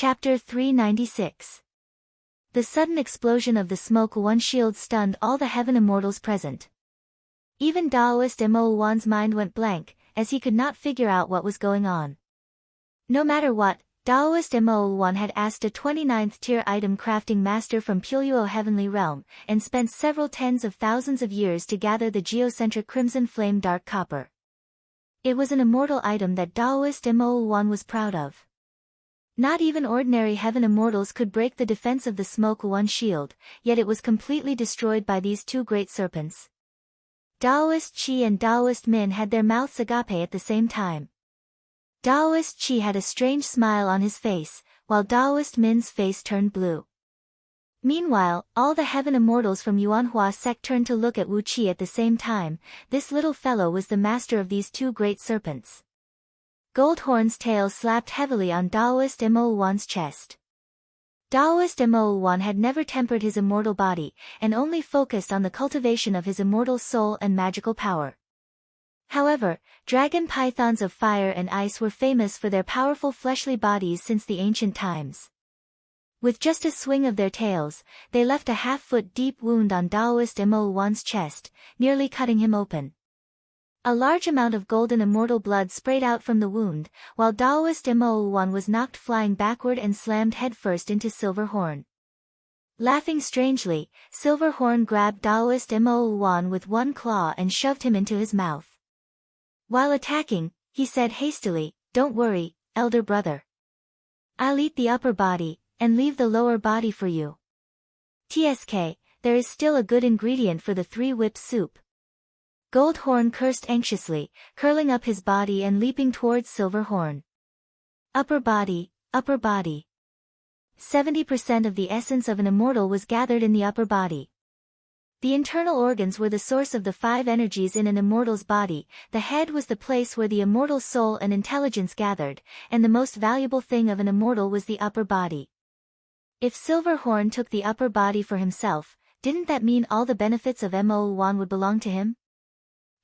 Chapter 396. The sudden explosion of the smoke one shield stunned all the heaven immortals present. Even Taoist Mo Wan's mind went blank, as he could not figure out what was going on. No matter what, Taoist Mo Wan had asked a 29th tier item crafting master from Puyo Heavenly Realm, and spent several tens of thousands of years to gather the geocentric crimson flame dark copper. It was an immortal item that Taoist Mo Wan was proud of. Not even ordinary heaven immortals could break the defense of the smoke one shield, yet it was completely destroyed by these two great serpents. Taoist Qi and Taoist Min had their mouths agape at the same time. Taoist Qi had a strange smile on his face, while Taoist Min's face turned blue. Meanwhile, all the heaven immortals from Yuanhua sect turned to look at Wu Qi at the same time. This little fellow was the master of these two great serpents. Goldhorn's tail slapped heavily on Taoist Mo Wan's chest. Taoist Mo Wan had never tempered his immortal body, and only focused on the cultivation of his immortal soul and magical power. However, dragon pythons of fire and ice were famous for their powerful fleshly bodies since the ancient times. With just a swing of their tails, they left a half-foot deep wound on Taoist Mo Wan's chest, nearly cutting him open. A large amount of golden immortal blood sprayed out from the wound, while Taoist Mo Wan was knocked flying backward and slammed headfirst into Silverhorn. Laughing strangely, Silverhorn grabbed Taoist Mo Wan with one claw and shoved him into his mouth. While attacking, he said hastily, "Don't worry, elder brother. I'll eat the upper body, and leave the lower body for you. TSK, there is still a good ingredient for the three-whip soup." Goldhorn cursed anxiously, curling up his body and leaping towards Silverhorn. Upper body, upper body. 70% of the essence of an immortal was gathered in the upper body. The internal organs were the source of the five energies in an immortal's body, the head was the place where the immortal's soul and intelligence gathered, and the most valuable thing of an immortal was the upper body. If Silverhorn took the upper body for himself, didn't that mean all the benefits of Mo Wan would belong to him?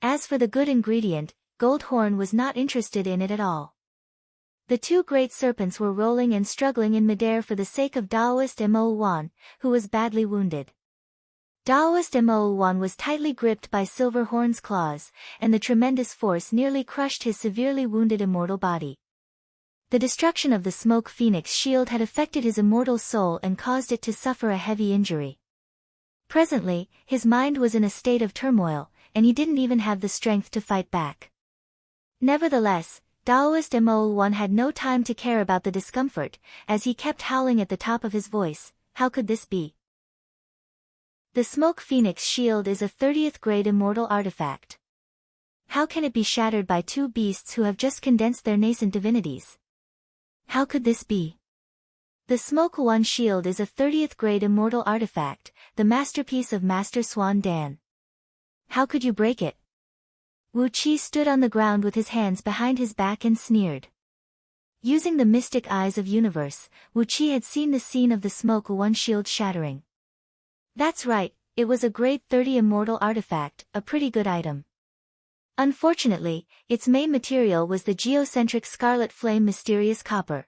As for the good ingredient, Goldhorn was not interested in it at all. The two great serpents were rolling and struggling in midair for the sake of Taoist Mo Wan, who was badly wounded. Taoist Mo Wan was tightly gripped by Silverhorn's claws, and the tremendous force nearly crushed his severely wounded immortal body. The destruction of the smoke phoenix shield had affected his immortal soul and caused it to suffer a heavy injury. Presently, his mind was in a state of turmoil, and he didn't even have the strength to fight back. Nevertheless, Taoist Mo Wan had no time to care about the discomfort, as he kept howling at the top of his voice, "How could this be? The smoke phoenix shield is a 30th grade immortal artifact. How can it be shattered by two beasts who have just condensed their nascent divinities? How could this be? The smoke one shield is a 30th grade immortal artifact, the masterpiece of Master Swan Dan. How could you break it?" Wu Qi stood on the ground with his hands behind his back and sneered. Using the mystic eyes of universe, Wu Qi had seen the scene of the smoke one shield shattering. That's right, it was a grade 30 immortal artifact, a pretty good item. Unfortunately, its main material was the geocentric scarlet flame mysterious copper.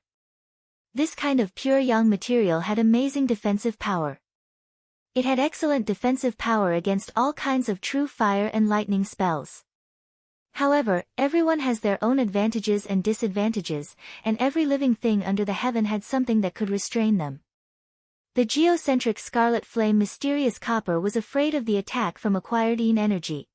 This kind of pure yang material had amazing defensive power. It had excellent defensive power against all kinds of true fire and lightning spells. However, everyone has their own advantages and disadvantages, and every living thing under the heaven had something that could restrain them. The geocentric scarlet flame mysterious copper was afraid of the attack from acquired Yin energy.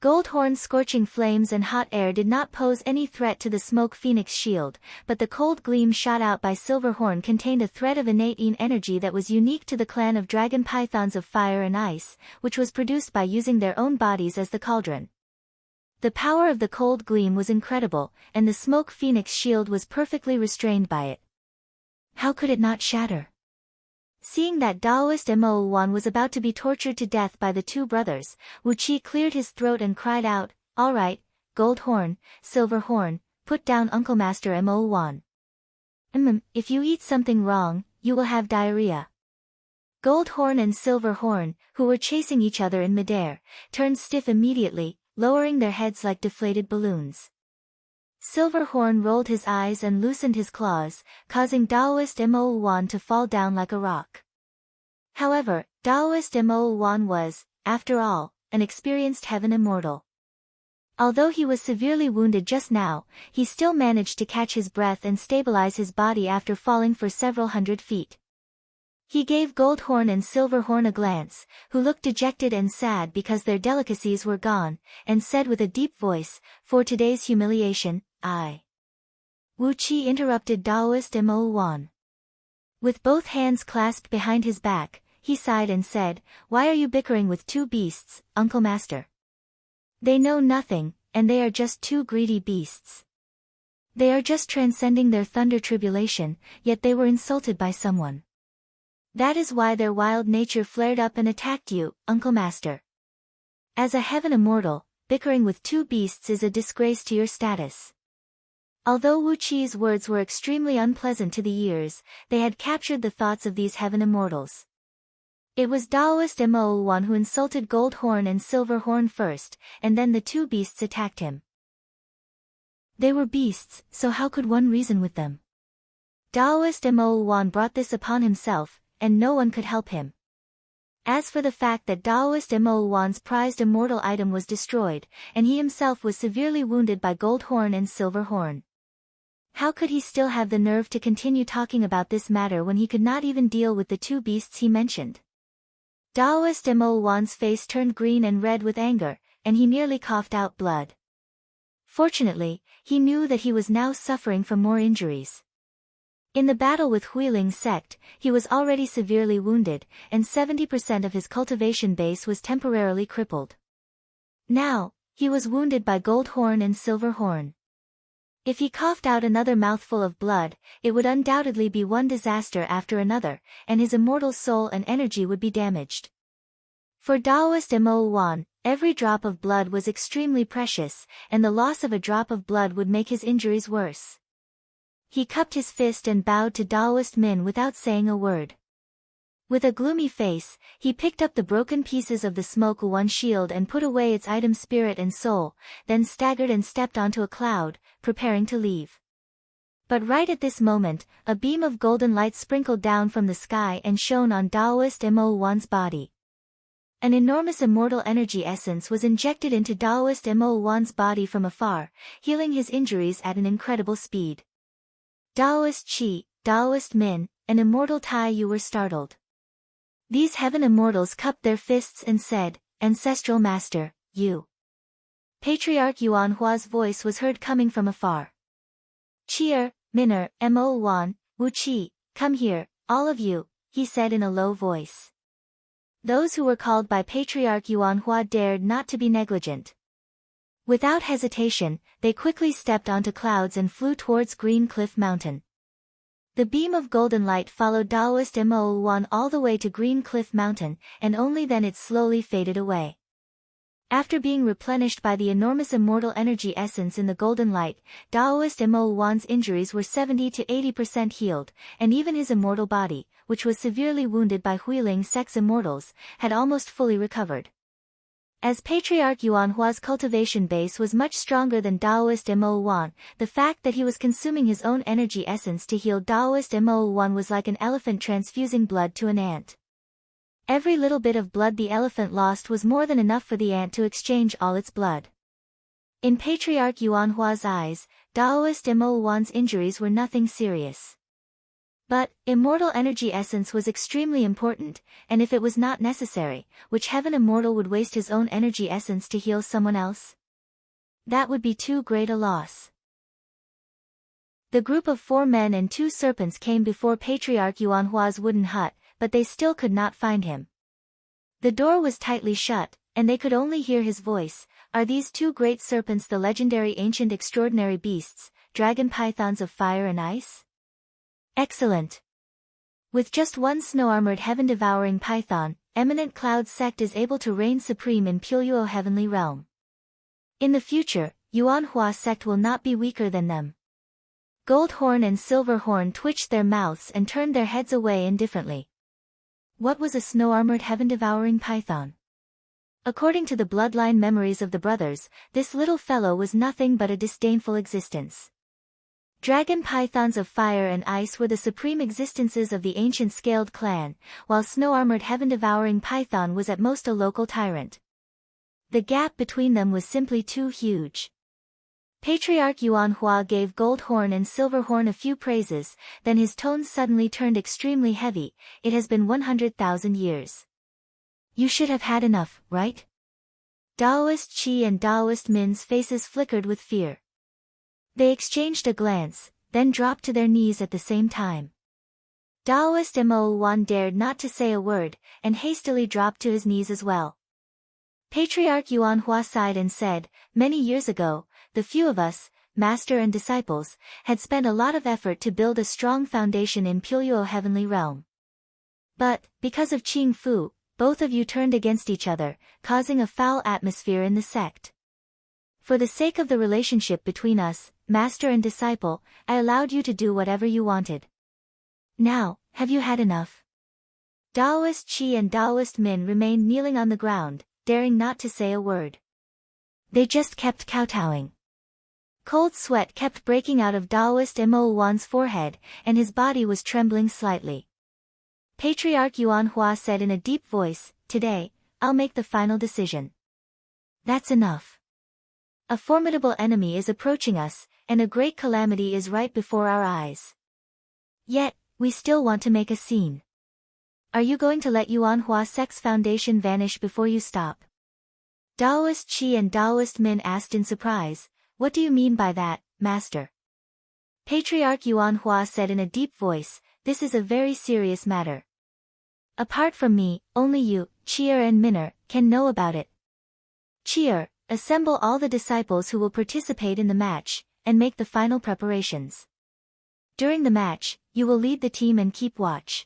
Goldhorn's scorching flames and hot air did not pose any threat to the smoke phoenix shield, but the cold gleam shot out by Silverhorn contained a thread of innate Yin energy that was unique to the clan of dragon pythons of fire and ice, which was produced by using their own bodies as the cauldron. The power of the cold gleam was incredible, and the smoke phoenix shield was perfectly restrained by it. How could it not shatter? Seeing that Taoist Mo Wan was about to be tortured to death by the two brothers, Wu Qi cleared his throat and cried out, "All right, Goldhorn, Silverhorn, put down Uncle Master Mo Wan. If you eat something wrong, you will have diarrhea." Goldhorn and Silverhorn, who were chasing each other in midair, turned stiff immediately, lowering their heads like deflated balloons. Silverhorn rolled his eyes and loosened his claws, causing Daoist Mo Wan to fall down like a rock. However, Daoist Mo Wan was, after all, an experienced heaven immortal. Although he was severely wounded just now, he still managed to catch his breath and stabilize his body after falling for several hundred feet. He gave Goldhorn and Silverhorn a glance, who looked dejected and sad because their delicacies were gone, and said with a deep voice, "For today's humiliation, I." Wu Qi interrupted Daoist Mo Wan. With both hands clasped behind his back, he sighed and said, "Why are you bickering with two beasts, Uncle Master? They know nothing, and they are just two greedy beasts. They are just transcending their thunder tribulation, yet they were insulted by someone. That is why their wild nature flared up and attacked you, Uncle Master. As a heaven immortal, bickering with two beasts is a disgrace to your status." Although Wu Qi's words were extremely unpleasant to the ears, they had captured the thoughts of these heaven immortals. It was Daoist Mo Wan who insulted Goldhorn and Silverhorn first, and then the two beasts attacked him. They were beasts, so how could one reason with them? Daoist Mo Wan brought this upon himself, and no one could help him. As for the fact that Daoist Mo Wan's prized immortal item was destroyed, and he himself was severely wounded by Goldhorn and Silverhorn. How could he still have the nerve to continue talking about this matter when he could not even deal with the two beasts he mentioned? Daoist Mo Wan's face turned green and red with anger, and he nearly coughed out blood. Fortunately, he knew that he was now suffering from more injuries. In the battle with Huiling's sect, he was already severely wounded, and 70% of his cultivation base was temporarily crippled. Now, he was wounded by Goldhorn and Silverhorn. If he coughed out another mouthful of blood, it would undoubtedly be one disaster after another, and his immortal soul and energy would be damaged. For Daoist Mo Wan, every drop of blood was extremely precious, and the loss of a drop of blood would make his injuries worse. He cupped his fist and bowed to Daoist Min without saying a word. With a gloomy face, he picked up the broken pieces of the Smoke One shield and put away its item spirit and soul, then staggered and stepped onto a cloud, preparing to leave. But right at this moment, a beam of golden light sprinkled down from the sky and shone on Daoist Mo Wan's body. An enormous immortal energy essence was injected into Daoist Mo Wan's body from afar, healing his injuries at an incredible speed. Daoist Qi, Daoist Min, and Immortal Tai Yu were startled. These heaven immortals cupped their fists and said, "Ancestral Master, you." Patriarch Yuan Hua's voice was heard coming from afar. "Qi'er, Min'er, Mo Wan, Wu Qi, come here, all of you," he said in a low voice. Those who were called by Patriarch Yuan Hua dared not to be negligent. Without hesitation, they quickly stepped onto clouds and flew towards Green Cliff Mountain. The beam of golden light followed Daoist Mo Wan all the way to Green Cliff Mountain, and only then it slowly faded away. After being replenished by the enormous immortal energy essence in the golden light, Daoist Mo Wan's injuries were 70 to 80% healed, and even his immortal body, which was severely wounded by Huiling Sect's immortals, had almost fully recovered. As Patriarch Yuan Hua's cultivation base was much stronger than Daoist Mo Wan, the fact that he was consuming his own energy essence to heal Daoist Mo Wan was like an elephant transfusing blood to an ant. Every little bit of blood the elephant lost was more than enough for the ant to exchange all its blood. In Patriarch Yuan Hua's eyes, Daoist Mo Wan's injuries were nothing serious. But, immortal energy essence was extremely important, and if it was not necessary, which heaven immortal would waste his own energy essence to heal someone else? That would be too great a loss. The group of 4 men and 2 serpents came before Patriarch Yuan Hua's wooden hut, but they still could not find him. The door was tightly shut, and they could only hear his voice. "Are these 2 great serpents the legendary ancient extraordinary beasts, dragon pythons of fire and ice? Excellent. With just one snow-armored heaven-devouring python, Eminent Cloud Sect is able to reign supreme in Puyo heavenly realm. In the future, Yuan Hua Sect will not be weaker than them." Goldhorn and Silverhorn twitched their mouths and turned their heads away indifferently. What was a snow-armored heaven-devouring python? According to the bloodline memories of the brothers, this little fellow was nothing but a disdainful existence. Dragon pythons of fire and ice were the supreme existences of the ancient scaled clan, while snow-armored heaven-devouring python was at most a local tyrant. The gap between them was simply too huge. Patriarch Yuan Hua gave Goldhorn and Silverhorn a few praises, then his tones suddenly turned extremely heavy. It has been 100,000 years. You should have had enough, right? Daoist Qi and Daoist Min's faces flickered with fear. They exchanged a glance, then dropped to their knees at the same time. Daoist Mo Wan dared not to say a word, and hastily dropped to his knees as well. Patriarch Yuan Hua sighed and said, "Many years ago, the few of us, master and disciples, had spent a lot of effort to build a strong foundation in Puyo heavenly realm. But, because of Qing Fu, both of you turned against each other, causing a foul atmosphere in the sect. For the sake of the relationship between us, master and disciple, I allowed you to do whatever you wanted. Now, have you had enough?" Daoist Qi and Daoist Min remained kneeling on the ground, daring not to say a word. They just kept kowtowing. Cold sweat kept breaking out of Daoist Mo Wan's forehead, and his body was trembling slightly. Patriarch Yuan Hua said in a deep voice, "Today, I'll make the final decision. That's enough. A formidable enemy is approaching us, and a great calamity is right before our eyes. Yet, we still want to make a scene. Are you going to let Yuan Hua Sect's foundation vanish before you stop?" Daoist Qi and Daoist Min asked in surprise, "What do you mean by that, master?" Patriarch Yuan Hua said in a deep voice, "This is a very serious matter. Apart from me, only you, Qi'er and Min'er, can know about it. Qi'er, assemble all the disciples who will participate in the match, and make the final preparations. During the match, you will lead the team and keep watch.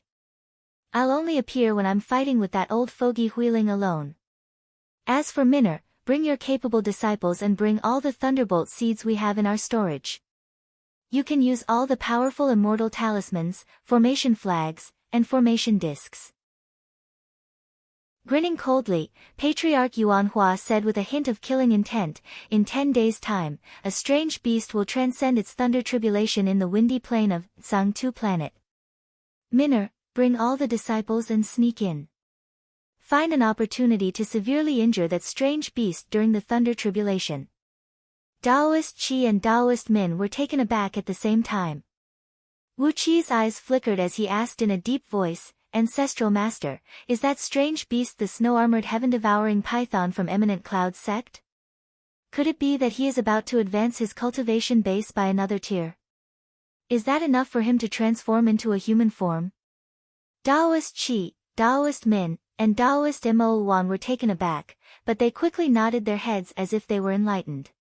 I'll only appear when I'm fighting with that old fogey Huiling alone. As for Min'er, bring your capable disciples and bring all the thunderbolt seeds we have in our storage. You can use all the powerful immortal talismans, formation flags, and formation discs." Grinning coldly, Patriarch Yuan Hua said with a hint of killing intent, "In 10 days' time, a strange beast will transcend its thunder tribulation in the windy plain of Zhangtu planet. Min'er, bring all the disciples and sneak in. Find an opportunity to severely injure that strange beast during the thunder tribulation." Daoist Qi and Daoist Min were taken aback at the same time. Wu Qi's eyes flickered as he asked in a deep voice, "Ancestral Master, is that strange beast the snow-armored heaven-devouring python from Eminent Cloud sect? Could it be that he is about to advance his cultivation base by another tier? Is that enough for him to transform into a human form?" Daoist Qi, Daoist Min, and Daoist Mo Wan were taken aback, but they quickly nodded their heads as if they were enlightened.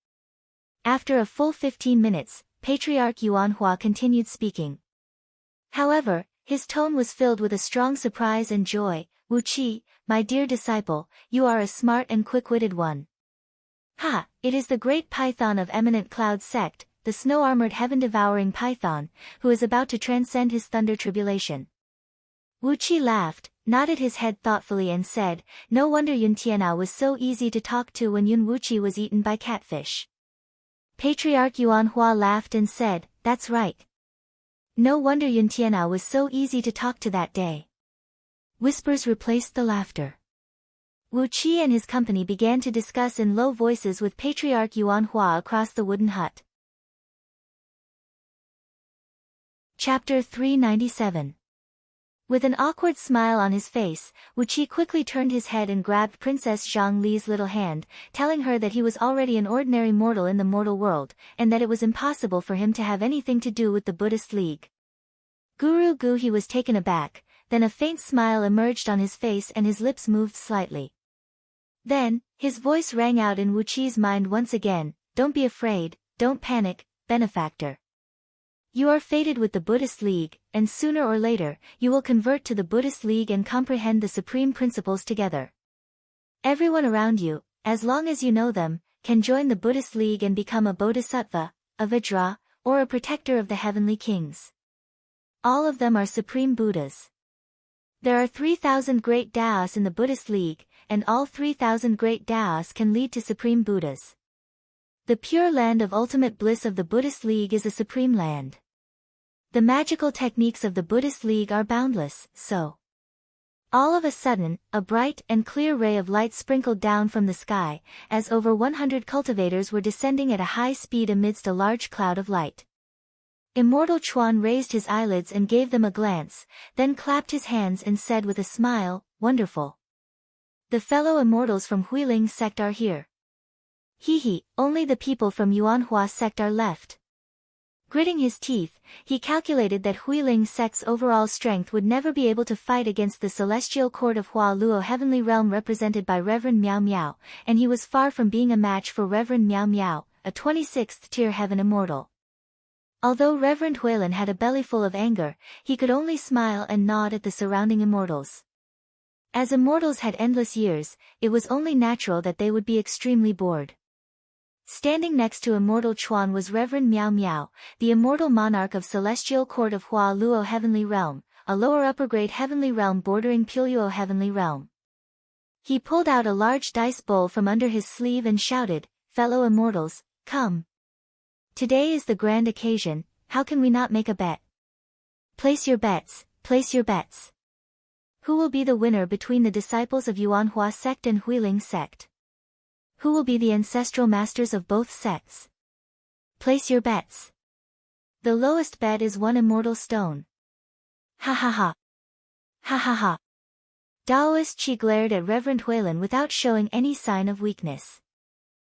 After a full 15 minutes, Patriarch Yuan Hua continued speaking. However, his tone was filled with a strong surprise and joy. "Wu Qi, my dear disciple, you are a smart and quick-witted one. Ha, it is the great python of Eminent Cloud sect, the snow-armored heaven-devouring python, who is about to transcend his thunder tribulation." Wu Qi laughed, nodded his head thoughtfully and said, "No wonder Yun Tianao was so easy to talk to when Yun Wuqi was eaten by catfish." Patriarch Yuan Hua laughed and said, "That's right. No wonder Yun Tianao was so easy to talk to that day." Whispers replaced the laughter. Wu Qi and his company began to discuss in low voices with Patriarch Yuan Hua across the wooden hut. Chapter 397. With an awkward smile on his face, Wu Qi quickly turned his head and grabbed Princess Zhang Li's little hand, telling her that he was already an ordinary mortal in the mortal world, and that it was impossible for him to have anything to do with the Buddhist League. Guru Gu was taken aback, then a faint smile emerged on his face and his lips moved slightly. Then, his voice rang out in Wu Qi's mind once again, "Don't be afraid, don't panic, benefactor. You are fated with the Buddhist League, and sooner or later, you will convert to the Buddhist League and comprehend the supreme principles together. Everyone around you, as long as you know them, can join the Buddhist League and become a Bodhisattva, a Vajra, or a protector of the heavenly kings. All of them are supreme Buddhas. There are 3,000 great Taoists in the Buddhist League, and all 3,000 great Taoists can lead to supreme Buddhas. The pure land of ultimate bliss of the Buddhist League is a supreme land. The magical techniques of the Buddhist League are boundless, so. All of a sudden, a bright and clear ray of light sprinkled down from the sky, as over 100 cultivators were descending at a high speed amidst a large cloud of light. Immortal Chuan raised his eyelids and gave them a glance, then clapped his hands and said with a smile, "Wonderful. The fellow immortals from Huiling sect are here. He, only the people from Yuanhua sect are left." Gritting his teeth, he calculated that Huiling sect's overall strength would never be able to fight against the celestial court of Hua Luo heavenly realm represented by Reverend Miao Miao, and he was far from being a match for Reverend Miao Miao, a 26th tier heaven immortal. Although Reverend Huilin had a bellyful of anger, he could only smile and nod at the surrounding immortals. As immortals had endless years, it was only natural that they would be extremely bored. Standing next to Immortal Chuan was Reverend Miao Miao, the immortal monarch of Celestial Court of Hua Luo Heavenly Realm, a lower upper grade heavenly realm bordering Puluo Heavenly Realm. He pulled out a large dice bowl from under his sleeve and shouted, "Fellow immortals, come. Today is the grand occasion, how can we not make a bet? Place your bets, place your bets. Who will be the winner between the disciples of Yuanhua sect and Huiling sect? Who will be the ancestral masters of both sects? Place your bets. The lowest bet is 1 immortal stone." Ha ha ha. Ha ha ha. Daoist Qi glared at Reverend Huilin without showing any sign of weakness.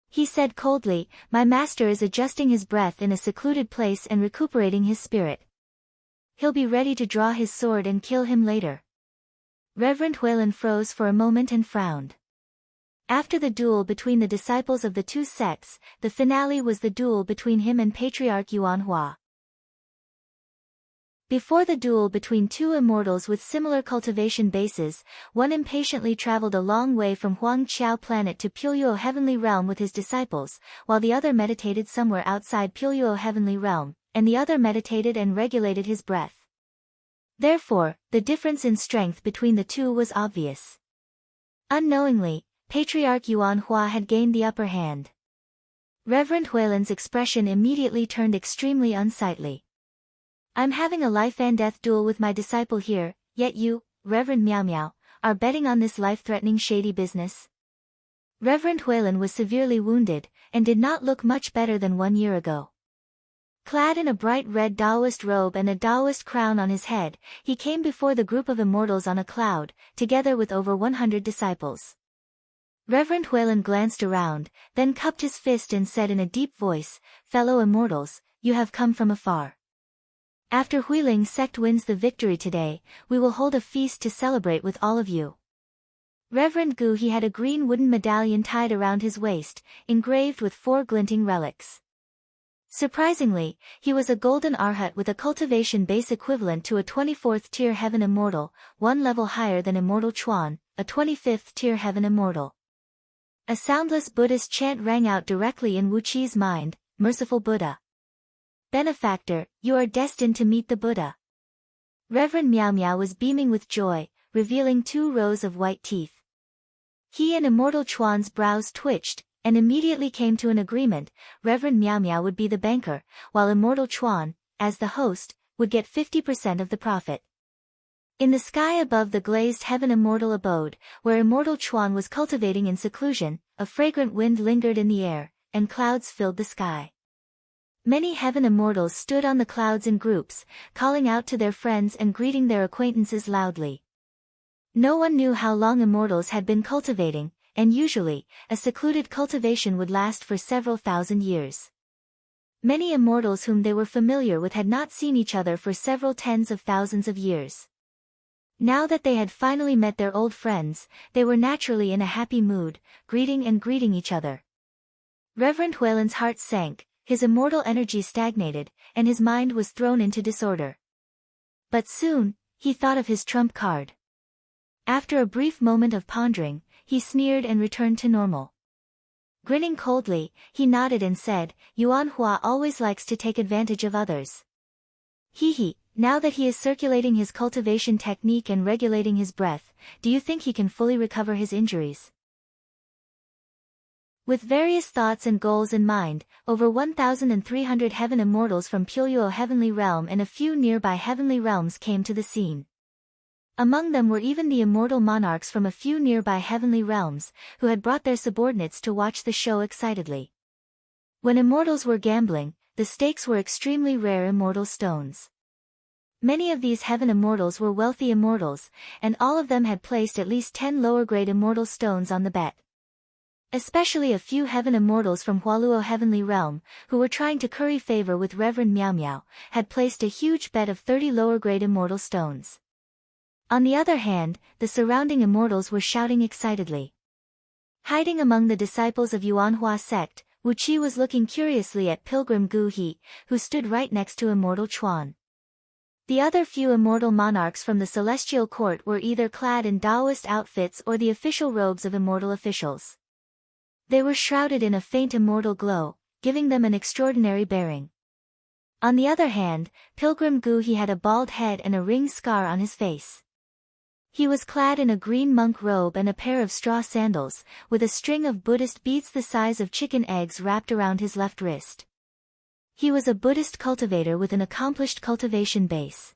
He said coldly, "My master is adjusting his breath in a secluded place and recuperating his spirit. He'll be ready to draw his sword and kill him later." Reverend Huilin froze for a moment and frowned. After the duel between the disciples of the two sects, the finale was the duel between him and Patriarch Yuanhua. Before the duel between two immortals with similar cultivation bases, one impatiently traveled a long way from Huang Qiao planet to Puluo Heavenly Realm with his disciples, while the other meditated somewhere outside Puluo Heavenly Realm, and the other meditated and regulated his breath. Therefore, the difference in strength between the two was obvious. Unknowingly, Patriarch Yuanhua had gained the upper hand. Reverend Huilin's expression immediately turned extremely unsightly. "I'm having a life and death duel with my disciple here, yet you, Reverend Miao Miao, are betting on this life-threatening shady business?" Reverend Huilin was severely wounded, and did not look much better than 1 year ago. Clad in a bright red Taoist robe and a Taoist crown on his head, he came before the group of immortals on a cloud, together with over 100 disciples. Reverend Huilin glanced around, then cupped his fist and said in a deep voice, "Fellow immortals, you have come from afar. After Huiling sect wins the victory today, we will hold a feast to celebrate with all of you." Reverend Gu he had a green wooden medallion tied around his waist, engraved with 4 glinting relics. Surprisingly, he was a golden arhat with a cultivation base equivalent to a 24th tier heaven immortal, 1 level higher than Immortal Chuan, a 25th tier heaven immortal. A soundless Buddhist chant rang out directly in Wu Qi's mind, "Merciful Buddha. Benefactor, you are destined to meet the Buddha." Reverend Miao Miao was beaming with joy, revealing 2 rows of white teeth. He and Immortal Chuan's brows twitched, and immediately came to an agreement. Reverend Miao Miao would be the banker, while Immortal Chuan, as the host, would get 50% of the profit. In the sky above the glazed heaven immortal abode, where Immortal Chuan was cultivating in seclusion, a fragrant wind lingered in the air, and clouds filled the sky. Many heaven immortals stood on the clouds in groups, calling out to their friends and greeting their acquaintances loudly. No one knew how long immortals had been cultivating, and usually, a secluded cultivation would last for several thousand years. Many immortals whom they were familiar with had not seen each other for several tens of thousands of years. Now that they had finally met their old friends, they were naturally in a happy mood, greeting each other. Reverend Huilin's heart sank, his immortal energy stagnated, and his mind was thrown into disorder. But soon, he thought of his trump card. After a brief moment of pondering, he sneered and returned to normal. Grinning coldly, he nodded and said, "Yuanhua always likes to take advantage of others. He, now that he is circulating his cultivation technique and regulating his breath, do you think he can fully recover his injuries? With various thoughts and goals in mind, over 1,300 heaven immortals from Pyuyo Heavenly Realm and a few nearby heavenly realms came to the scene. Among them were even the immortal monarchs from a few nearby heavenly realms, who had brought their subordinates to watch the show excitedly. When immortals were gambling, the stakes were extremely rare immortal stones. Many of these heaven immortals were wealthy immortals, and all of them had placed at least 10 lower-grade immortal stones on the bet. Especially a few heaven immortals from Hualuo Heavenly Realm, who were trying to curry favor with Reverend Miao Miao, had placed a huge bet of 30 lower-grade immortal stones. On the other hand, the surrounding immortals were shouting excitedly. Hiding among the disciples of Yuanhua sect, Wu Qi was looking curiously at Pilgrim Gu He, who stood right next to Immortal Chuan. The other few immortal monarchs from the celestial court were either clad in Taoist outfits or the official robes of immortal officials. They were shrouded in a faint immortal glow, giving them an extraordinary bearing. On the other hand, Pilgrim Gu He had a bald head and a ring scar on his face. He was clad in a green monk robe and a pair of straw sandals, with a string of Buddhist beads the size of chicken eggs wrapped around his left wrist. He was a Buddhist cultivator with an accomplished cultivation base.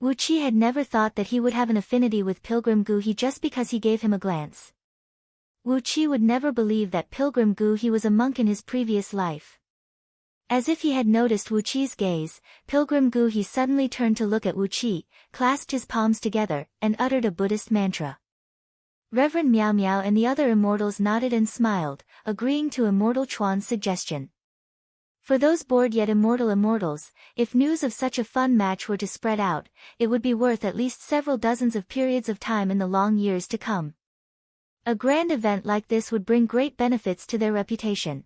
Wu Qi had never thought that he would have an affinity with Pilgrim Gu He just because he gave him a glance. Wu Qi would never believe that Pilgrim Gu He was a monk in his previous life. As if he had noticed Wu Qi's gaze, Pilgrim Gu He suddenly turned to look at Wu Qi, clasped his palms together, and uttered a Buddhist mantra. Reverend Miao Miao and the other immortals nodded and smiled, agreeing to Immortal Chuan's suggestion. For those bored yet immortal immortals, if news of such a fun match were to spread out, it would be worth at least several dozens of periods of time in the long years to come. A grand event like this would bring great benefits to their reputation.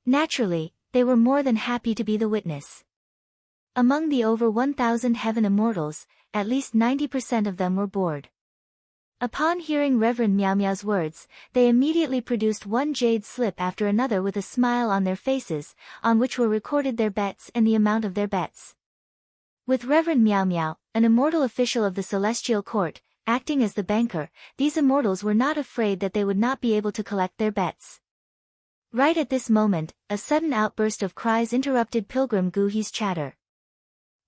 Naturally, they were more than happy to be the witness. Among the over 1,000 heaven immortals, at least 90% of them were bored. Upon hearing Reverend Miao Miao's words, they immediately produced one jade slip after another with a smile on their faces, on which were recorded their bets and the amount of their bets. With Reverend Miao Miao, an immortal official of the celestial court, acting as the banker, these immortals were not afraid that they would not be able to collect their bets. Right at this moment, a sudden outburst of cries interrupted Pilgrim Gu He's chatter.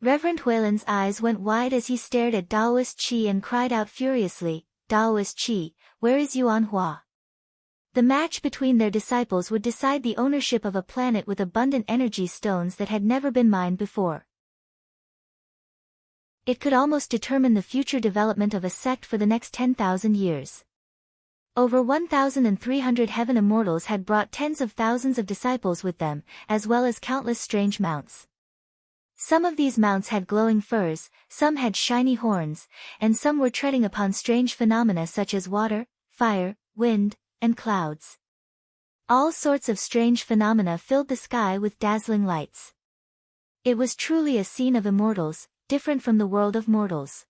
Reverend Huilan's eyes went wide as he stared at Daoist Qi and cried out furiously, "Daoist Qi, where is Yuanhua?" The match between their disciples would decide the ownership of a planet with abundant energy stones that had never been mined before. It could almost determine the future development of a sect for the next 10,000 years. Over 1,300 heaven immortals had brought tens of thousands of disciples with them, as well as countless strange mounts. Some of these mounts had glowing furs, some had shiny horns, and some were treading upon strange phenomena such as water, fire, wind, and clouds. All sorts of strange phenomena filled the sky with dazzling lights. It was truly a scene of immortals, different from the world of mortals.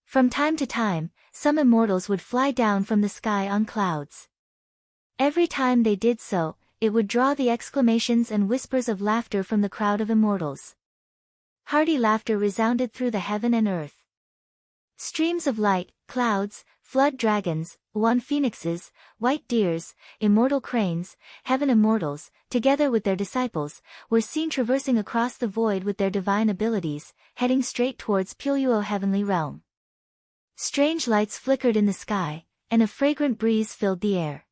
From time to time, some immortals would fly down from the sky on clouds. Every time they did so, it would draw the exclamations and whispers of laughter from the crowd of immortals. Hearty laughter resounded through the heaven and earth. Streams of light, clouds, flood dragons, wan phoenixes, white deers, immortal cranes, heaven immortals, together with their disciples, were seen traversing across the void with their divine abilities, heading straight towards Pyuyo Heavenly Realm. Strange lights flickered in the sky, and a fragrant breeze filled the air.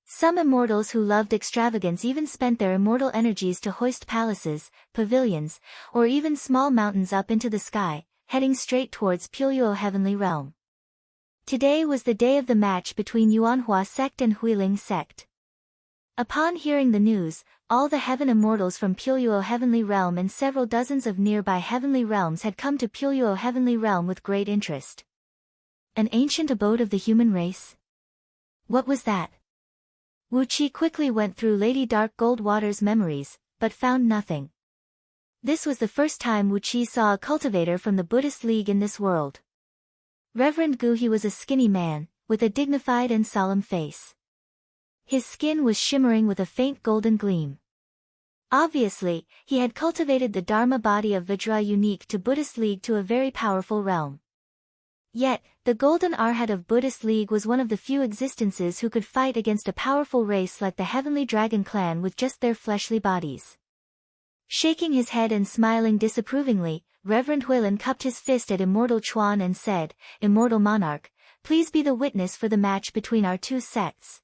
Some immortals who loved extravagance even spent their immortal energies to hoist palaces, pavilions, or even small mountains up into the sky, heading straight towards Pyuyo Heavenly Realm. Today was the day of the match between Yuanhua sect and Huiling sect. Upon hearing the news, all the heaven immortals from Pyuyo Heavenly Realm and several dozens of nearby heavenly realms had come to Pyuyo Heavenly Realm with great interest. An ancient abode of the human race? What was that? Wu Qi quickly went through Lady Dark Goldwater's memories, but found nothing. This was the first time Wu Qi saw a cultivator from the Buddhist League in this world. Reverend Gu He was a skinny man, with a dignified and solemn face. His skin was shimmering with a faint golden gleam. Obviously, he had cultivated the Dharma body of Vajra unique to Buddhist League to a very powerful realm. Yet, the Golden Arhat of Buddhist League was one of the few existences who could fight against a powerful race like the Heavenly Dragon clan with just their fleshly bodies. Shaking his head and smiling disapprovingly, Reverend Huilin cupped his fist at Immortal Chuan and said, "Immortal Monarch, please be the witness for the match between our two sects."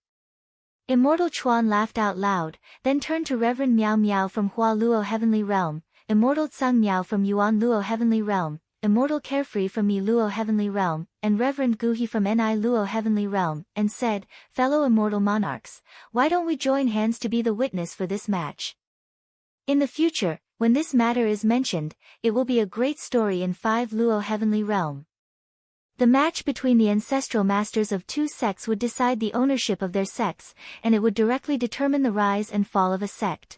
Immortal Chuan laughed out loud, then turned to Reverend Miao Miao from Hua Luo Heavenly Realm, Immortal Tsang Miao from Yuan Luo Heavenly Realm, Immortal Carefree from Mi Luo Heavenly Realm, and Reverend Guhi from Ni Luo Heavenly Realm, and said, "Fellow Immortal Monarchs, why don't we join hands to be the witness for this match? In the future, when this matter is mentioned, it will be a great story in 5 Luo Heavenly Realm." The match between the ancestral masters of two sects would decide the ownership of their sects, and it would directly determine the rise and fall of a sect.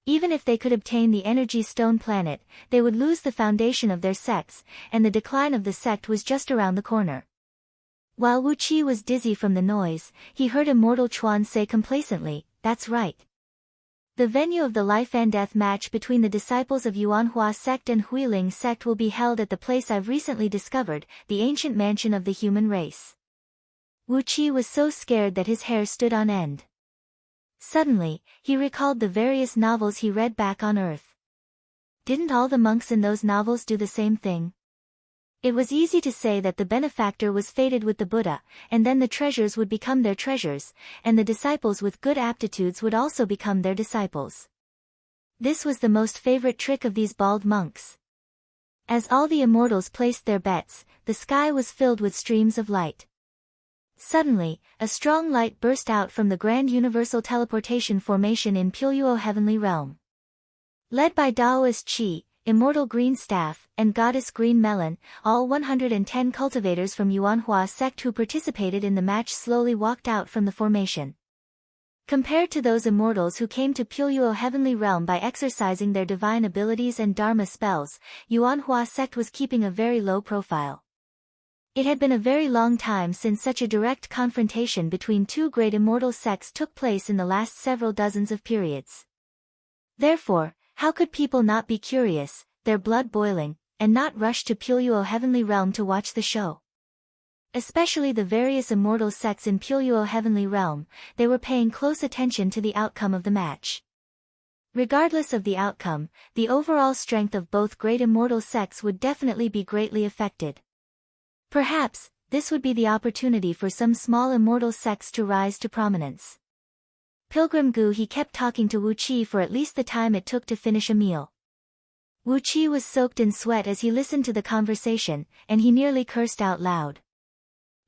Even if they could obtain the energy stone planet, they would lose the foundation of their sects, and the decline of the sect was just around the corner. While Wu Qi was dizzy from the noise, he heard Immortal Chuan say complacently, "That's right. The venue of the life and death match between the disciples of Yuanhua sect and Huiling sect will be held at the place I've recently discovered, the ancient mansion of the human race." Wu Qi was so scared that his hair stood on end. Suddenly, he recalled the various novels he read back on Earth. Didn't all the monks in those novels do the same thing? It was easy to say that the benefactor was fated with the Buddha, and then the treasures would become their treasures, and the disciples with good aptitudes would also become their disciples. This was the most favorite trick of these bald monks. As all the immortals placed their bets, the sky was filled with streams of light. Suddenly, a strong light burst out from the Grand Universal Teleportation Formation in Puyo Heavenly Realm. Led by Taoist Qi, Immortal Green Staff, and Goddess Green Melon, all 110 cultivators from Yuanhua sect who participated in the match slowly walked out from the formation. Compared to those immortals who came to Puyo Heavenly Realm by exercising their divine abilities and Dharma spells, Yuanhua sect was keeping a very low profile. It had been a very long time since such a direct confrontation between two great immortal sects took place in the last several dozens of periods. Therefore, how could people not be curious, their blood boiling, and not rush to Puyo Heavenly Realm to watch the show? Especially the various immortal sects in Puyo Heavenly Realm, they were paying close attention to the outcome of the match. Regardless of the outcome, the overall strength of both great immortal sects would definitely be greatly affected. Perhaps, this would be the opportunity for some small immortal sects to rise to prominence. Pilgrim Guhi kept talking to Wu Qi for at least the time it took to finish a meal. Wu Qi was soaked in sweat as he listened to the conversation, and he nearly cursed out loud.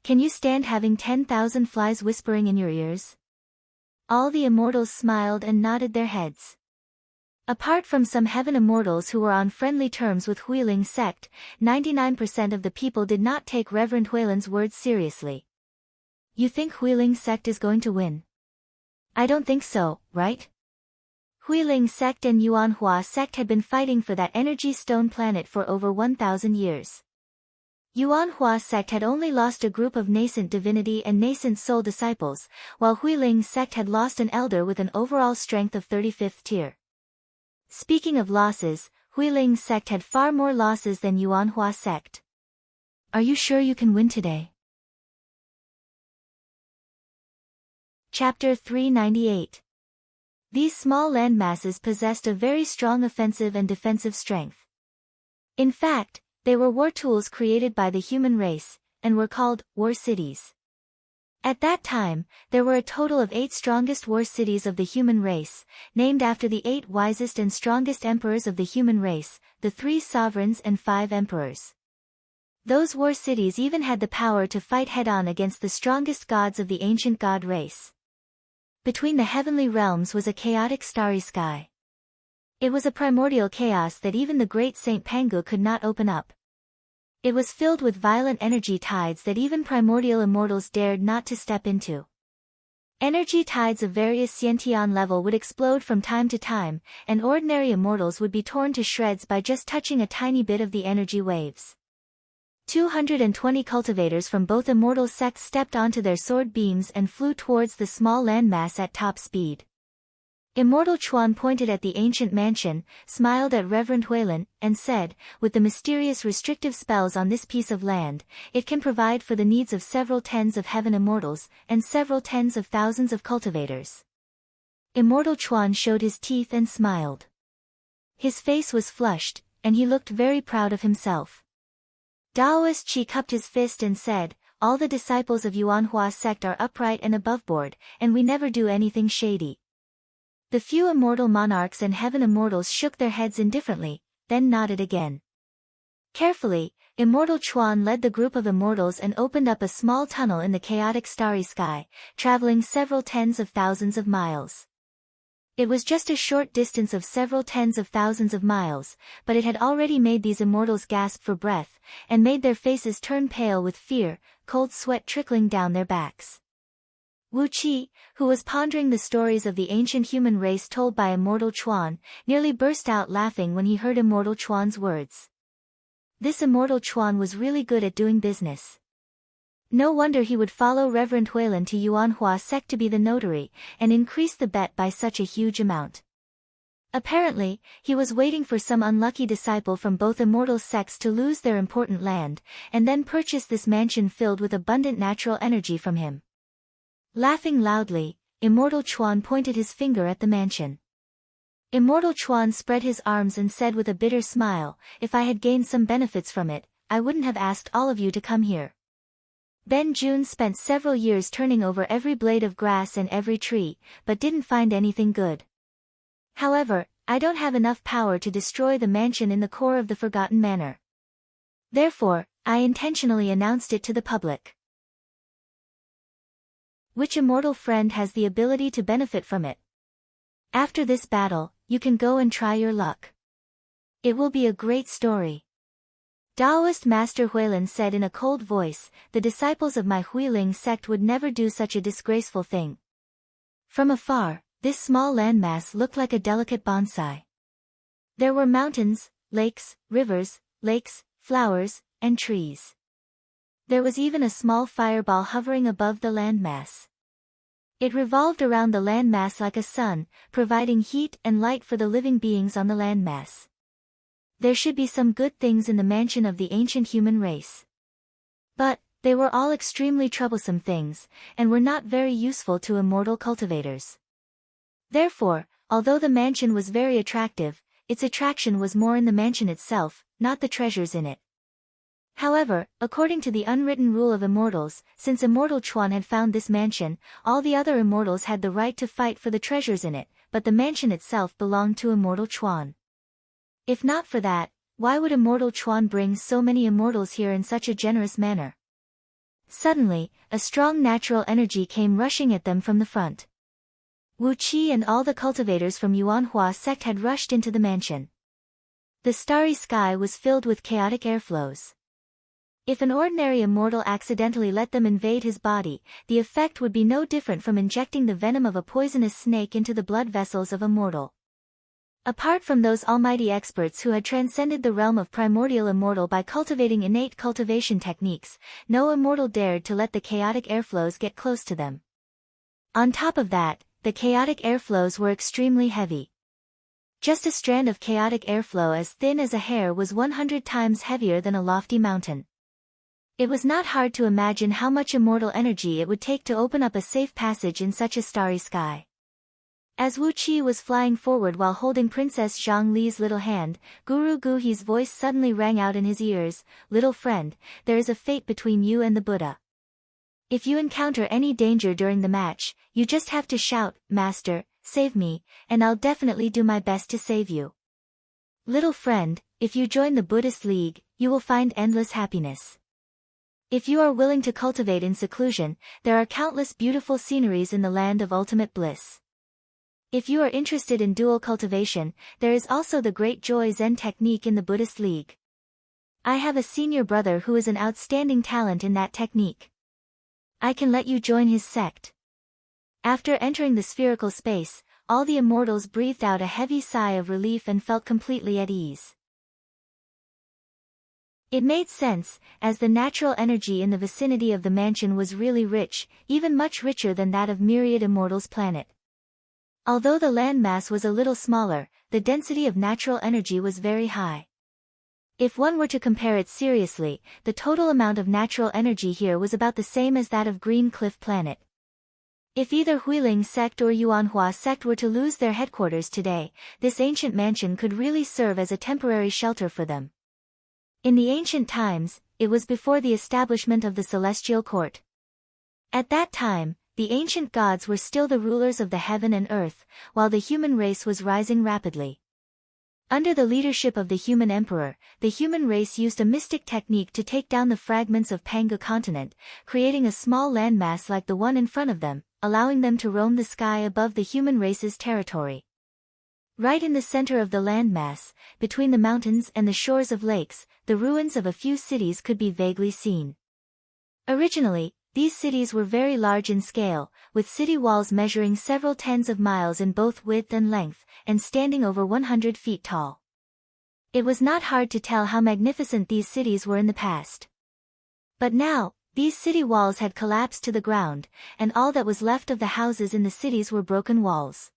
"Can you stand having 10,000 flies whispering in your ears?" All the immortals smiled and nodded their heads. Apart from some heaven immortals who were on friendly terms with Huiling sect, 99% of the people did not take Reverend Huilin's words seriously. "You think Huiling sect is going to win?" "I don't think so, right?" Huiling sect and Yuanhua sect had been fighting for that energy stone planet for over 1,000 years. Yuanhua sect had only lost a group of nascent divinity and nascent soul disciples, while Huiling sect had lost an elder with an overall strength of 35th tier. Speaking of losses, Huiling sect had far more losses than Yuanhua sect. "Are you sure you can win today?" Chapter 398. These small landmasses possessed a very strong offensive and defensive strength. In fact, they were war tools created by the human race, and were called war cities. At that time, there were a total of 8 strongest war cities of the human race, named after the 8 wisest and strongest emperors of the human race, the 3 sovereigns and 5 emperors. Those war cities even had the power to fight head-on against the strongest gods of the ancient god race. Between the heavenly realms was a chaotic starry sky. It was a primordial chaos that even the great Saint Pangu could not open up. It was filled with violent energy tides that even primordial immortals dared not to step into. Energy tides of various Xiantian level would explode from time to time, and ordinary immortals would be torn to shreds by just touching a tiny bit of the energy waves. 220 cultivators from both immortal sects stepped onto their sword beams and flew towards the small landmass at top speed. Immortal Chuan pointed at the ancient mansion, smiled at Reverend Huilin, and said, with the mysterious restrictive spells on this piece of land, it can provide for the needs of several tens of heaven immortals, and several tens of thousands of cultivators. Immortal Chuan showed his teeth and smiled. His face was flushed, and he looked very proud of himself. Daoist Qi cupped his fist and said, all the disciples of Yuanhua sect are upright and aboveboard, and we never do anything shady. The few immortal monarchs and heaven immortals shook their heads indifferently, then nodded again. Carefully, Immortal Chuan led the group of immortals and opened up a small tunnel in the chaotic starry sky, traveling several tens of thousands of miles. It was just a short distance of several tens of thousands of miles, but it had already made these immortals gasp for breath, and made their faces turn pale with fear, cold sweat trickling down their backs. Wu Qi, who was pondering the stories of the ancient human race told by Immortal Chuan, nearly burst out laughing when he heard Immortal Chuan's words. This Immortal Chuan was really good at doing business. No wonder he would follow Reverend Huilin to Yuanhua sect to be the notary, and increase the bet by such a huge amount. Apparently, he was waiting for some unlucky disciple from both immortal sects to lose their important land, and then purchase this mansion filled with abundant natural energy from him. Laughing loudly, Immortal Chuan pointed his finger at the mansion. Immortal Chuan spread his arms and said with a bitter smile, if I had gained some benefits from it, I wouldn't have asked all of you to come here. Ben Jun spent several years turning over every blade of grass and every tree, but didn't find anything good. However, I don't have enough power to destroy the mansion in the core of the Forgotten Manor. Therefore, I intentionally announced it to the public. Which immortal friend has the ability to benefit from it? After this battle, you can go and try your luck. It will be a great story. Daoist Master Huilin said in a cold voice, the disciples of my Huiling sect would never do such a disgraceful thing. From afar, this small landmass looked like a delicate bonsai. There were mountains, lakes, rivers, flowers, and trees. There was even a small fireball hovering above the landmass. It revolved around the landmass like a sun, providing heat and light for the living beings on the landmass. There should be some good things in the mansion of the ancient human race. But, they were all extremely troublesome things, and were not very useful to immortal cultivators. Therefore, although the mansion was very attractive, its attraction was more in the mansion itself, not the treasures in it. However, according to the unwritten rule of immortals, since Immortal Chuan had found this mansion, all the other immortals had the right to fight for the treasures in it, but the mansion itself belonged to Immortal Chuan. If not for that, why would Immortal Chuan bring so many immortals here in such a generous manner? Suddenly, a strong natural energy came rushing at them from the front. Wu Qi and all the cultivators from Yuanhua sect had rushed into the mansion. The starry sky was filled with chaotic airflows. If an ordinary immortal accidentally let them invade his body, the effect would be no different from injecting the venom of a poisonous snake into the blood vessels of a mortal. Apart from those almighty experts who had transcended the realm of primordial immortal by cultivating innate cultivation techniques, no immortal dared to let the chaotic airflows get close to them. On top of that, the chaotic airflows were extremely heavy. Just a strand of chaotic airflow as thin as a hair was 100 times heavier than a lofty mountain. It was not hard to imagine how much immortal energy it would take to open up a safe passage in such a starry sky. As Wu Qi was flying forward while holding Princess Zhang Li's little hand, Guru Guhi's voice suddenly rang out in his ears, "Little friend, there is a fate between you and the Buddha. If you encounter any danger during the match, you just have to shout, 'Master, save me,' and I'll definitely do my best to save you. Little friend, if you join the Buddhist League, you will find endless happiness. If you are willing to cultivate in seclusion, there are countless beautiful sceneries in the land of ultimate bliss. If you are interested in dual cultivation, there is also the Great Joy Zen technique in the Buddhist League. I have a senior brother who is an outstanding talent in that technique. I can let you join his sect." After entering the spherical space, all the immortals breathed out a heavy sigh of relief and felt completely at ease. It made sense, as the natural energy in the vicinity of the mansion was really rich, even much richer than that of myriad immortals' planet. Although the landmass was a little smaller, the density of natural energy was very high. If one were to compare it seriously, the total amount of natural energy here was about the same as that of Green Cliff Planet. If either Huiling sect or Yuanhua sect were to lose their headquarters today, this ancient mansion could really serve as a temporary shelter for them. In the ancient times, it was before the establishment of the Celestial Court. At that time, the ancient gods were still the rulers of the heaven and earth, while the human race was rising rapidly. Under the leadership of the human emperor, the human race used a mystic technique to take down the fragments of Panga continent, creating a small landmass like the one in front of them, allowing them to roam the sky above the human race's territory. Right in the center of the landmass, between the mountains and the shores of lakes, the ruins of a few cities could be vaguely seen. Originally, these cities were very large in scale, with city walls measuring several tens of miles in both width and length, and standing over 100 feet tall. It was not hard to tell how magnificent these cities were in the past. But now, these city walls had collapsed to the ground, and all that was left of the houses in the cities were broken walls.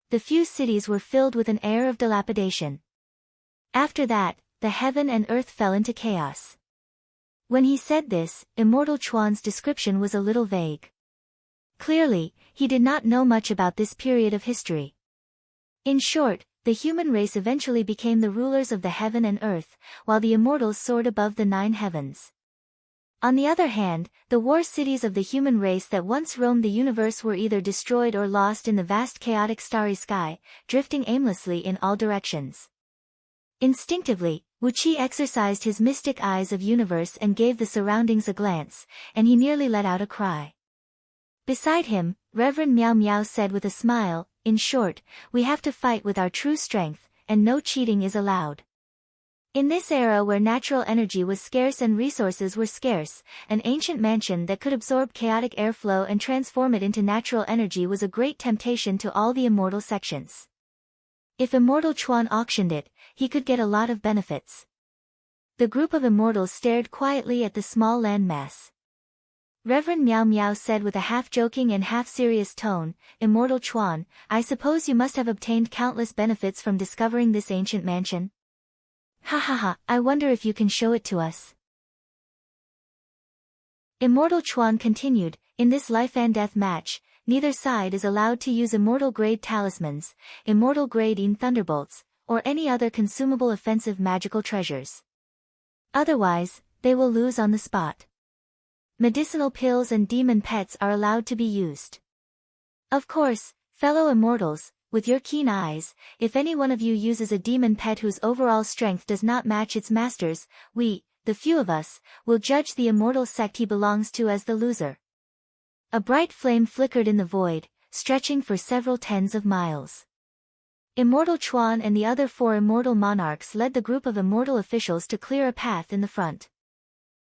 The few cities were filled with an air of dilapidation. After that, the heaven and earth fell into chaos. When he said this, Immortal Chuan's description was a little vague. Clearly, he did not know much about this period of history. In short, the human race eventually became the rulers of the heaven and earth, while the immortals soared above the 9 heavens. On the other hand, the war cities of the human race that once roamed the universe were either destroyed or lost in the vast chaotic starry sky, drifting aimlessly in all directions. Instinctively, Wuqi exercised his mystic eyes of universe and gave the surroundings a glance, and he nearly let out a cry. Beside him, Reverend Miao Miao said with a smile, "In short, we have to fight with our true strength, and no cheating is allowed." In this era where natural energy was scarce and resources were scarce, an ancient mansion that could absorb chaotic airflow and transform it into natural energy was a great temptation to all the immortal sections. If Immortal Chuan auctioned it, he could get a lot of benefits. The group of immortals stared quietly at the small landmass. Reverend Miao Miao said with a half-joking and half-serious tone, "Immortal Chuan, I suppose you must have obtained countless benefits from discovering this ancient mansion? Ha ha ha, I wonder if you can show it to us." Immortal Chuan continued, "In this life and death match, neither side is allowed to use immortal-grade talismans, immortal-grade thunderbolts, or any other consumable offensive magical treasures. Otherwise, they will lose on the spot. Medicinal pills and demon pets are allowed to be used. Of course, fellow immortals, with your keen eyes, if any one of you uses a demon pet whose overall strength does not match its master's, we, the few of us, will judge the immortal sect he belongs to as the loser." A bright flame flickered in the void, stretching for several tens of miles. Immortal Chuan and the other 4 immortal monarchs led the group of immortal officials to clear a path in the front.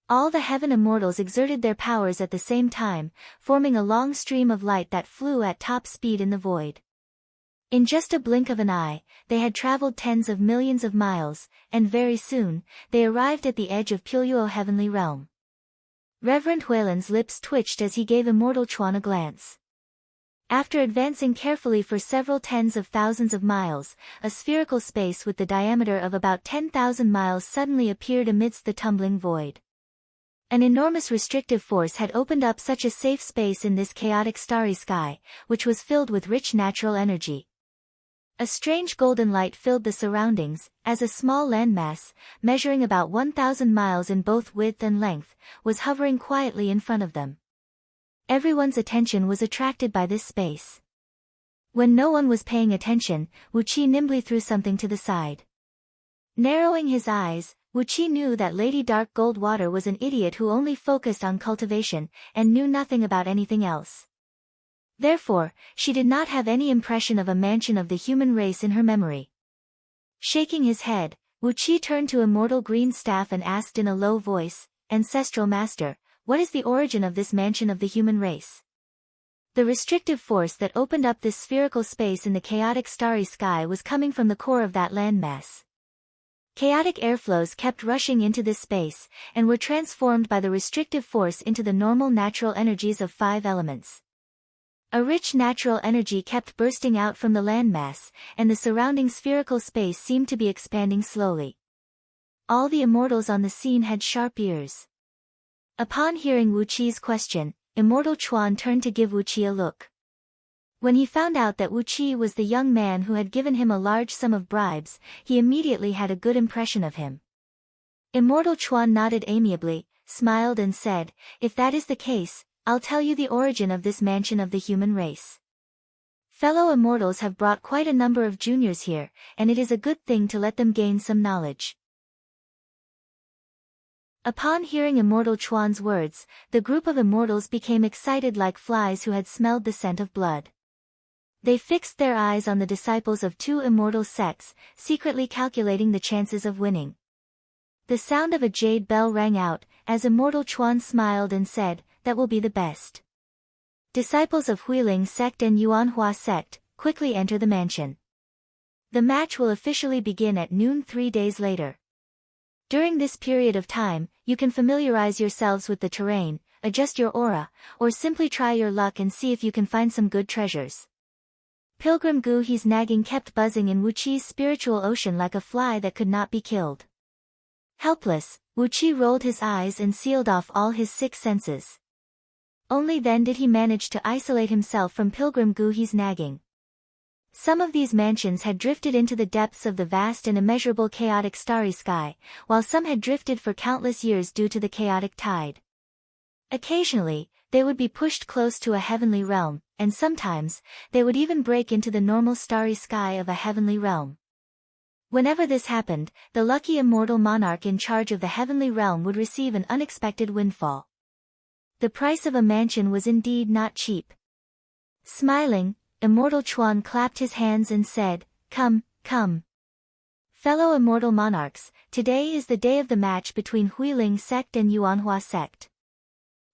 All the heaven immortals exerted their powers at the same time, forming a long stream of light that flew at top speed in the void. In just a blink of an eye, they had traveled tens of millions of miles, and very soon, they arrived at the edge of Pulyuo Heavenly Realm. Reverend Huilan's lips twitched as he gave Immortal Chuan a glance. After advancing carefully for several tens of thousands of miles, a spherical space with the diameter of about 10,000 miles suddenly appeared amidst the tumbling void. An enormous restrictive force had opened up such a safe space in this chaotic starry sky, which was filled with rich natural energy. A strange golden light filled the surroundings, as a small landmass, measuring about 1,000 miles in both width and length, was hovering quietly in front of them. Everyone's attention was attracted by this space. When no one was paying attention, Wuqi nimbly threw something to the side. Narrowing his eyes, Wuqi knew that Lady Dark Goldwater was an idiot who only focused on cultivation, and knew nothing about anything else. Therefore, she did not have any impression of a mansion of the human race in her memory. Shaking his head, Wuqi turned to Immortal Green Staff and asked in a low voice, "Ancestral Master, what is the origin of this mansion of the human race?" The restrictive force that opened up this spherical space in the chaotic starry sky was coming from the core of that landmass. Chaotic airflows kept rushing into this space, and were transformed by the restrictive force into the normal natural energies of 5 elements. A rich natural energy kept bursting out from the landmass, and the surrounding spherical space seemed to be expanding slowly. All the immortals on the scene had sharp ears. Upon hearing Wu Qi's question, Immortal Chuan turned to give Wu Qi a look. When he found out that Wu Qi was the young man who had given him a large sum of bribes, he immediately had a good impression of him. Immortal Chuan nodded amiably, smiled and said, "If that is the case, I'll tell you the origin of this mansion of the human race. Fellow immortals have brought quite a number of juniors here, and it is a good thing to let them gain some knowledge." Upon hearing Immortal Chuan's words, the group of immortals became excited like flies who had smelled the scent of blood. They fixed their eyes on the disciples of two immortal sects, secretly calculating the chances of winning. The sound of a jade bell rang out, as Immortal Chuan smiled and said, "That will be the best. Disciples of Huiling sect and Yuanhua sect, quickly enter the mansion. The match will officially begin at noon 3 days later. During this period of time, you can familiarize yourselves with the terrain, adjust your aura, or simply try your luck and see if you can find some good treasures." Pilgrim Gu He's nagging kept buzzing in Wu Qi's spiritual ocean like a fly that could not be killed. Helpless, Wu Qi rolled his eyes and sealed off all his 6 senses. Only then did he manage to isolate himself from Pilgrim Gu He's nagging. Some of these mansions had drifted into the depths of the vast and immeasurable chaotic starry sky, while some had drifted for countless years due to the chaotic tide. Occasionally, they would be pushed close to a heavenly realm, and sometimes, they would even break into the normal starry sky of a heavenly realm. Whenever this happened, the lucky immortal monarch in charge of the heavenly realm would receive an unexpected windfall. The price of a mansion was indeed not cheap. Smiling, Immortal Chuan clapped his hands and said, "Come, come. Fellow immortal monarchs, today is the day of the match between Huiling sect and Yuanhua sect.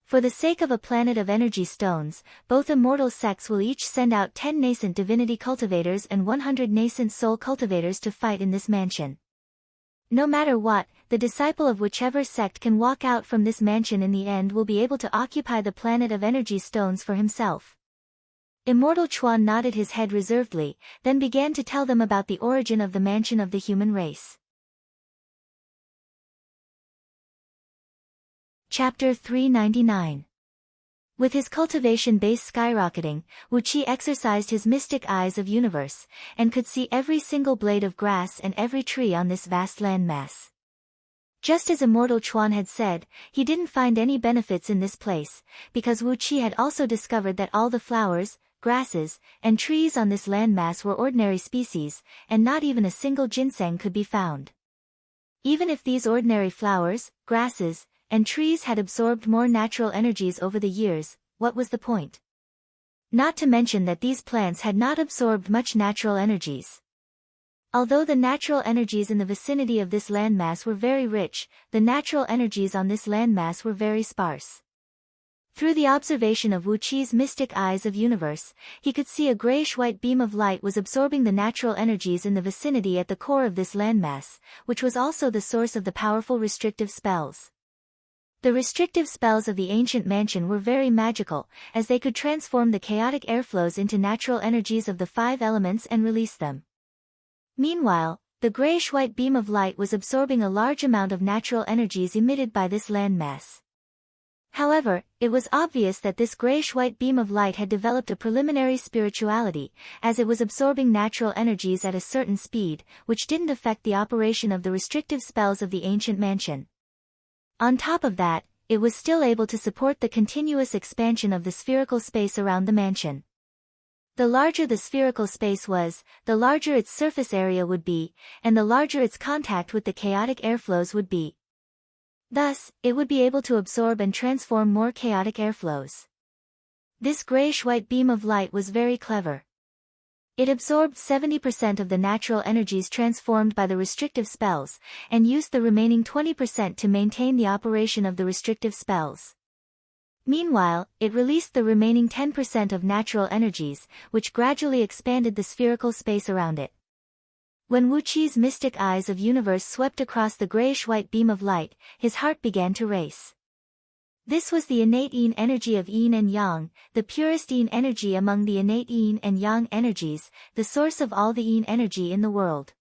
For the sake of a planet of energy stones, both immortal sects will each send out 10 nascent divinity cultivators and 100 nascent soul cultivators to fight in this mansion. No matter what, the disciple of whichever sect can walk out from this mansion in the end will be able to occupy the planet of energy stones for himself." Immortal Chuan nodded his head reservedly, then began to tell them about the origin of the mansion of the human race. Chapter 399. With his cultivation base skyrocketing, Wu Qi exercised his mystic eyes of universe, and could see every single blade of grass and every tree on this vast landmass. Just as Immortal Chuan had said, he didn't find any benefits in this place, because Wu Qi had also discovered that all the flowers, grasses, and trees on this landmass were ordinary species, and not even a single ginseng could be found. Even if these ordinary flowers, grasses, and trees had absorbed more natural energies over the years, what was the point? Not to mention that these plants had not absorbed much natural energies. Although the natural energies in the vicinity of this landmass were very rich, the natural energies on this landmass were very sparse. Through the observation of Wu Qi's mystic eyes of universe, he could see a grayish-white beam of light was absorbing the natural energies in the vicinity at the core of this landmass, which was also the source of the powerful restrictive spells. The restrictive spells of the ancient mansion were very magical, as they could transform the chaotic airflows into natural energies of the 5 elements and release them. Meanwhile, the grayish-white beam of light was absorbing a large amount of natural energies emitted by this landmass. However, it was obvious that this grayish-white beam of light had developed a preliminary spirituality, as it was absorbing natural energies at a certain speed, which didn't affect the operation of the restrictive spells of the ancient mansion. On top of that, it was still able to support the continuous expansion of the spherical space around the mansion. The larger the spherical space was, the larger its surface area would be, and the larger its contact with the chaotic airflows would be. Thus, it would be able to absorb and transform more chaotic airflows. This grayish-white beam of light was very clever. It absorbed 70% of the natural energies transformed by the restrictive spells, and used the remaining 20% to maintain the operation of the restrictive spells. Meanwhile, it released the remaining 10% of natural energies, which gradually expanded the spherical space around it. When Wu Qi's mystic eyes of universe swept across the grayish-white beam of light, his heart began to race. This was the innate yin energy of yin and yang, the purest yin energy among the innate yin and yang energies, the source of all the yin energy in the world.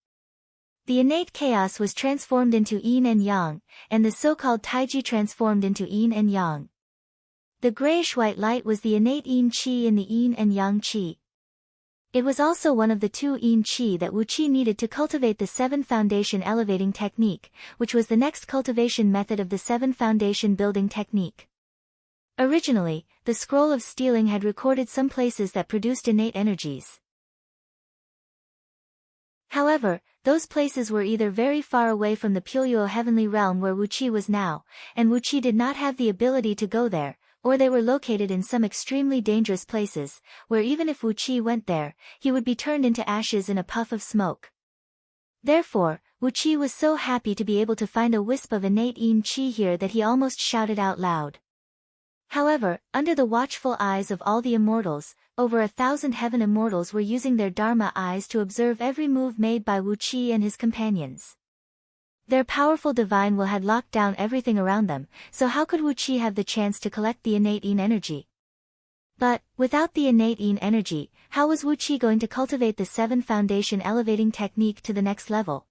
The innate chaos was transformed into yin and yang, and the so-called taiji transformed into yin and yang. The grayish-white light was the innate yin qi in the yin and yang qi. It was also one of the two yin qi that Wu Qi needed to cultivate the 7 foundation elevating technique, which was the next cultivation method of the 7 foundation building technique. Originally, the scroll of stealing had recorded some places that produced innate energies. However, those places were either very far away from the Puyo heavenly realm where Wu Qi was now, and Wu Qi did not have the ability to go there, or they were located in some extremely dangerous places, where even if Wu Qi went there, he would be turned into ashes in a puff of smoke. Therefore, Wu Qi was so happy to be able to find a wisp of innate yin qi here that he almost shouted out loud. However, under the watchful eyes of all the immortals, over 1,000 heaven immortals were using their dharma eyes to observe every move made by Wu Qi and his companions. Their powerful divine will had locked down everything around them, so how could Wu Qi have the chance to collect the innate yin energy? But, without the innate yin energy, how was Wu Qi going to cultivate the 7 foundation elevating technique to the next level?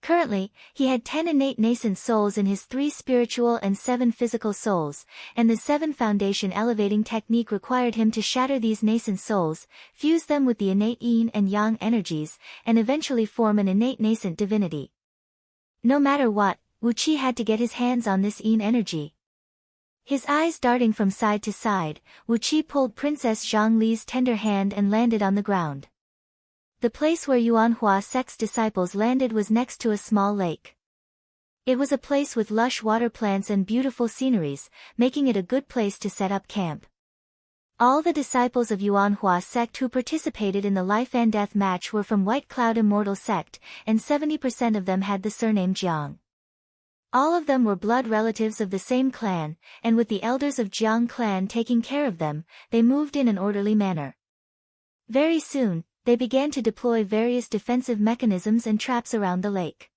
Currently, he had 10 innate nascent souls in his 3 spiritual and 7 physical souls, and the 7 foundation elevating technique required him to shatter these nascent souls, fuse them with the innate yin and yang energies, and eventually form an innate nascent divinity. No matter what, Wu Qi had to get his hands on this yin energy. His eyes darting from side to side, Wu Qi pulled Princess Zhongli's tender hand and landed on the ground. The place where Yuanhua sect's disciples landed was next to a small lake. It was a place with lush water plants and beautiful sceneries, making it a good place to set up camp. All the disciples of Yuanhua sect who participated in the life and death match were from White Cloud Immortal sect, and 70% of them had the surname Jiang. All of them were blood relatives of the same clan, and with the elders of Jiang clan taking care of them, they moved in an orderly manner. Very soon, they began to deploy various defensive mechanisms and traps around the lake.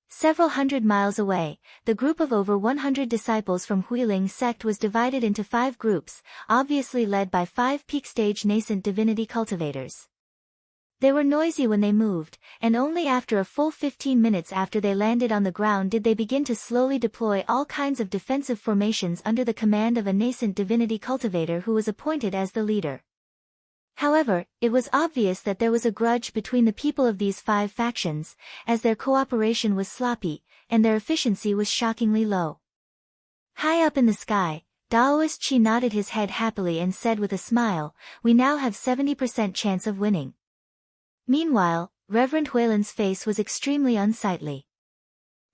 Several hundred miles away, the group of over 100 disciples from Huiling sect was divided into 5 groups, obviously led by 5 peak-stage nascent divinity cultivators. They were noisy when they moved, and only after a full 15 minutes after they landed on the ground did they begin to slowly deploy all kinds of defensive formations under the command of a nascent divinity cultivator who was appointed as the leader. However, it was obvious that there was a grudge between the people of these 5 factions, as their cooperation was sloppy, and their efficiency was shockingly low. High up in the sky, Daoist Qi nodded his head happily and said with a smile, "We now have 70% chance of winning." Meanwhile, Reverend Huilan's face was extremely unsightly.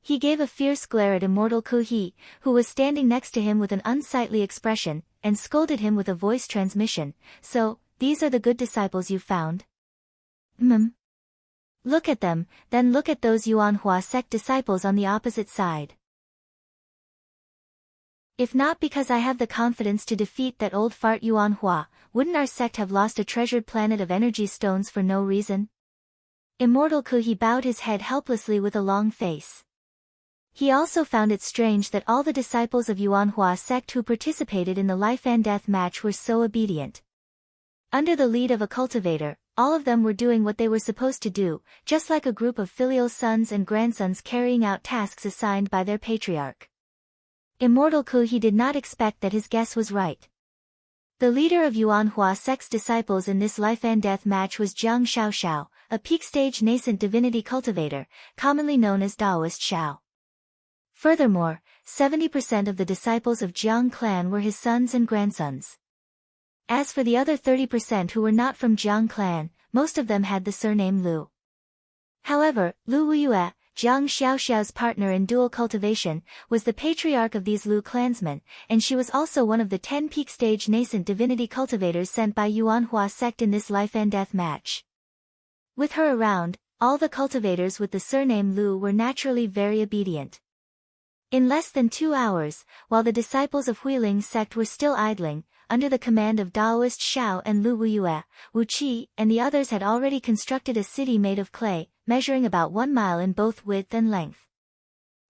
He gave a fierce glare at Immortal Kuhi, who was standing next to him with an unsightly expression, and scolded him with a voice transmission, "So, these are the good disciples you found? Look at them, then look at those Yuanhua sect disciples on the opposite side. If not because I have the confidence to defeat that old fart Yuanhua, wouldn't our sect have lost a treasured planet of energy stones for no reason?" Immortal Kuhi bowed his head helplessly with a long face. He also found it strange that all the disciples of Yuanhua sect who participated in the life and death match were so obedient. Under the lead of a cultivator, all of them were doing what they were supposed to do, just like a group of filial sons and grandsons carrying out tasks assigned by their patriarch. Immortal Kuhi did not expect that his guess was right. The leader of Yuanhua sect's disciples in this life and death match was Jiang Xiaoxiao, a peak-stage nascent divinity cultivator, commonly known as Daoist Xiao. Furthermore, 70% of the disciples of Jiang clan were his sons and grandsons. As for the other 30% who were not from Jiang clan, most of them had the surname Lu. However, Lu Wuyue, Jiang Xiaoxiao's partner in dual cultivation, was the patriarch of these Lu clansmen, and she was also one of the 10 peak-stage nascent divinity cultivators sent by Yuanhua sect in this life and death match. With her around, all the cultivators with the surname Lu were naturally very obedient. In less than 2 hours, while the disciples of Huiling sect were still idling, under the command of Daoist Xiao and Lu Wuyue, Wu Qi and the others had already constructed a city made of clay, measuring about 1 mile in both width and length.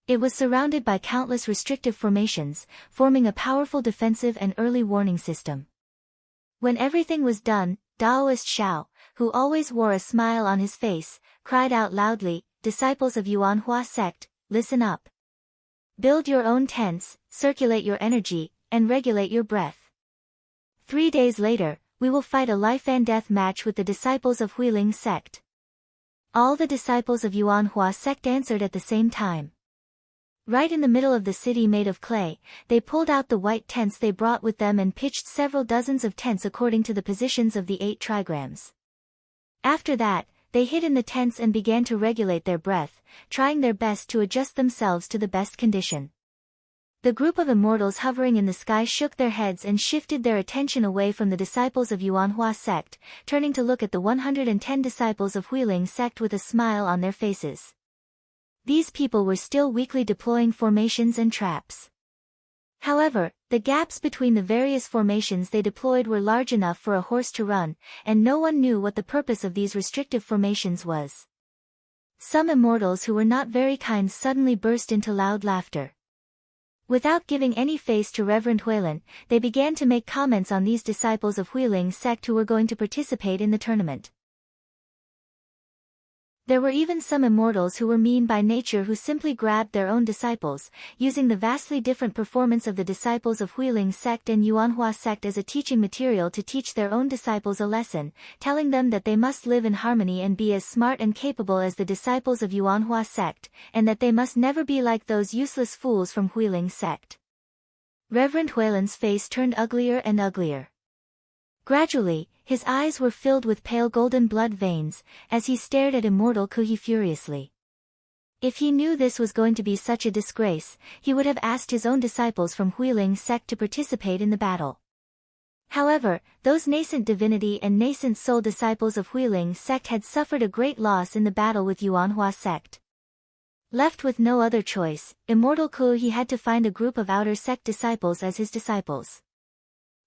It was surrounded by countless restrictive formations, forming a powerful defensive and early warning system. When everything was done, Taoist Xiao, who always wore a smile on his face, cried out loudly, "Disciples of Yuanhua sect, listen up. Build your own tents, circulate your energy, and regulate your breath. 3 days later, we will fight a life and death match with the disciples of Huiling sect." All the disciples of Yuanhua sect answered at the same time. Right in the middle of the city made of clay, they pulled out the white tents they brought with them and pitched several dozens of tents according to the positions of the 8 trigrams. After that, they hid in the tents and began to regulate their breath, trying their best to adjust themselves to the best condition. The group of immortals hovering in the sky shook their heads and shifted their attention away from the disciples of Yuanhua sect, turning to look at the 110 disciples of Huiling sect with a smile on their faces. These people were still weakly deploying formations and traps. However, the gaps between the various formations they deployed were large enough for a horse to run, and no one knew what the purpose of these restrictive formations was. Some immortals who were not very kind suddenly burst into loud laughter. Without giving any face to Reverend Huilin, they began to make comments on these disciples of Huiling sect who were going to participate in the tournament. There were even some immortals who were mean by nature who simply grabbed their own disciples, using the vastly different performance of the disciples of Huiling sect and Yuanhua sect as a teaching material to teach their own disciples a lesson, telling them that they must live in harmony and be as smart and capable as the disciples of Yuanhua sect, and that they must never be like those useless fools from Huiling sect. Reverend Huilin's face turned uglier and uglier. Gradually, his eyes were filled with pale golden blood veins, as he stared at Immortal Kuhi furiously. If he knew this was going to be such a disgrace, he would have asked his own disciples from Huiling sect to participate in the battle. However, those nascent divinity and nascent soul disciples of Huiling sect had suffered a great loss in the battle with Yuanhua sect. Left with no other choice, Immortal Kuhi had to find a group of outer sect disciples as his disciples.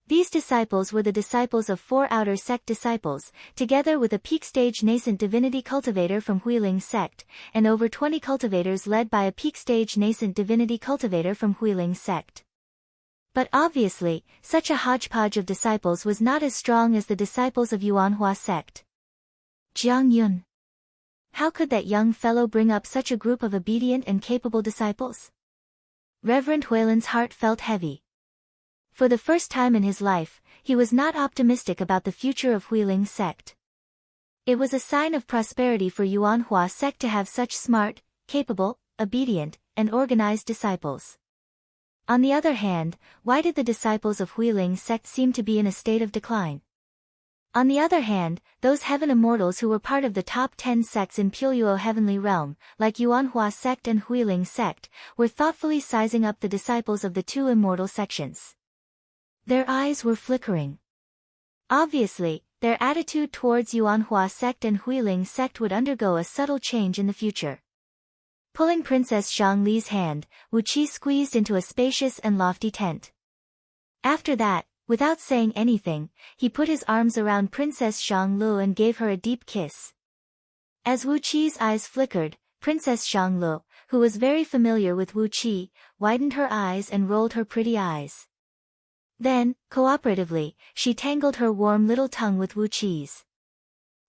These disciples were the disciples of 4 outer sect disciples, together with a peak stage nascent divinity cultivator from Huiling sect, and over 20 cultivators led by a peak stage nascent divinity cultivator from Huiling sect. But obviously, such a hodgepodge of disciples was not as strong as the disciples of Yuanhua sect. Jiang Yun. How could that young fellow bring up such a group of obedient and capable disciples? Reverend Huilin's heart felt heavy. For the first time in his life, he was not optimistic about the future of Huiling sect. It was a sign of prosperity for Yuanhua sect to have such smart, capable, obedient, and organized disciples. On the other hand, why did the disciples of Huiling sect seem to be in a state of decline? On the other hand, those heaven immortals who were part of the top 10 sects in Puyo heavenly realm, like Yuanhua sect and Huiling sect, were thoughtfully sizing up the disciples of the 2 immortal sections. Their eyes were flickering. Obviously, their attitude towards Yuanhua sect and Huiling sect would undergo a subtle change in the future. Pulling Princess Zhongli's hand, Wu Qi squeezed into a spacious and lofty tent. After that, without saying anything, he put his arms around Princess Zhonglu and gave her a deep kiss. As Wu Qi's eyes flickered, Princess Zhonglu, who was very familiar with Wu Qi, widened her eyes and rolled her pretty eyes. Then, cooperatively, she tangled her warm little tongue with Wu Qi's.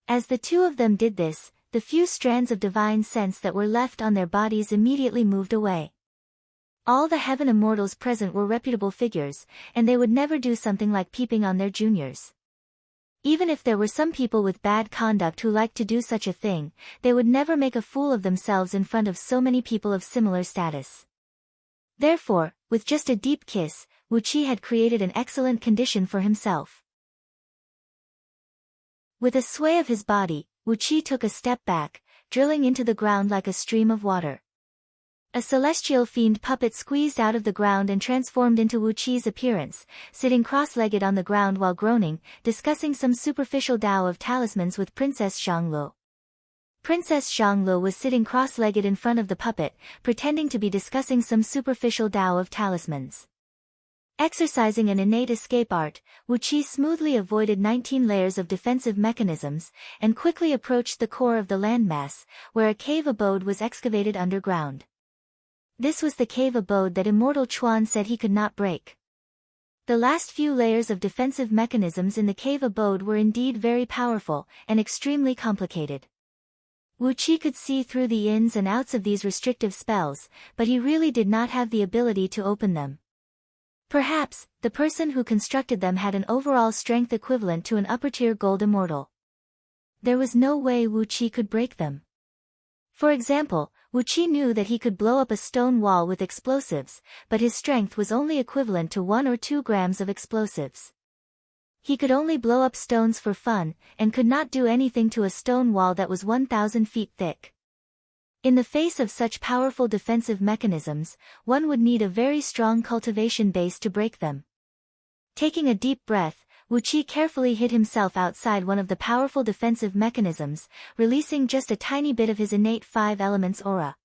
As the 2 of them did this, the few strands of divine sense that were left on their bodies immediately moved away. All the heaven immortals present were reputable figures, and they would never do something like peeping on their juniors. Even if there were some people with bad conduct who liked to do such a thing, they would never make a fool of themselves in front of so many people of similar status. Therefore, with just a deep kiss, Wu Qi had created an excellent condition for himself. With a sway of his body, Wu Qi took a step back, drilling into the ground like a stream of water. A celestial fiend puppet squeezed out of the ground and transformed into Wu Qi's appearance, sitting cross-legged on the ground while groaning, discussing some superficial Tao of talismans with Princess Zhonglu. Princess Zhonglu was sitting cross-legged in front of the puppet, pretending to be discussing some superficial Tao of talismans. Exercising an innate escape art, Wu Qi smoothly avoided 19 layers of defensive mechanisms, and quickly approached the core of the landmass, where a cave abode was excavated underground. This was the cave abode that immortal Chuan said he could not break. The last few layers of defensive mechanisms in the cave abode were indeed very powerful, and extremely complicated. Wu Qi could see through the ins and outs of these restrictive spells, but he really did not have the ability to open them. Perhaps, the person who constructed them had an overall strength equivalent to an upper-tier gold immortal. There was no way Wu Qi could break them. For example, Wu Qi knew that he could blow up a stone wall with explosives, but his strength was only equivalent to 1 or 2 grams of explosives. He could only blow up stones for fun, and could not do anything to a stone wall that was 1,000 feet thick. In the face of such powerful defensive mechanisms, one would need a very strong cultivation base to break them. Taking a deep breath, Wu Qi carefully hid himself outside one of the powerful defensive mechanisms, releasing just a tiny bit of his innate 5 elements aura.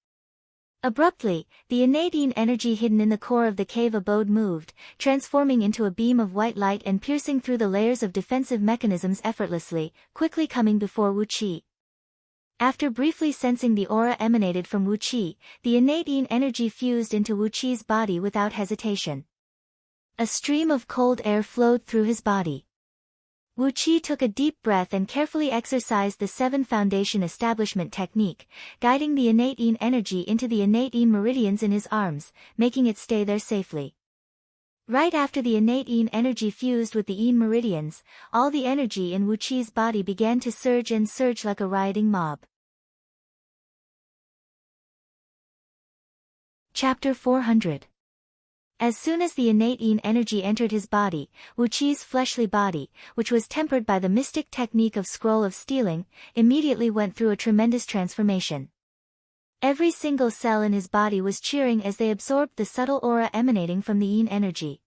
Abruptly, the innate yin energy hidden in the core of the cave abode moved, transforming into a beam of white light and piercing through the layers of defensive mechanisms effortlessly, quickly coming before Wu Qi. After briefly sensing the aura emanated from Wu Qi, the innate yin energy fused into Wu Qi's body without hesitation. A stream of cold air flowed through his body. Wu Qi took a deep breath and carefully exercised the 7 foundation establishment technique, guiding the innate yin energy into the innate yin meridians in his arms, making it stay there safely. Right after the innate yin energy fused with the yin meridians, all the energy in Wu Qi's body began to surge and surge like a rioting mob. Chapter 400. As soon as the innate yin energy entered his body, Wu Qi's fleshly body, which was tempered by the mystic technique of scroll of stealing, immediately went through a tremendous transformation. Every single cell in his body was cheering as they absorbed the subtle aura emanating from the yin energy.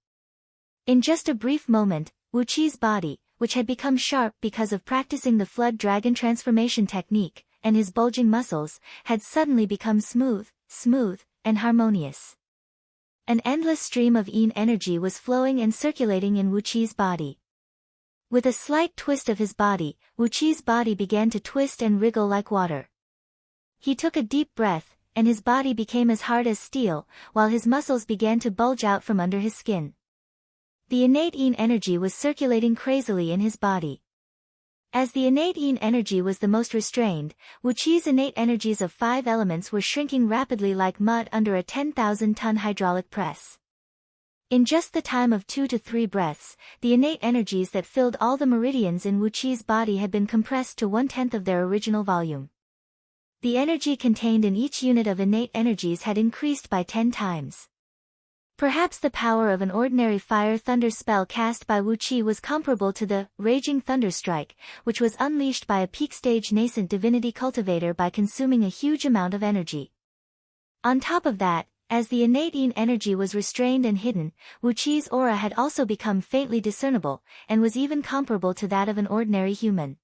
In just a brief moment, Wu Qi's body, which had become sharp because of practicing the flood dragon transformation technique, and his bulging muscles, had suddenly become smooth, and harmonious. An endless stream of yin energy was flowing and circulating in Wu Qi's body. With a slight twist of his body, Wu Qi's body began to twist and wriggle like water. He took a deep breath, and his body became as hard as steel, while his muscles began to bulge out from under his skin. The innate yin energy was circulating crazily in his body. As the innate yin energy was the most restrained, Wu Qi's innate energies of 5 elements were shrinking rapidly like mud under a 10,000-ton hydraulic press. In just the time of 2 to 3 breaths, the innate energies that filled all the meridians in Wu Qi's body had been compressed to 1/10 of their original volume. The energy contained in each unit of innate energies had increased by 10 times. Perhaps the power of an ordinary fire-thunder spell cast by Wu Qi was comparable to the Raging Thunderstrike, which was unleashed by a peak-stage nascent divinity cultivator by consuming a huge amount of energy. On top of that, as the innate yin energy was restrained and hidden, Wu Qi's aura had also become faintly discernible, and was even comparable to that of an ordinary human.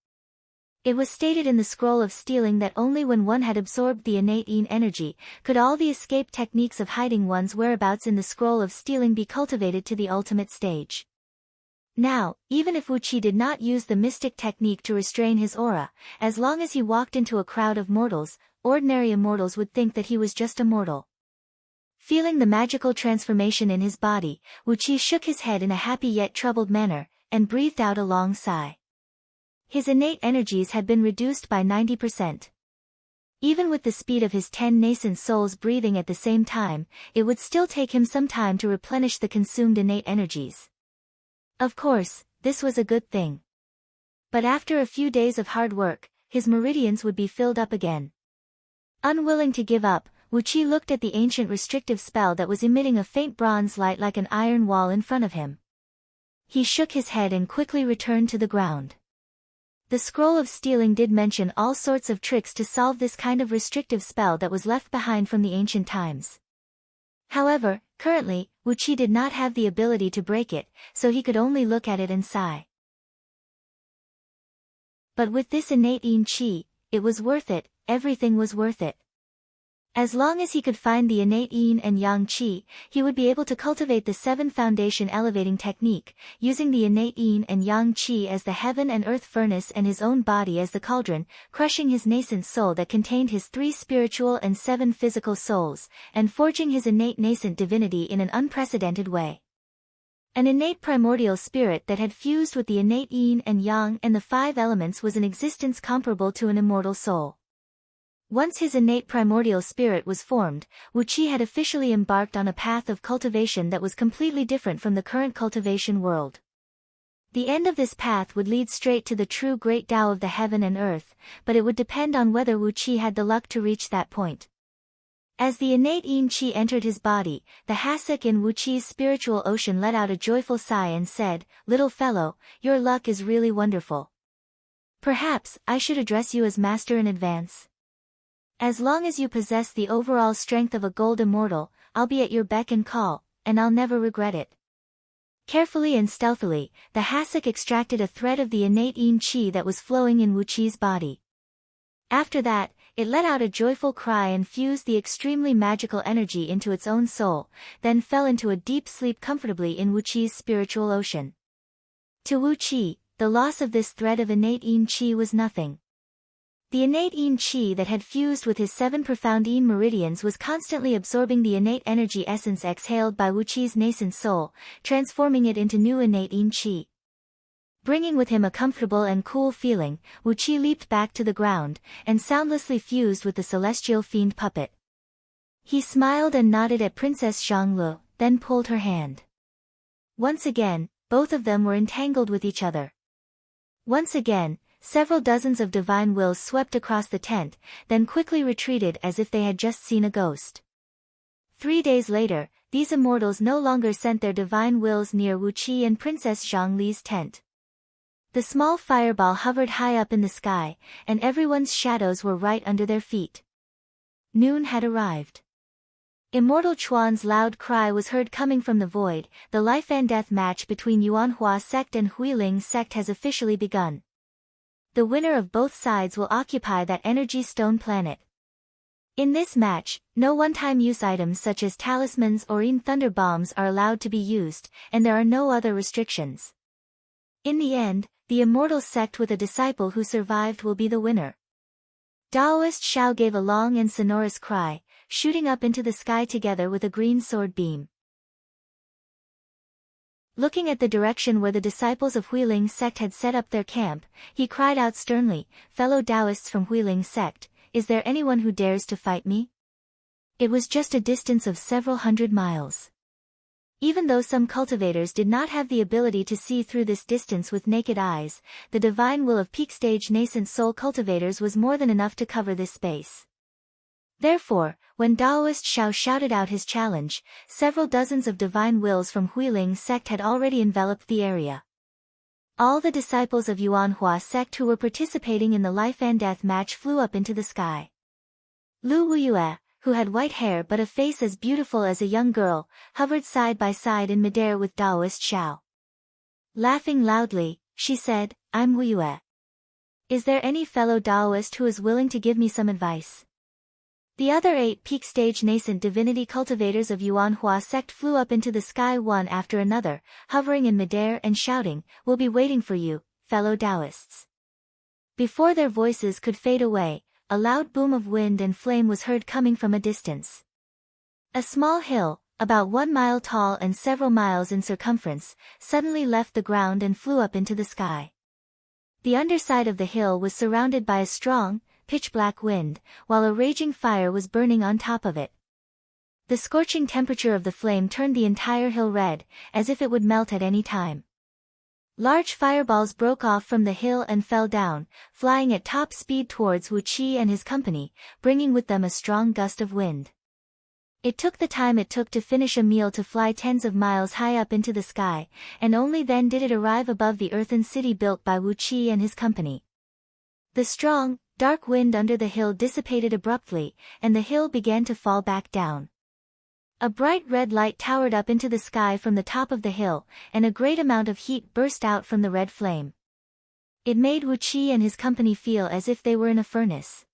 It was stated in the scroll of stealing that only when one had absorbed the innate yin energy, could all the escape techniques of hiding one's whereabouts in the scroll of stealing be cultivated to the ultimate stage. Now, even if Wu Qi did not use the mystic technique to restrain his aura, as long as he walked into a crowd of mortals, ordinary immortals would think that he was just a mortal. Feeling the magical transformation in his body, Wu Qi shook his head in a happy yet troubled manner, and breathed out a long sigh. His innate energies had been reduced by 90%. Even with the speed of his 10 nascent souls breathing at the same time, it would still take him some time to replenish the consumed innate energies. Of course, this was a good thing. But after a few days of hard work, his meridians would be filled up again. Unwilling to give up, Wu Qi looked at the ancient restrictive spell that was emitting a faint bronze light like an iron wall in front of him. He shook his head and quickly returned to the ground. The scroll of stealing did mention all sorts of tricks to solve this kind of restrictive spell that was left behind from the ancient times. However, currently, Wu Qi did not have the ability to break it, so he could only look at it and sigh. But with this innate yin qi, it was worth it, everything was worth it. As long as he could find the innate yin and yang qi, he would be able to cultivate the 7 foundation elevating technique, using the innate yin and yang qi as the heaven and earth furnace and his own body as the cauldron, crushing his nascent soul that contained his 3 spiritual and 7 physical souls, and forging his innate nascent divinity in an unprecedented way. An innate primordial spirit that had fused with the innate yin and yang and the 5 elements was an existence comparable to an immortal soul. Once his innate primordial spirit was formed, Wu Qi had officially embarked on a path of cultivation that was completely different from the current cultivation world. The end of this path would lead straight to the true great Tao of the heaven and earth, but it would depend on whether Wu Qi had the luck to reach that point. As the innate yin qi entered his body, the hasek in Wu Qi's spiritual ocean let out a joyful sigh and said, "Little fellow, your luck is really wonderful. Perhaps I should address you as master in advance. As long as you possess the overall strength of a gold immortal, I'll be at your beck and call, and I'll never regret it." Carefully and stealthily, the hasek extracted a thread of the innate yin qi that was flowing in Wu Qi's body. After that, it let out a joyful cry and fused the extremely magical energy into its own soul, then fell into a deep sleep comfortably in Wu Qi's spiritual ocean. To Wu Qi, the loss of this thread of innate yin qi was nothing. The innate yin qi that had fused with his 7 profound yin meridians was constantly absorbing the innate energy essence exhaled by Wu Qi's nascent soul, transforming it into new innate yin qi. Bringing with him a comfortable and cool feeling, Wu Qi leaped back to the ground, and soundlessly fused with the celestial fiend puppet. He smiled and nodded at Princess Zhanglu, then pulled her hand. Once again, both of them were entangled with each other. Once again, several dozens of divine wills swept across the tent, then quickly retreated as if they had just seen a ghost. 3 days later, these immortals no longer sent their divine wills near Wu Qi and Princess Zhongli's tent. The small fireball hovered high up in the sky, and everyone's shadows were right under their feet. Noon had arrived. Immortal Chuan's loud cry was heard coming from the void. "The life and death match between Yuanhua sect and Huiling sect has officially begun. The winner of both sides will occupy that energy stone planet. In this match, no one-time use items such as talismans or even thunder bombs are allowed to be used, and there are no other restrictions. In the end, the immortal sect with a disciple who survived will be the winner." Daoist Xiao gave a long and sonorous cry, shooting up into the sky together with a green sword beam. Looking at the direction where the disciples of Huiling sect had set up their camp, he cried out sternly, "Fellow Taoists from Huiling sect, is there anyone who dares to fight me?" It was just a distance of several hundred miles. Even though some cultivators did not have the ability to see through this distance with naked eyes, the divine will of peak stage nascent soul cultivators was more than enough to cover this space. Therefore, when Daoist Xiao shouted out his challenge, several dozens of divine wills from Huiling sect had already enveloped the area. All the disciples of Yuanhua sect who were participating in the life and death match flew up into the sky. Lu Wuyue, who had white hair but a face as beautiful as a young girl, hovered side by side in midair with Daoist Xiao. Laughing loudly, she said, "I'm Wuyue. Is there any fellow Daoist who is willing to give me some advice?" The other 8 peak stage nascent divinity cultivators of Yuanhua sect flew up into the sky one after another, hovering in midair and shouting, "We'll be waiting for you, fellow Taoists." Before their voices could fade away, a loud boom of wind and flame was heard coming from a distance. A small hill, about 1 mile tall and several miles in circumference, suddenly left the ground and flew up into the sky. The underside of the hill was surrounded by a strong, pitch-black wind, while a raging fire was burning on top of it. The scorching temperature of the flame turned the entire hill red, as if it would melt at any time. Large fireballs broke off from the hill and fell down, flying at top speed towards Wu Qi and his company, bringing with them a strong gust of wind. It took the time it took to finish a meal to fly tens of miles high up into the sky, and only then did it arrive above the earthen city built by Wu Qi and his company. The strong, dark wind under the hill dissipated abruptly, and the hill began to fall back down. A bright red light towered up into the sky from the top of the hill, and a great amount of heat burst out from the red flame. It made Wu Qi and his company feel as if they were in a furnace.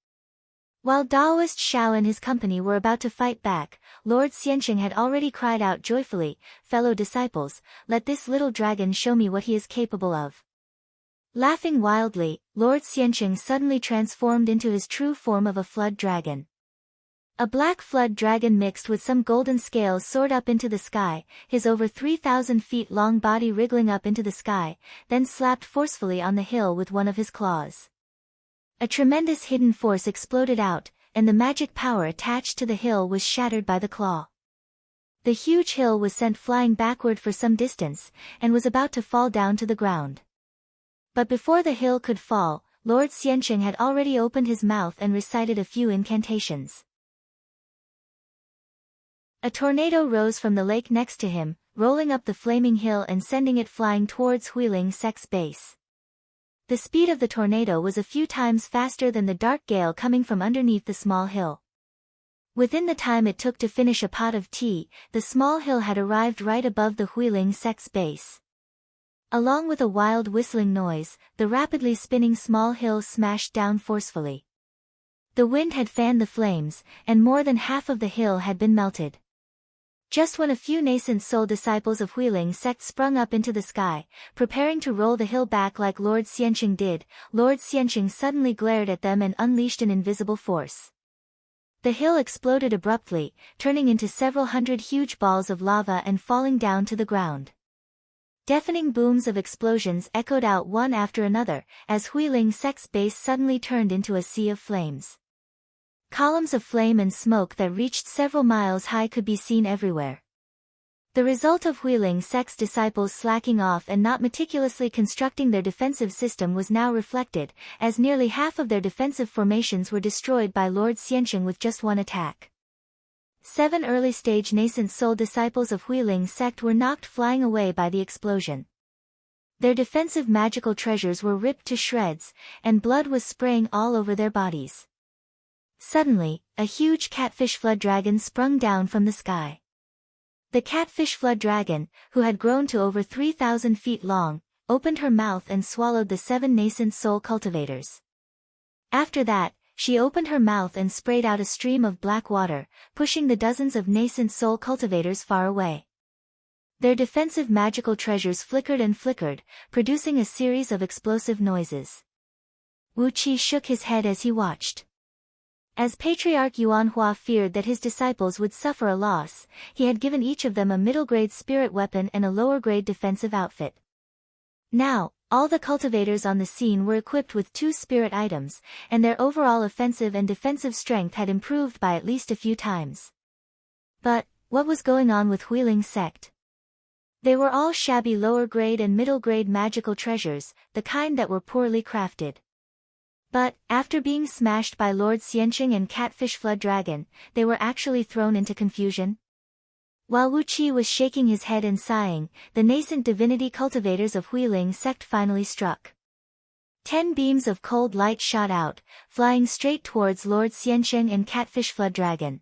While Daoist Xiao and his company were about to fight back, Lord Xianqing had already cried out joyfully, "Fellow disciples, let this little dragon show me what he is capable of." Laughing wildly, Lord Xianqing suddenly transformed into his true form of a flood dragon. A black flood dragon mixed with some golden scales soared up into the sky, his over 3,000 feet long body wriggling up into the sky, then slapped forcefully on the hill with one of his claws. A tremendous hidden force exploded out, and the magic power attached to the hill was shattered by the claw. The huge hill was sent flying backward for some distance, and was about to fall down to the ground. But before the hill could fall, Lord Xianqing had already opened his mouth and recited a few incantations. A tornado rose from the lake next to him, rolling up the flaming hill and sending it flying towards Huiling Sec's base. The speed of the tornado was a few times faster than the dark gale coming from underneath the small hill. Within the time it took to finish a pot of tea, the small hill had arrived right above the Huiling Sec's base. Along with a wild whistling noise, the rapidly spinning small hill smashed down forcefully. The wind had fanned the flames, and more than half of the hill had been melted. Just when a few nascent soul disciples of Huiling sect sprung up into the sky, preparing to roll the hill back like Lord Xianqing did, Lord Xianqing suddenly glared at them and unleashed an invisible force. The hill exploded abruptly, turning into several hundred huge balls of lava and falling down to the ground. Deafening booms of explosions echoed out one after another, as Huiling sect's base suddenly turned into a sea of flames. Columns of flame and smoke that reached several miles high could be seen everywhere. The result of Huiling sect's disciples slacking off and not meticulously constructing their defensive system was now reflected, as nearly half of their defensive formations were destroyed by Lord Xianqing with just one attack. 7 early-stage nascent soul disciples of Huiling sect were knocked flying away by the explosion. Their defensive magical treasures were ripped to shreds, and blood was spraying all over their bodies. Suddenly, a huge catfish flood dragon sprung down from the sky. The catfish flood dragon, who had grown to over 3,000 feet long, opened her mouth and swallowed the 7 nascent soul cultivators. After that, she opened her mouth and sprayed out a stream of black water, pushing the dozens of nascent soul cultivators far away. Their defensive magical treasures flickered and flickered, producing a series of explosive noises. Wu Qi shook his head as he watched. As Patriarch Yuanhua feared that his disciples would suffer a loss, he had given each of them a middle-grade spirit weapon and a lower-grade defensive outfit. Now, all the cultivators on the scene were equipped with 2 spirit items, and their overall offensive and defensive strength had improved by at least a few times. But, what was going on with Huiling sect? They were all shabby lower-grade and middle-grade magical treasures, the kind that were poorly crafted. But, after being smashed by Lord Xianqing and Catfish Flood Dragon, they were actually thrown into confusion. While Wu Qi was shaking his head and sighing, the nascent divinity cultivators of Huiling sect finally struck. 10 beams of cold light shot out, flying straight towards Lord Xianqing and Catfish Flood Dragon.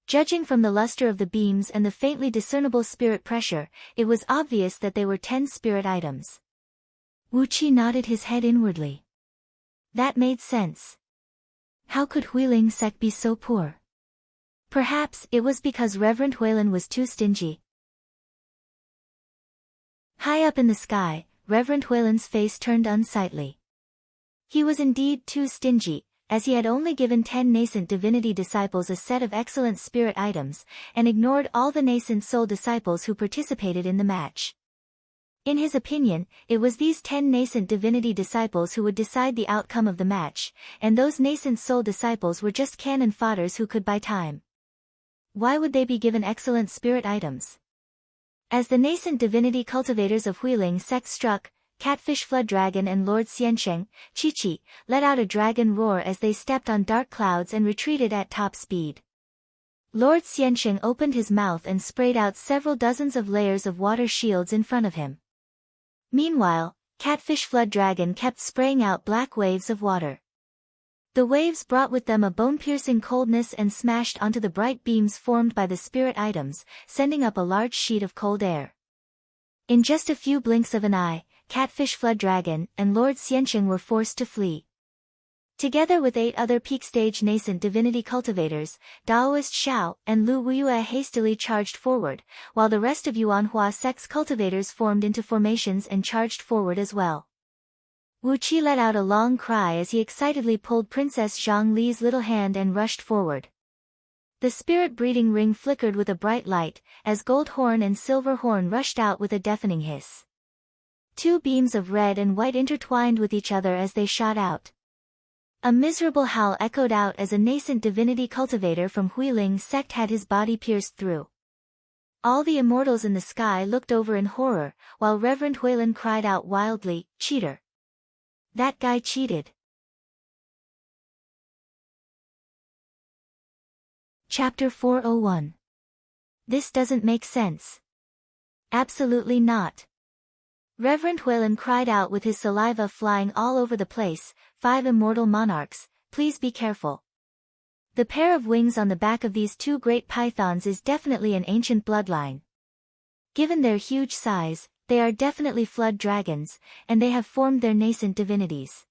Judging from the luster of the beams and the faintly discernible spirit pressure, it was obvious that they were 10 spirit items. Wu Qi nodded his head inwardly. That made sense. How could Huiling sect be so poor? Perhaps it was because Reverend Huilin was too stingy. High up in the sky, Reverend Huilin's face turned unsightly. He was indeed too stingy, as he had only given 10 nascent divinity disciples a set of excellent spirit items, and ignored all the nascent soul disciples who participated in the match. In his opinion, it was these 10 nascent divinity disciples who would decide the outcome of the match, and those nascent soul disciples were just cannon fodders who could buy time. Why would they be given excellent spirit items? As the nascent divinity cultivators of Huiling sect struck, Catfish Flood Dragon and Lord Xianqing, Chi-Chi, let out a dragon roar as they stepped on dark clouds and retreated at top speed. Lord Xianqing opened his mouth and sprayed out several dozens of layers of water shields in front of him. Meanwhile, Catfish Flood Dragon kept spraying out black waves of water. The waves brought with them a bone-piercing coldness and smashed onto the bright beams formed by the spirit items, sending up a large sheet of cold air. In just a few blinks of an eye, Catfish Flood Dragon and Lord Xianqing were forced to flee. Together with 8 other peak-stage nascent divinity cultivators, Daoist Xiao and Lu Weiyue hastily charged forward, while the rest of Yuanhua sect's cultivators formed into formations and charged forward as well. Wu Qi let out a long cry as he excitedly pulled Princess Zhang Li's little hand and rushed forward. The spirit breeding ring flickered with a bright light, as Gold Horn and Silver Horn rushed out with a deafening hiss. 2 beams of red and white intertwined with each other as they shot out. A miserable howl echoed out as a nascent divinity cultivator from Huiling's sect had his body pierced through. All the immortals in the sky looked over in horror, while Reverend Huilin cried out wildly, "Cheater! That guy cheated!" Chapter 401. This doesn't make sense. Absolutely not. Reverend Huilin cried out with his saliva flying all over the place, "5 immortal monarchs, please be careful. The pair of wings on the back of these 2 great pythons is definitely an ancient bloodline. Given their huge size, they are definitely flood dragons, and they have formed their nascent divinities.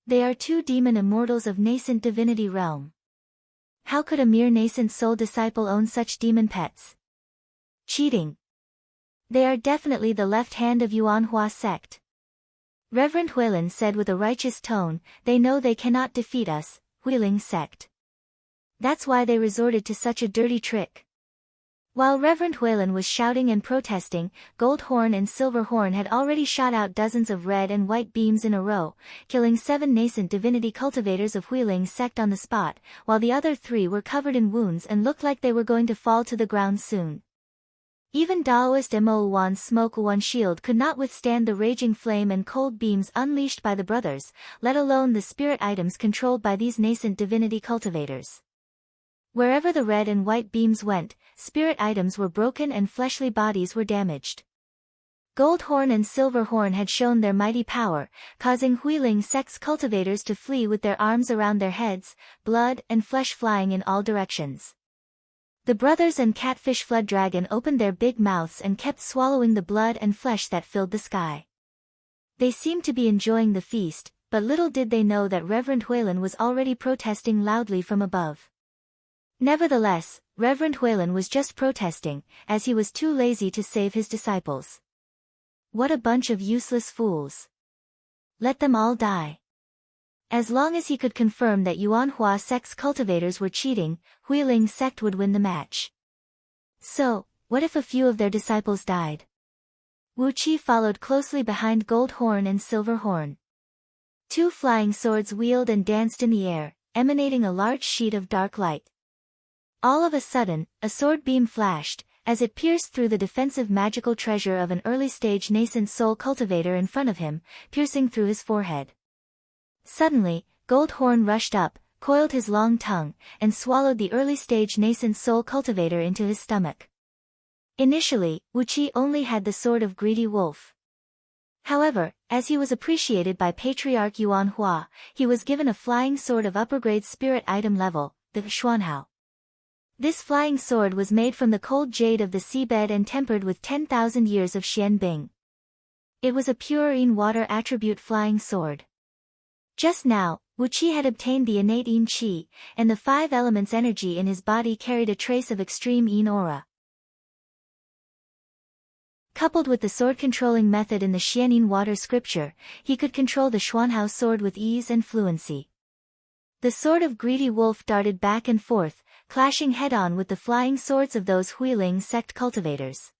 They are 2 demon immortals of nascent divinity realm. How could a mere nascent soul disciple own such demon pets? Cheating. They are definitely the left hand of Yuanhua sect." Reverend Huilin said with a righteous tone, "They know they cannot defeat us, Huiling sect. That's why they resorted to such a dirty trick." While Reverend Huilin was shouting and protesting, Gold Horn and Silver Horn had already shot out dozens of red and white beams in a row, killing 7 nascent divinity cultivators of Huiling's sect on the spot, while the other 3 were covered in wounds and looked like they were going to fall to the ground soon. Even Daoist Mo1's Smoke One shield could not withstand the raging flame and cold beams unleashed by the brothers, let alone the spirit items controlled by these nascent divinity cultivators. Wherever the red and white beams went, spirit items were broken and fleshly bodies were damaged. Gold Horn and Silver Horn had shown their mighty power, causing Huiling sect's cultivators to flee with their arms around their heads, blood and flesh flying in all directions. The brothers and Catfish Flood Dragon opened their big mouths and kept swallowing the blood and flesh that filled the sky. They seemed to be enjoying the feast, but little did they know that Reverend Huilin was already protesting loudly from above. Nevertheless, Reverend Huilin was just protesting, as he was too lazy to save his disciples. What a bunch of useless fools. Let them all die. As long as he could confirm that Yuanhua sect's cultivators were cheating, Huiling's sect would win the match. So, what if a few of their disciples died? Wu Qi followed closely behind Gold Horn and Silver Horn. 2 flying swords wheeled and danced in the air, emanating a large sheet of dark light. All of a sudden, a sword beam flashed, as it pierced through the defensive magical treasure of an early-stage nascent soul cultivator in front of him, piercing through his forehead. Suddenly, Gold Horn rushed up, coiled his long tongue, and swallowed the early-stage nascent soul cultivator into his stomach. Initially, Wu Qi only had the sword of Greedy Wolf. However, as he was appreciated by Patriarch Yuanhua, he was given a flying sword of upper-grade spirit item level, the Xuanhao. This flying sword was made from the cold jade of the seabed and tempered with 10,000 years of Xianbing. It was a pure Yin water attribute flying sword. Just now, Wu Qi had obtained the innate Yin Qi, and the 5 elements energy in his body carried a trace of extreme Yin aura. Coupled with the sword-controlling method in the Xianyin water scripture, he could control the Xuanhao sword with ease and fluency. The sword of Greedy Wolf darted back and forth, clashing head-on with the flying swords of those Huiling sect cultivators.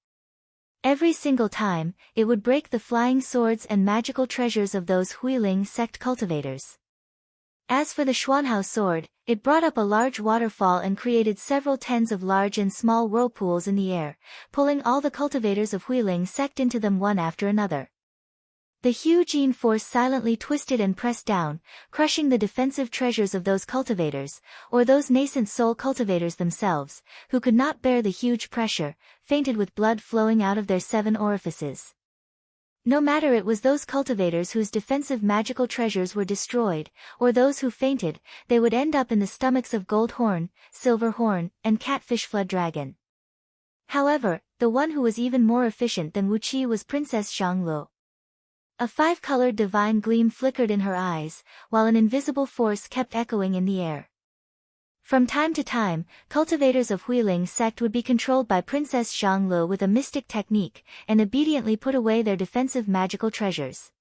Every single time, it would break the flying swords and magical treasures of those Huiling sect cultivators. As for the Xuanhao sword, it brought up a large waterfall and created several tens of large and small whirlpools in the air, pulling all the cultivators of Huiling sect into them one after another. The huge Yin force silently twisted and pressed down, crushing the defensive treasures of those cultivators, or those nascent soul cultivators themselves, who could not bear the huge pressure, fainted with blood flowing out of their 7 orifices. No matter it was those cultivators whose defensive magical treasures were destroyed, or those who fainted, they would end up in the stomachs of Gold Horn, Silver Horn, and Catfish Flood Dragon. However, the one who was even more efficient than Wu Qi was Princess Zhanglu. A five-colored divine gleam flickered in her eyes, while an invisible force kept echoing in the air. From time to time, cultivators of Huiling sect would be controlled by Princess Zhanglu with a mystic technique, and obediently put away their defensive magical treasures.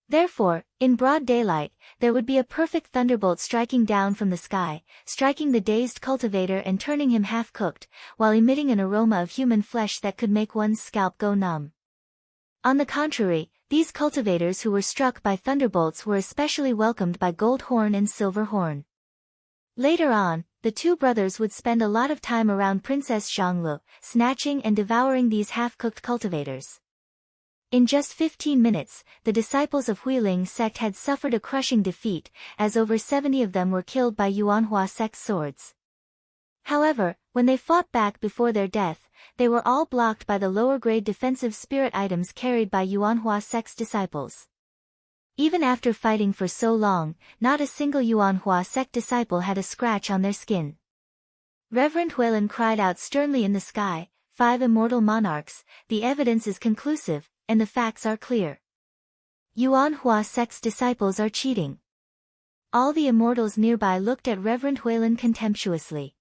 Therefore, in broad daylight, there would be a perfect thunderbolt striking down from the sky, striking the dazed cultivator and turning him half-cooked, while emitting an aroma of human flesh that could make one's scalp go numb. On the contrary, these cultivators who were struck by thunderbolts were especially welcomed by Gold Horn and Silver Horn. Later on, the two brothers would spend a lot of time around Princess Zhanglu, snatching and devouring these half-cooked cultivators. In just 15 minutes, the disciples of Huiling sect had suffered a crushing defeat, as over 70 of them were killed by Yuanhua sect's swords. However, when they fought back before their death, they were all blocked by the lower-grade defensive spirit items carried by Yuanhua sect's disciples. Even after fighting for so long, not a single Yuanhua sect disciple had a scratch on their skin. Reverend Huilin cried out sternly in the sky, "5 immortal monarchs, the evidence is conclusive, and the facts are clear. Yuanhua sect's disciples are cheating." All the immortals nearby looked at Reverend Huilin contemptuously.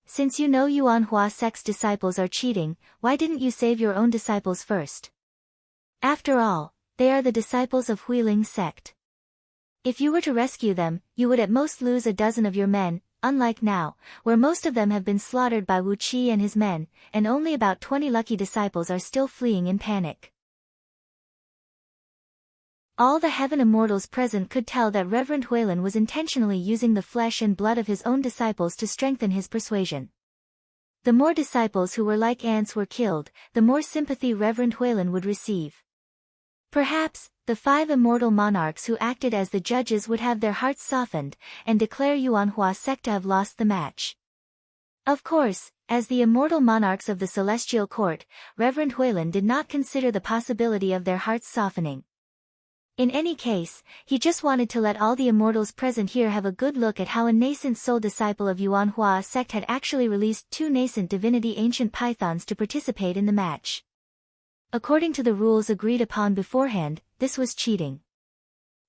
"Since you know Yuanhua sect's disciples are cheating, why didn't you save your own disciples first? After all, they are the disciples of Huiling sect. If you were to rescue them, you would at most lose a dozen of your men, unlike now, where most of them have been slaughtered by Wu Qi and his men, and only about 20 lucky disciples are still fleeing in panic." All the heaven immortals present could tell that Reverend Huilin was intentionally using the flesh and blood of his own disciples to strengthen his persuasion. The more disciples who were like ants were killed, the more sympathy Reverend Huilin would receive. Perhaps, the 5 immortal monarchs who acted as the judges would have their hearts softened, and declare Yuanhua sect to have lost the match. Of course, as the immortal monarchs of the celestial court, Reverend Huilin did not consider the possibility of their hearts softening. In any case, he just wanted to let all the immortals present here have a good look at how a nascent soul disciple of Yuanhua sect had actually released 2 nascent divinity ancient pythons to participate in the match. According to the rules agreed upon beforehand, this was cheating.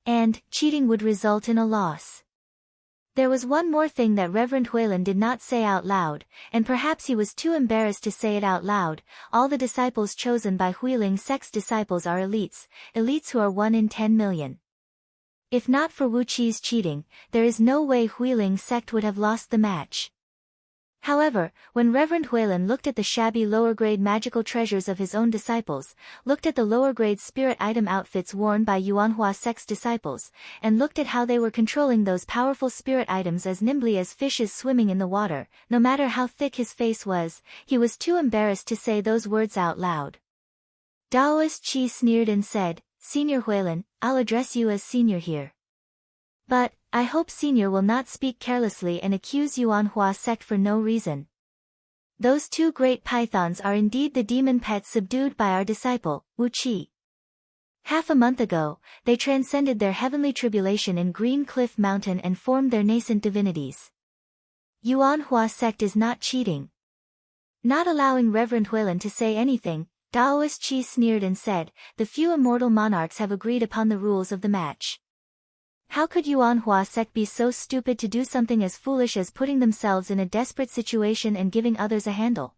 And cheating would result in a loss. There was one more thing that Reverend Huilin did not say out loud, and perhaps he was too embarrassed to say it out loud. All the disciples chosen by Huiling sect's disciples are elites who are 1 in 10 million. If not for Wu Qi's cheating, there is no way Huiling sect would have lost the match. However, when Reverend Huilin looked at the shabby lower-grade magical treasures of his own disciples, looked at the lower-grade spirit item outfits worn by Yuanhua sect's disciples, and looked at how they were controlling those powerful spirit items as nimbly as fishes swimming in the water, no matter how thick his face was, he was too embarrassed to say those words out loud. Daoist Qi sneered and said, "Senior Huilin, I'll address you as senior here. But, I hope senior will not speak carelessly and accuse Yuanhua sect for no reason. Those 2 great pythons are indeed the demon pets subdued by our disciple, Wu Qi. Half a month ago, they transcended their heavenly tribulation in Green Cliff Mountain and formed their nascent divinities. Yuanhua sect is not cheating." Not allowing Reverend Huilin to say anything, Daoist Qi sneered and said, "The few immortal monarchs have agreed upon the rules of the match. How could Yuanhua sect be so stupid to do something as foolish as putting themselves in a desperate situation and giving others a handle?"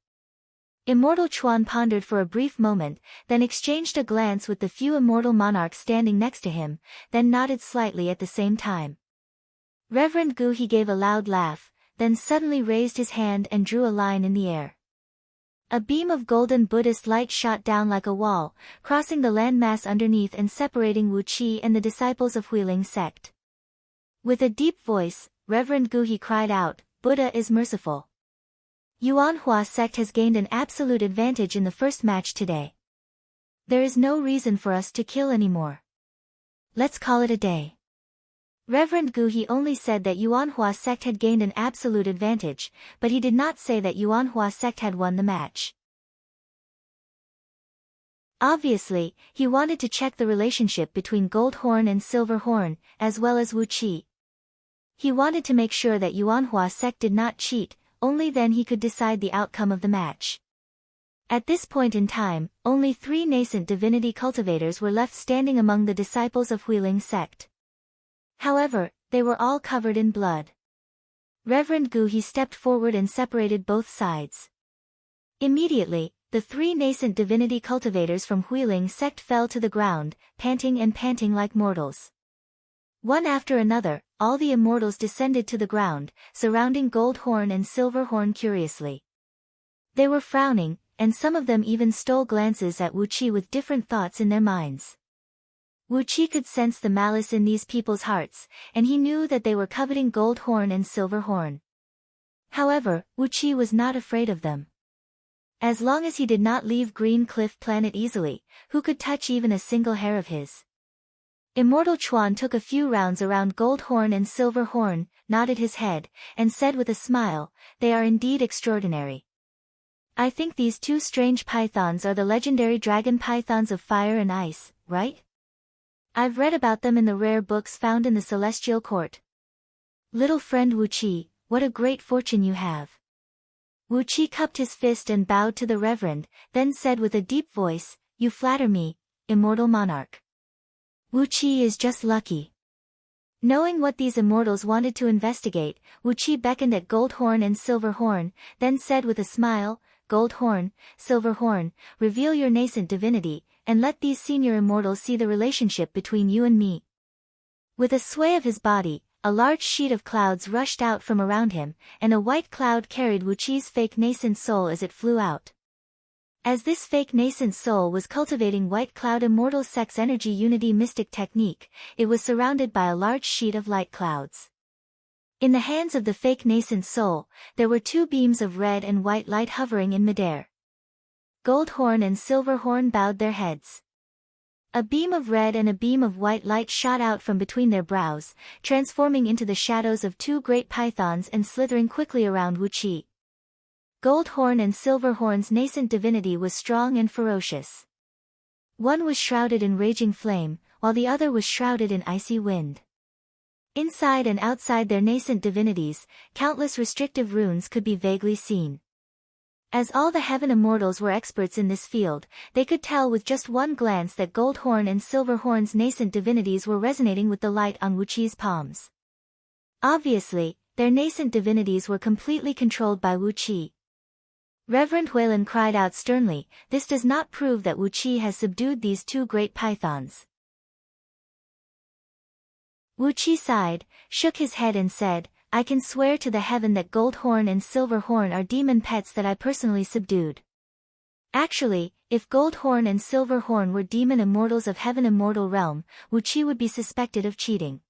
Immortal Chuan pondered for a brief moment, then exchanged a glance with the few immortal monarchs standing next to him, then nodded slightly at the same time. Reverend Gu he gave a loud laugh, then suddenly raised his hand and drew a line in the air. A beam of golden Buddhist light shot down like a wall, crossing the landmass underneath and separating Wu Qi and the disciples of Huiling sect. With a deep voice, Reverend Gu he cried out, "Buddha is merciful. Yuanhua sect has gained an absolute advantage in the first match today. There is no reason for us to kill anymore. Let's call it a day." Reverend Gu he only said that Yuanhua sect had gained an absolute advantage, but he did not say that Yuanhua sect had won the match. Obviously, he wanted to check the relationship between Gold Horn and Silver Horn, as well as Wu Qi. He wanted to make sure that Yuanhua sect did not cheat, only then he could decide the outcome of the match. At this point in time, only 3 nascent divinity cultivators were left standing among the disciples of Huiling's sect. However, they were all covered in blood. Reverend Gu He stepped forward and separated both sides. Immediately, the 3 nascent divinity cultivators from Huiling's sect fell to the ground, panting like mortals. One after another, all the immortals descended to the ground, surrounding Goldhorn and Silverhorn curiously. They were frowning, and some of them even stole glances at Wu Qi with different thoughts in their minds. Wu Qi could sense the malice in these people's hearts, and he knew that they were coveting Goldhorn and Silverhorn. However, Wu Qi was not afraid of them. As long as he did not leave Green Cliff Planet easily, who could touch even a single hair of his? Immortal Chuan took a few rounds around Goldhorn and Silverhorn, nodded his head, and said with a smile, "They are indeed extraordinary. I think these 2 strange pythons are the legendary dragon pythons of fire and ice, right? I've read about them in the rare books found in the Celestial Court. Little friend Wu Qi, what a great fortune you have." Wu Qi cupped his fist and bowed to the Reverend, then said with a deep voice, "You flatter me, immortal monarch. Wu Qi is just lucky." Knowing what these immortals wanted to investigate, Wu Qi beckoned at Goldhorn and Silverhorn, then said with a smile, "Goldhorn, Silverhorn, reveal your nascent divinity, and let these senior immortals see the relationship between you and me." With a sway of his body, a large sheet of clouds rushed out from around him, and a white cloud carried Wu Qi's fake nascent soul as it flew out. As this fake nascent soul was cultivating White Cloud Immortal Sex Energy Unity Mystic Technique, it was surrounded by a large sheet of light clouds. In the hands of the fake nascent soul, there were 2 beams of red and white light hovering in midair. Goldhorn and Silverhorn bowed their heads. A beam of red and a beam of white light shot out from between their brows, transforming into the shadows of 2 great pythons and slithering quickly around Wu Qi. Goldhorn and Silverhorn's nascent divinity was strong and ferocious. One was shrouded in raging flame, while the other was shrouded in icy wind. Inside and outside their nascent divinities, countless restrictive runes could be vaguely seen. As all the heaven immortals were experts in this field, they could tell with just one glance that Goldhorn and Silverhorn's nascent divinities were resonating with the light on Wu Qi's palms. Obviously, their nascent divinities were completely controlled by Wu Qi. Reverend Huilin cried out sternly, "This does not prove that Wu Qi has subdued these 2 great pythons." Wu Qi sighed, shook his head and said, "I can swear to the heaven that Goldhorn and Silverhorn are demon pets that I personally subdued. Actually, if Goldhorn and Silverhorn were demon immortals of Heaven Immortal Realm, Wu Qi would be suspected of cheating.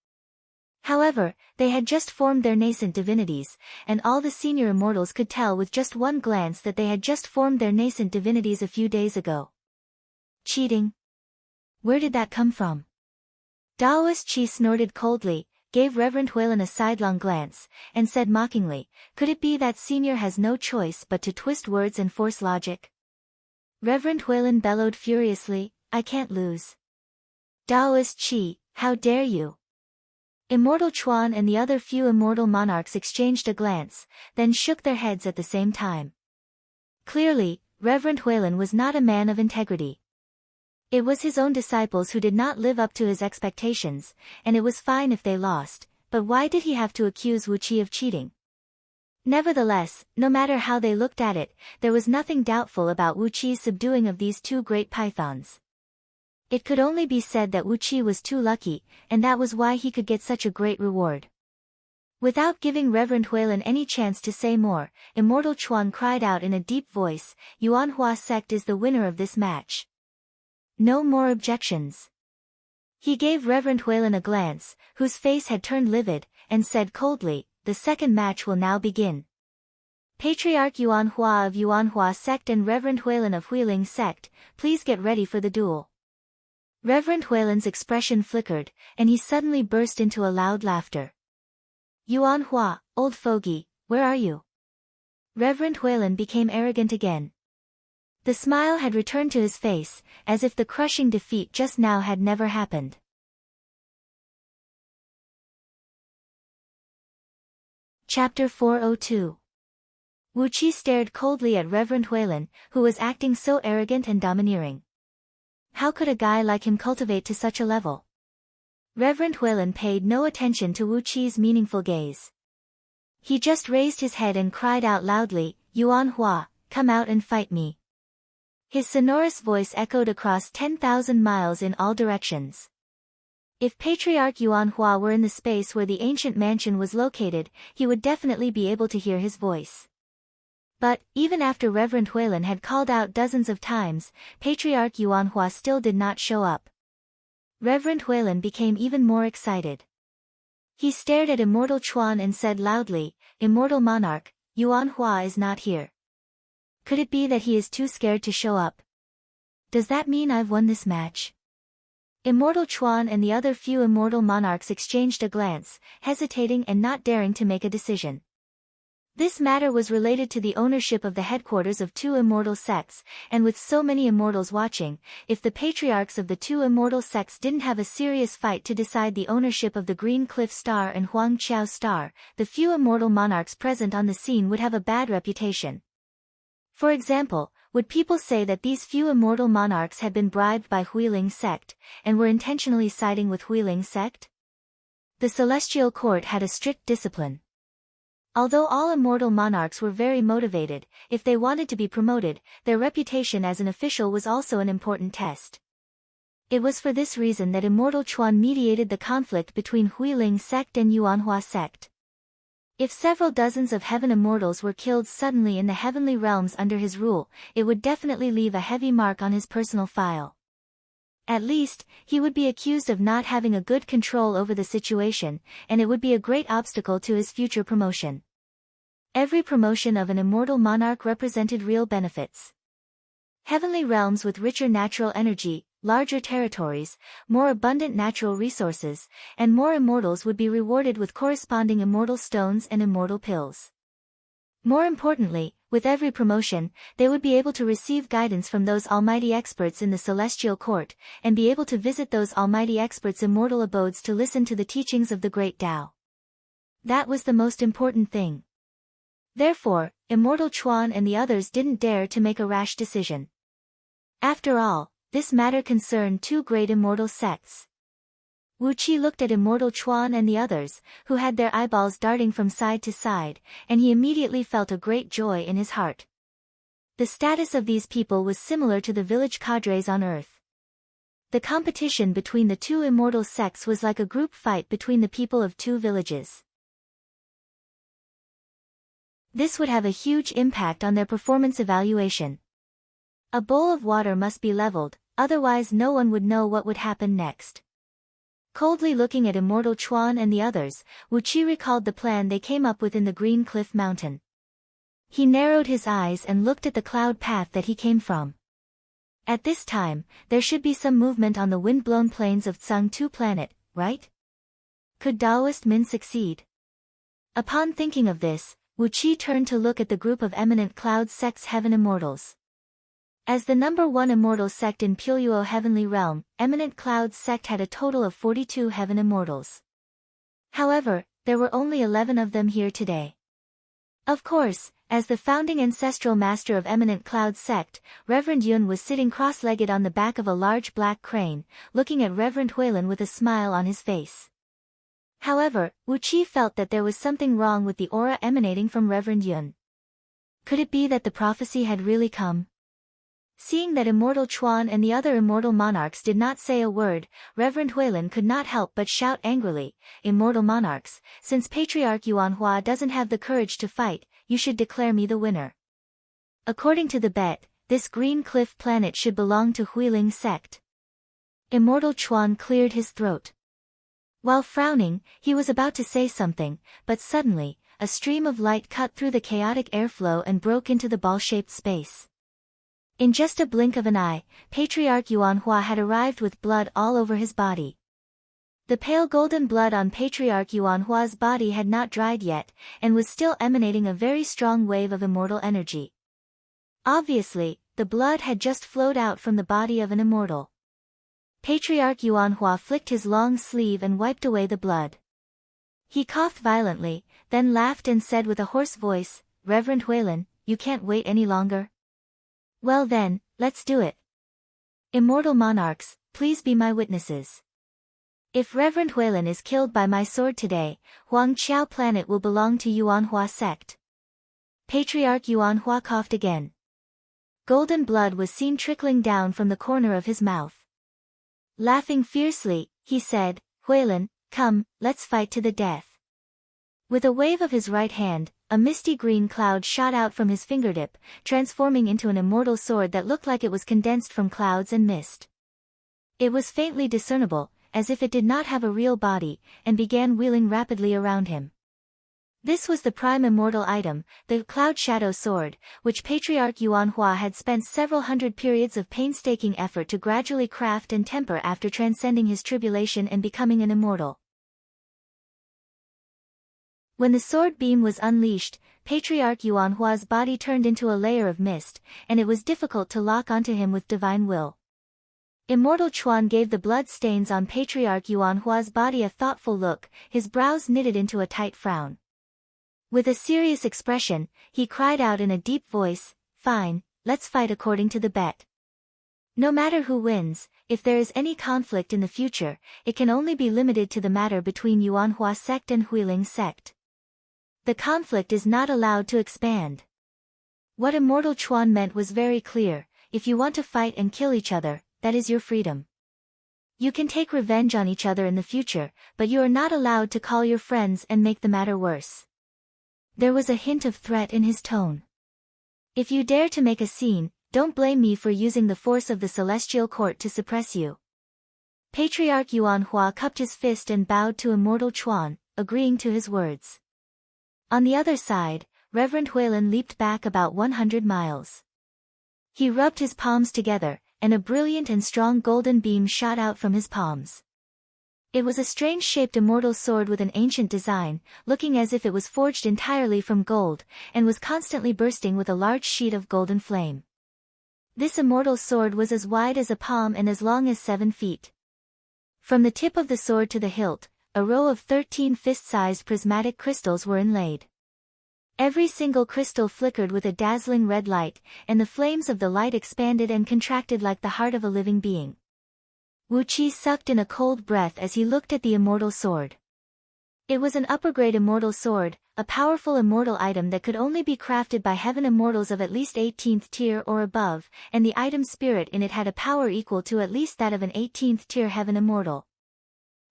However, they had just formed their nascent divinities, and all the senior immortals could tell with just one glance that they had just formed their nascent divinities a few days ago. Cheating? Where did that come from?" Daoist Qi snorted coldly, gave Reverend Huilin a sidelong glance, and said mockingly, "Could it be that senior has no choice but to twist words and force logic?" Reverend Huilin bellowed furiously, "I can't lose." Daoist Qi, how dare you? Immortal Chuan and the other few immortal monarchs exchanged a glance, then shook their heads at the same time. Clearly, Reverend Huilin was not a man of integrity. It was his own disciples who did not live up to his expectations, and it was fine if they lost, but why did he have to accuse Wu Qi of cheating? Nevertheless, no matter how they looked at it, there was nothing doubtful about Wu Qi's subduing of these 2 great pythons. It could only be said that Wu Qi was too lucky, and that was why he could get such a great reward. Without giving Reverend Huilin any chance to say more, Immortal Chuan cried out in a deep voice, "Yuanhua sect is the winner of this match. No more objections." He gave Reverend Huilin a glance, whose face had turned livid, and said coldly, "The second match will now begin. Patriarch Yuanhua of Yuanhua sect and Reverend Huilin of Huiling sect, please get ready for the duel." Reverend Huilin's expression flickered, and he suddenly burst into a loud laughter. "Yuanhua, old fogey, where are you?" Reverend Huilin became arrogant again. The smile had returned to his face, as if the crushing defeat just now had never happened. Chapter 402. Wu Qi stared coldly at Reverend Huilin, who was acting so arrogant and domineering. How could a guy like him cultivate to such a level? Reverend Huilin paid no attention to Wu Qi's meaningful gaze. He just raised his head and cried out loudly, "Yuan Hua, come out and fight me." His sonorous voice echoed across 10,000 miles in all directions. If Patriarch Yuan Hua were in the space where the ancient mansion was located, he would definitely be able to hear his voice. But, even after Reverend Huilin had called out dozens of times, Patriarch Yuan Hua still did not show up. Reverend Huilin became even more excited. He stared at Immortal Chuan and said loudly, "Immortal Monarch, Yuan Hua is not here. Could it be that he is too scared to show up? Does that mean I've won this match?" Immortal Chuan and the other few immortal monarchs exchanged a glance, hesitating and not daring to make a decision. This matter was related to the ownership of the headquarters of two immortal sects, and with so many immortals watching, if the patriarchs of the two immortal sects didn't have a serious fight to decide the ownership of the Green Cliff Star and Huang Qiao Star, the few immortal monarchs present on the scene would have a bad reputation. For example, would people say that these few immortal monarchs had been bribed by Huiling's sect, and were intentionally siding with Huiling's sect? The Celestial Court had a strict discipline. Although all immortal monarchs were very motivated, if they wanted to be promoted, their reputation as an official was also an important test. It was for this reason that Immortal Chuan mediated the conflict between Huiling's sect and Yuanhua sect. If several dozens of heaven immortals were killed suddenly in the heavenly realms under his rule, it would definitely leave a heavy mark on his personal file. At least, he would be accused of not having a good control over the situation, and it would be a great obstacle to his future promotion. Every promotion of an immortal monarch represented real benefits. Heavenly realms with richer natural energy, larger territories, more abundant natural resources, and more immortals would be rewarded with corresponding immortal stones and immortal pills. More importantly, with every promotion, they would be able to receive guidance from those almighty experts in the Celestial Court, and be able to visit those almighty experts' immortal abodes to listen to the teachings of the Great Tao. That was the most important thing. Therefore, Immortal Chuan and the others didn't dare to make a rash decision. After all, this matter concerned two great immortal sects. Wu Qi looked at Immortal Chuan and the others, who had their eyeballs darting from side to side, and he immediately felt a great joy in his heart. The status of these people was similar to the village cadres on Earth. The competition between the two immortal sects was like a group fight between the people of two villages. This would have a huge impact on their performance evaluation. A bowl of water must be leveled, otherwise no one would know what would happen next. Coldly looking at Immortal Chuan and the others, Wu Qi recalled the plan they came up with in the Green Cliff Mountain. He narrowed his eyes and looked at the cloud path that he came from. At this time, there should be some movement on the wind-blown plains of Tsang-Tu planet, right? Could Daoist Min succeed? Upon thinking of this, Wu Qi turned to look at the group of eminent cloud sects heaven immortals. As the number one immortal sect in Puyo Heavenly Realm, Eminent Cloud's sect had a total of 42 heaven immortals. However, there were only 11 of them here today. Of course, as the founding ancestral master of Eminent Cloud's sect, Reverend Yun was sitting cross-legged on the back of a large black crane, looking at Reverend Huilin with a smile on his face. However, Wu Qi felt that there was something wrong with the aura emanating from Reverend Yun. Could it be that the prophecy had really come? Seeing that Immortal Chuan and the other immortal monarchs did not say a word, Reverend Huilin could not help but shout angrily, "Immortal monarchs, since Patriarch Yuanhua doesn't have the courage to fight, you should declare me the winner. According to the bet, this Green Cliff planet should belong to Huiling's sect." Immortal Chuan cleared his throat. While frowning, he was about to say something, but suddenly, a stream of light cut through the chaotic airflow and broke into the ball-shaped space. In just a blink of an eye, Patriarch Yuanhua had arrived with blood all over his body. The pale golden blood on Patriarch Yuanhua's body had not dried yet, and was still emanating a very strong wave of immortal energy. Obviously, the blood had just flowed out from the body of an immortal. Patriarch Yuanhua flicked his long sleeve and wiped away the blood. He coughed violently, then laughed and said with a hoarse voice, Reverend Huilin, you can't wait any longer? Well then, let's do it. Immortal monarchs, please be my witnesses. If Reverend Huilin is killed by my sword today, Huangqiao planet will belong to Yuanhua sect. Patriarch Yuanhua coughed again. Golden blood was seen trickling down from the corner of his mouth. Laughing fiercely, he said, Huilin, come, let's fight to the death. With a wave of his right hand, a misty green cloud shot out from his fingertip, transforming into an immortal sword that looked like it was condensed from clouds and mist. It was faintly discernible, as if it did not have a real body, and began wheeling rapidly around him. This was the prime immortal item, the Cloud Shadow Sword, which Patriarch Yuanhua had spent several hundred periods of painstaking effort to gradually craft and temper after transcending his tribulation and becoming an immortal. When the sword beam was unleashed, Patriarch Yuanhua's body turned into a layer of mist, and it was difficult to lock onto him with divine will. Immortal Chuan gave the blood stains on Patriarch Yuanhua's body a thoughtful look, his brows knitted into a tight frown. With a serious expression, he cried out in a deep voice, Fine, let's fight according to the bet. No matter who wins, if there is any conflict in the future, it can only be limited to the matter between Yuanhua sect and Huiling sect. The conflict is not allowed to expand. What Immortal Chuan meant was very clear: if you want to fight and kill each other, that is your freedom. You can take revenge on each other in the future, but you are not allowed to call your friends and make the matter worse. There was a hint of threat in his tone. If you dare to make a scene, don't blame me for using the force of the Celestial Court to suppress you. Patriarch Yuanhua cupped his fist and bowed to Immortal Chuan, agreeing to his words. On the other side, Reverend Huilin leaped back about 100 miles. He rubbed his palms together, and a brilliant and strong golden beam shot out from his palms. It was a strange-shaped immortal sword with an ancient design, looking as if it was forged entirely from gold, and was constantly bursting with a large sheet of golden flame. This immortal sword was as wide as a palm and as long as 7 feet. From the tip of the sword to the hilt, a row of 13 fist-sized prismatic crystals were inlaid. Every single crystal flickered with a dazzling red light, and the flames of the light expanded and contracted like the heart of a living being. Wu Qi sucked in a cold breath as he looked at the immortal sword. It was an upper-grade immortal sword, a powerful immortal item that could only be crafted by heaven immortals of at least 18th tier or above, and the item spirit in it had a power equal to at least that of an 18th tier heaven immortal.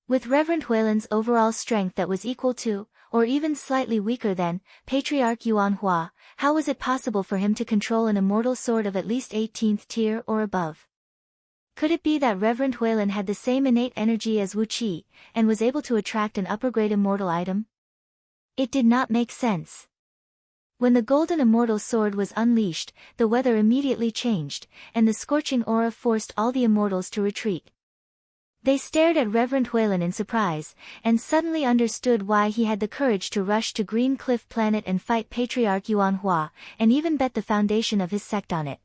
With Reverend Huilin's overall strength that was equal to, or even slightly weaker than, Patriarch Yuanhua, how was it possible for him to control an immortal sword of at least 18th tier or above? Could it be that Reverend Huilin had the same innate energy as Wu Qi, and was able to attract an upper-grade immortal item? It did not make sense. When the golden immortal sword was unleashed, the weather immediately changed, and the scorching aura forced all the immortals to retreat. They stared at Reverend Huilin in surprise, and suddenly understood why he had the courage to rush to Green Cliff Planet and fight Patriarch Yuanhua, and even bet the foundation of his sect on it.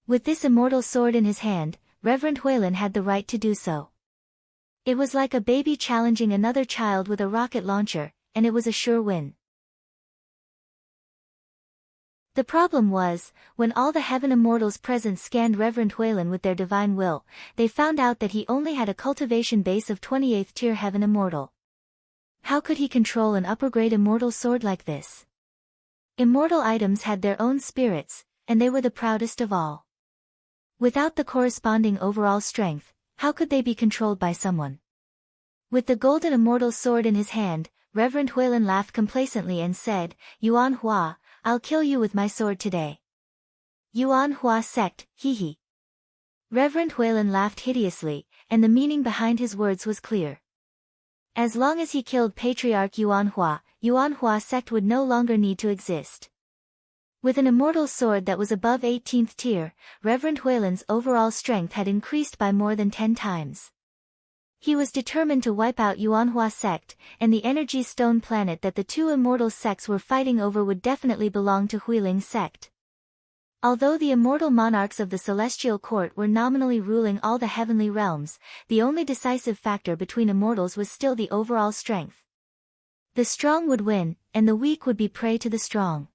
With this immortal sword in his hand, Reverend Huilin had the right to do so. It was like a baby challenging another child with a rocket launcher, and it was a sure win. The problem was, when all the heaven immortals present scanned Reverend Huilin with their divine will, they found out that he only had a cultivation base of 28th tier heaven immortal. How could he control an upper-grade immortal sword like this? Immortal items had their own spirits, and they were the proudest of all. Without the corresponding overall strength, how could they be controlled by someone? With the golden immortal sword in his hand, Reverend Huilin laughed complacently and said, Yuanhua, I'll kill you with my sword today. Yuanhua sect, hee. Reverend Huilin laughed hideously, and the meaning behind his words was clear. As long as he killed Patriarch Yuanhua, Yuanhua sect would no longer need to exist. With an immortal sword that was above 18th tier, Reverend Huilin's overall strength had increased by more than 10 times. He was determined to wipe out Yuanhua sect, and the energy stone planet that the two immortal sects were fighting over would definitely belong to Huiling sect. Although the immortal monarchs of the Celestial Court were nominally ruling all the heavenly realms, the only decisive factor between immortals was still the overall strength. The strong would win, and the weak would be prey to the strong.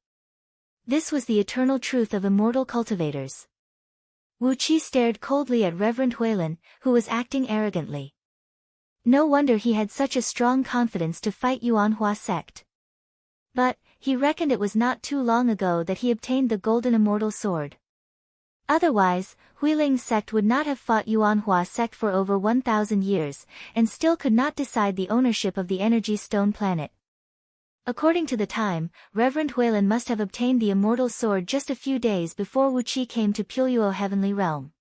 This was the eternal truth of immortal cultivators. Wu Qi stared coldly at Reverend Huilin, who was acting arrogantly. No wonder he had such a strong confidence to fight Yuanhua sect. But, he reckoned it was not too long ago that he obtained the golden immortal sword. Otherwise, Huiling's sect would not have fought Yuanhua sect for over 1,000 years, and still could not decide the ownership of the energy stone planet. According to the time, Reverend Huilin must have obtained the immortal sword just a few days before Wu Qi came to Pulyuo Heavenly Realm.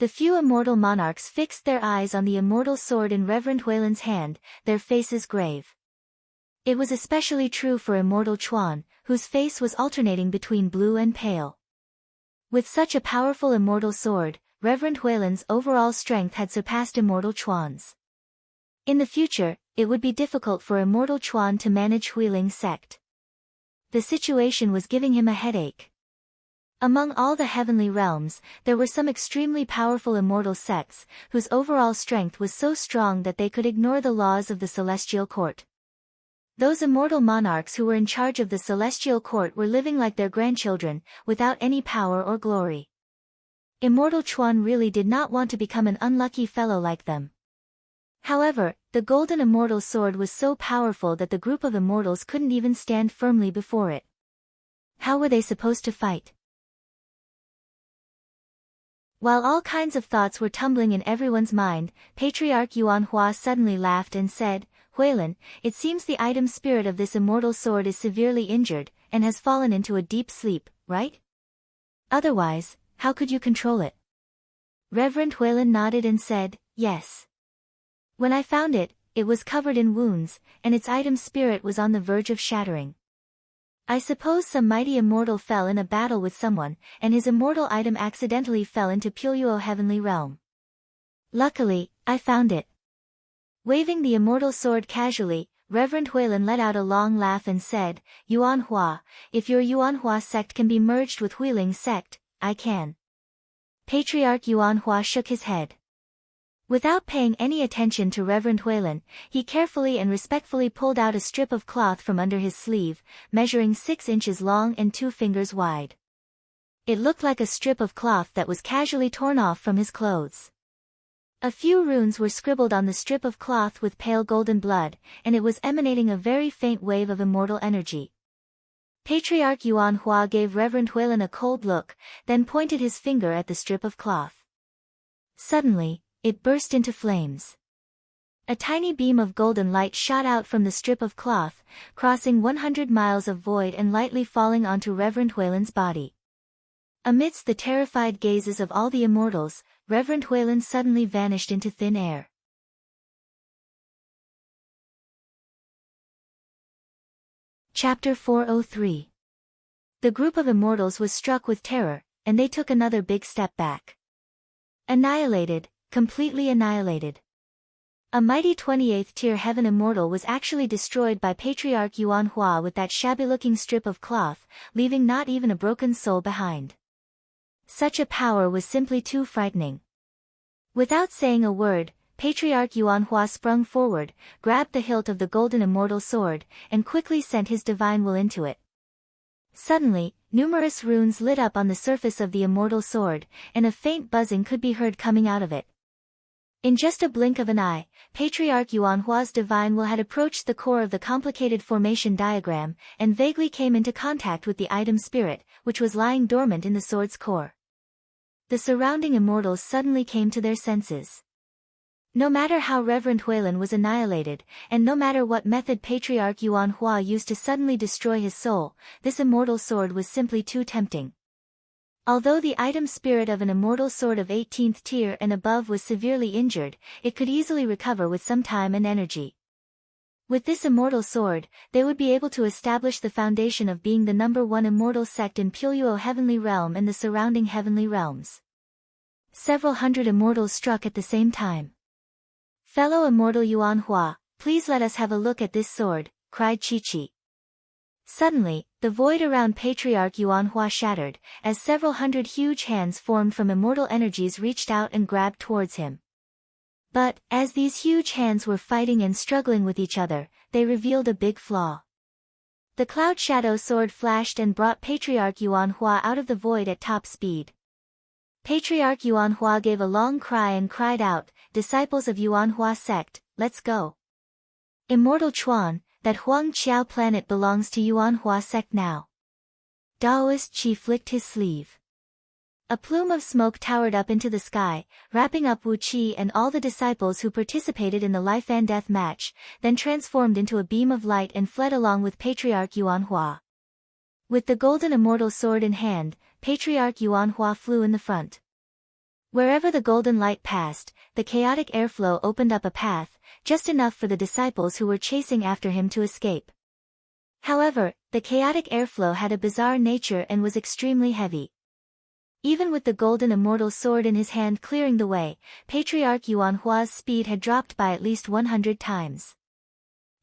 The few immortal monarchs fixed their eyes on the immortal sword in Reverend Huilin's hand, their faces grave. It was especially true for immortal Chuan, whose face was alternating between blue and pale. With such a powerful immortal sword, Reverend Huilin's overall strength had surpassed immortal Chuan's. In the future, it would be difficult for immortal Chuan to manage Huiling's sect. The situation was giving him a headache. Among all the heavenly realms, there were some extremely powerful immortal sects, whose overall strength was so strong that they could ignore the laws of the celestial court. Those immortal monarchs who were in charge of the celestial court were living like their grandchildren, without any power or glory. Immortal Chuan really did not want to become an unlucky fellow like them. However, the golden immortal sword was so powerful that the group of immortals couldn't even stand firmly before it. How were they supposed to fight? While all kinds of thoughts were tumbling in everyone's mind, Patriarch Yuanhua suddenly laughed and said, Huilin, it seems the item spirit of this immortal sword is severely injured, and has fallen into a deep sleep, right? Otherwise, how could you control it? Reverend Huilin nodded and said, yes. When I found it, it was covered in wounds, and its item spirit was on the verge of shattering. I suppose some mighty immortal fell in a battle with someone, and his immortal item accidentally fell into Pulyuo Heavenly Realm. Luckily, I found it. Waving the immortal sword casually, Reverend Huilin let out a long laugh and said, Yuanhua, if your Yuanhua sect can be merged with Huiling's sect, I can. Patriarch Yuanhua shook his head. Without paying any attention to Reverend Huilin, he carefully and respectfully pulled out a strip of cloth from under his sleeve, measuring 6 inches long and 2 fingers wide. It looked like a strip of cloth that was casually torn off from his clothes. A few runes were scribbled on the strip of cloth with pale golden blood, and it was emanating a very faint wave of immortal energy. Patriarch Yuanhua gave Reverend Huilin a cold look, then pointed his finger at the strip of cloth. Suddenly, it burst into flames. A tiny beam of golden light shot out from the strip of cloth, crossing 100 miles of void and lightly falling onto Reverend Huilin's body. Amidst the terrified gazes of all the immortals, Reverend Huilin suddenly vanished into thin air. Chapter 403. The group of immortals was struck with terror, and they took another big step back. Annihilated, completely annihilated. A mighty 28th tier heaven immortal was actually destroyed by Patriarch Yuanhua with that shabby-looking strip of cloth, leaving not even a broken soul behind. Such a power was simply too frightening. Without saying a word, Patriarch Yuanhua sprung forward, grabbed the hilt of the golden immortal sword, and quickly sent his divine will into it. Suddenly, numerous runes lit up on the surface of the immortal sword, and a faint buzzing could be heard coming out of it. In just a blink of an eye, Patriarch Yuanhua's divine will had approached the core of the complicated formation diagram, and vaguely came into contact with the item spirit, which was lying dormant in the sword's core. The surrounding immortals suddenly came to their senses. No matter how Reverend Huilin was annihilated, and no matter what method Patriarch Yuanhua used to suddenly destroy his soul, this immortal sword was simply too tempting. Although the item spirit of an immortal sword of 18th tier and above was severely injured, it could easily recover with some time and energy. With this immortal sword, they would be able to establish the foundation of being the #1 immortal sect in Pulyuo Heavenly Realm and the surrounding heavenly realms. Several hundred immortals struck at the same time. Fellow immortal Yuanhua, please let us have a look at this sword, cried Chi-Chi. Suddenly, the void around Patriarch Yuanhua shattered, as several hundred huge hands formed from immortal energies reached out and grabbed towards him. But, as these huge hands were fighting and struggling with each other, they revealed a big flaw. The cloud shadow sword flashed and brought Patriarch Yuan Hua out of the void at top speed. Patriarch Yuan Hua gave a long cry and cried out, "Disciples of Yuan Hua sect, let's go. Immortal Chuan, that Huang Qiao planet belongs to Yuan Hua sect now." Daoist Qi flicked his sleeve. A plume of smoke towered up into the sky, wrapping up Wu Qi and all the disciples who participated in the life and death match, then transformed into a beam of light and fled along with Patriarch Yuan Hua. With the golden immortal sword in hand, Patriarch Yuan Hua flew in the front. Wherever the golden light passed, the chaotic airflow opened up a path, just enough for the disciples who were chasing after him to escape. However, the chaotic airflow had a bizarre nature and was extremely heavy. Even with the golden immortal sword in his hand clearing the way, Patriarch Yuan Hua's speed had dropped by at least 100 times.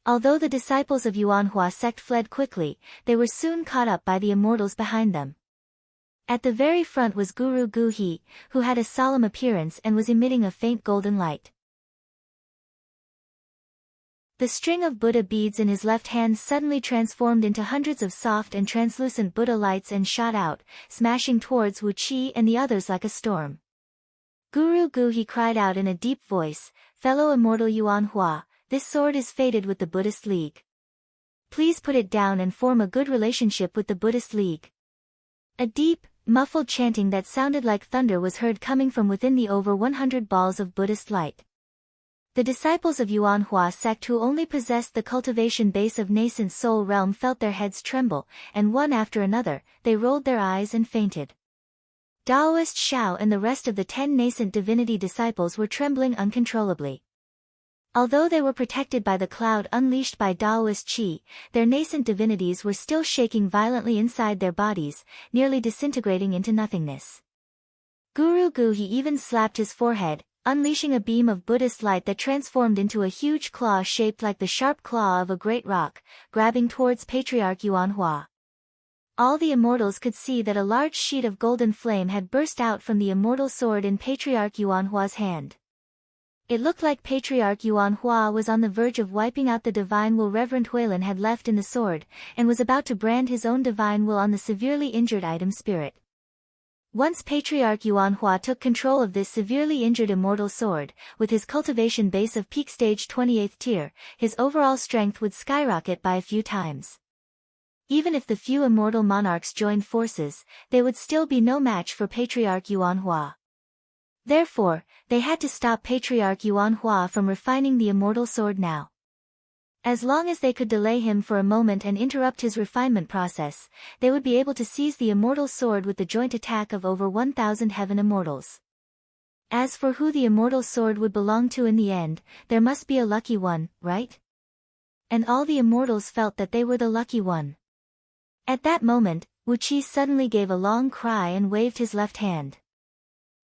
Although the disciples of Yuan Hua sect fled quickly, they were soon caught up by the immortals behind them. At the very front was Guru Gu He, who had a solemn appearance and was emitting a faint golden light. The string of Buddha beads in his left hand suddenly transformed into hundreds of soft and translucent Buddha lights and shot out, smashing towards Wu Qi and the others like a storm. Guru Gu He cried out in a deep voice, "Fellow immortal Yuan Hua, this sword is fated with the Buddhist League. Please put it down and form a good relationship with the Buddhist League." A deep, muffled chanting that sounded like thunder was heard coming from within the over 100 balls of Buddhist light. The disciples of Yuan Hua sect who only possessed the cultivation base of nascent soul realm felt their heads tremble, and one after another, they rolled their eyes and fainted. Daoist Xiao and the rest of the 10 nascent divinity disciples were trembling uncontrollably. Although they were protected by the cloud unleashed by Daoist Qi, their nascent divinities were still shaking violently inside their bodies, nearly disintegrating into nothingness. Guru Gu He even slapped his forehead, unleashing a beam of Buddhist light that transformed into a huge claw shaped like the sharp claw of a great rock, grabbing towards Patriarch Yuan Hua. All the immortals could see that a large sheet of golden flame had burst out from the immortal sword in Patriarch Yuan Hua's hand. It looked like Patriarch Yuan Hua was on the verge of wiping out the divine will Reverend Huilin had left in the sword, and was about to brand his own divine will on the severely injured item spirit. Once Patriarch Yuan Hua took control of this severely injured immortal sword, with his cultivation base of peak stage 28th tier, his overall strength would skyrocket by a few times. Even if the few immortal monarchs joined forces, they would still be no match for Patriarch Yuan Hua. Therefore, they had to stop Patriarch Yuan Hua from refining the immortal sword now. As long as they could delay him for a moment and interrupt his refinement process, they would be able to seize the immortal sword with the joint attack of over 1,000 heaven immortals. As for who the immortal sword would belong to in the end, there must be a lucky one, right? And all the immortals felt that they were the lucky one. At that moment, Wu Qi suddenly gave a long cry and waved his left hand.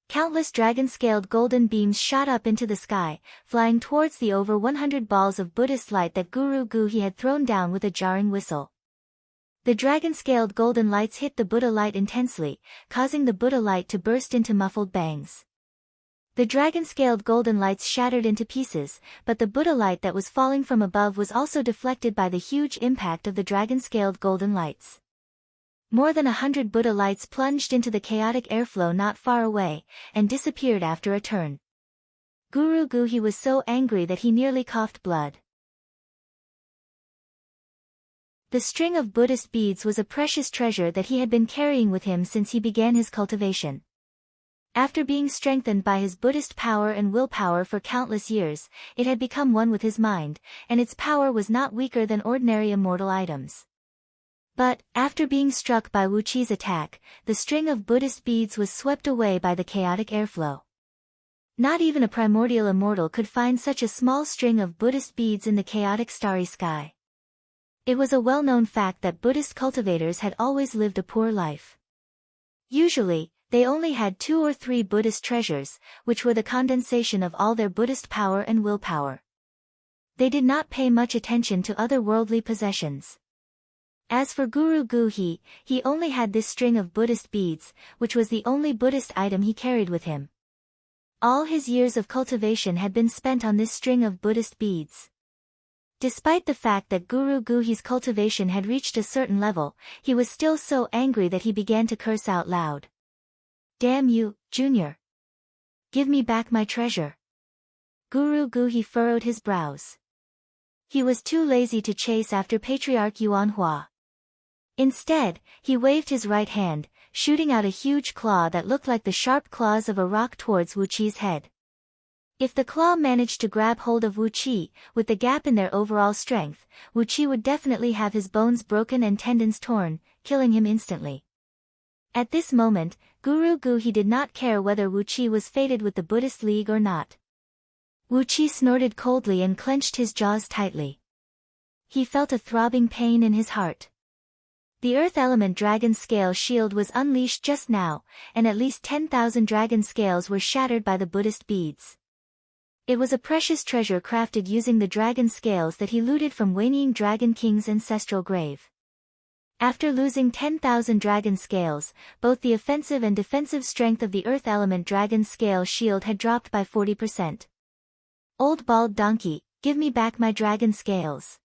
Countless dragon-scaled golden beams shot up into the sky, flying towards the over 100 balls of Buddhist light that Guru Gu He had thrown down with a jarring whistle. The dragon-scaled golden lights hit the Buddha light intensely, causing the Buddha light to burst into muffled bangs. The dragon-scaled golden lights shattered into pieces, but the Buddha light that was falling from above was also deflected by the huge impact of the dragon-scaled golden lights. More than 100 Buddha lights plunged into the chaotic airflow not far away, and disappeared after a turn. Guru Gu He was so angry that he nearly coughed blood. The string of Buddhist beads was a precious treasure that he had been carrying with him since he began his cultivation. After being strengthened by his Buddhist power and willpower for countless years, it had become one with his mind, and its power was not weaker than ordinary immortal items. But, after being struck by Wu Qi's attack, the string of Buddhist beads was swept away by the chaotic airflow. Not even a primordial immortal could find such a small string of Buddhist beads in the chaotic starry sky. It was a well-known fact that Buddhist cultivators had always lived a poor life. Usually, they only had 2 or 3 Buddhist treasures, which were the condensation of all their Buddhist power and willpower. They did not pay much attention to other worldly possessions. As for Guru Gu He, he only had this string of Buddhist beads, which was the only Buddhist item he carried with him. All his years of cultivation had been spent on this string of Buddhist beads. Despite the fact that Guru Guhi's cultivation had reached a certain level, he was still so angry that he began to curse out loud. Damn you, Junior! Give me back my treasure. Guru Guhi furrowed his brows. He was too lazy to chase after Patriarch Yuan Hua. Instead, he waved his right hand, shooting out a huge claw that looked like the sharp claws of a rock towards Wu Qi's head. If the claw managed to grab hold of Wu Qi, with the gap in their overall strength, Wu Qi would definitely have his bones broken and tendons torn, killing him instantly. At this moment, Guru Guhi did not care whether Wu Qi was fated with the Buddhist League or not. Wu Qi snorted coldly and clenched his jaws tightly. He felt a throbbing pain in his heart. The Earth Element Dragon Scale Shield was unleashed just now, and at least 10,000 dragon scales were shattered by the Buddhist beads. It was a precious treasure crafted using the dragon scales that he looted from Wanying Dragon King's ancestral grave. After losing 10,000 dragon scales, both the offensive and defensive strength of the Earth Element Dragon Scale Shield had dropped by 40%. Old bald donkey, give me back my dragon scales.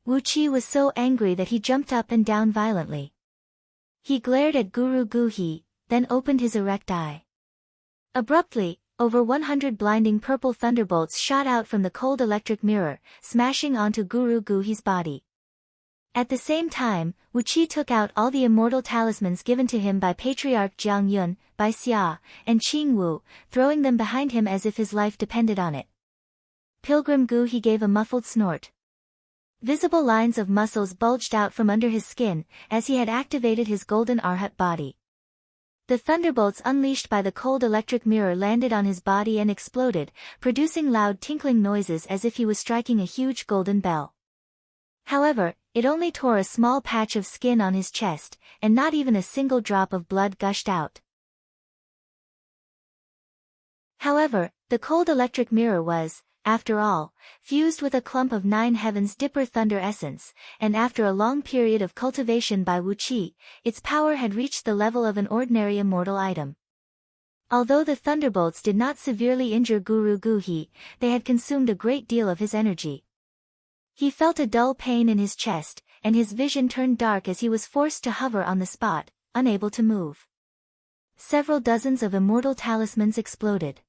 Wu Qi was so angry that he jumped up and down violently. He glared at Guru Guhi, then opened his erect eye. Abruptly, over 100 blinding purple thunderbolts shot out from the cold electric mirror, smashing onto Guru Guhi's body. At the same time, Wu Qi took out all the immortal talismans given to him by Patriarch Jiang Yun, Bai Xia, and Qing Wu, throwing them behind him as if his life depended on it. Pilgrim Guhi gave a muffled snort. Visible lines of muscles bulged out from under his skin, as he had activated his golden Arhat body. The thunderbolts unleashed by the cold electric mirror landed on his body and exploded, producing loud tinkling noises as if he was striking a huge golden bell. However, it only tore a small patch of skin on his chest, and not even a single drop of blood gushed out. However, the cold electric mirror was, after all, fused with a clump of 9 Heavens Dipper Thunder essence, and after a long period of cultivation by Wu Qi, its power had reached the level of an ordinary immortal item. Although the thunderbolts did not severely injure Guru Guhi, they had consumed a great deal of his energy. He felt a dull pain in his chest, and his vision turned dark as he was forced to hover on the spot, unable to move. Several dozens of immortal talismans exploded.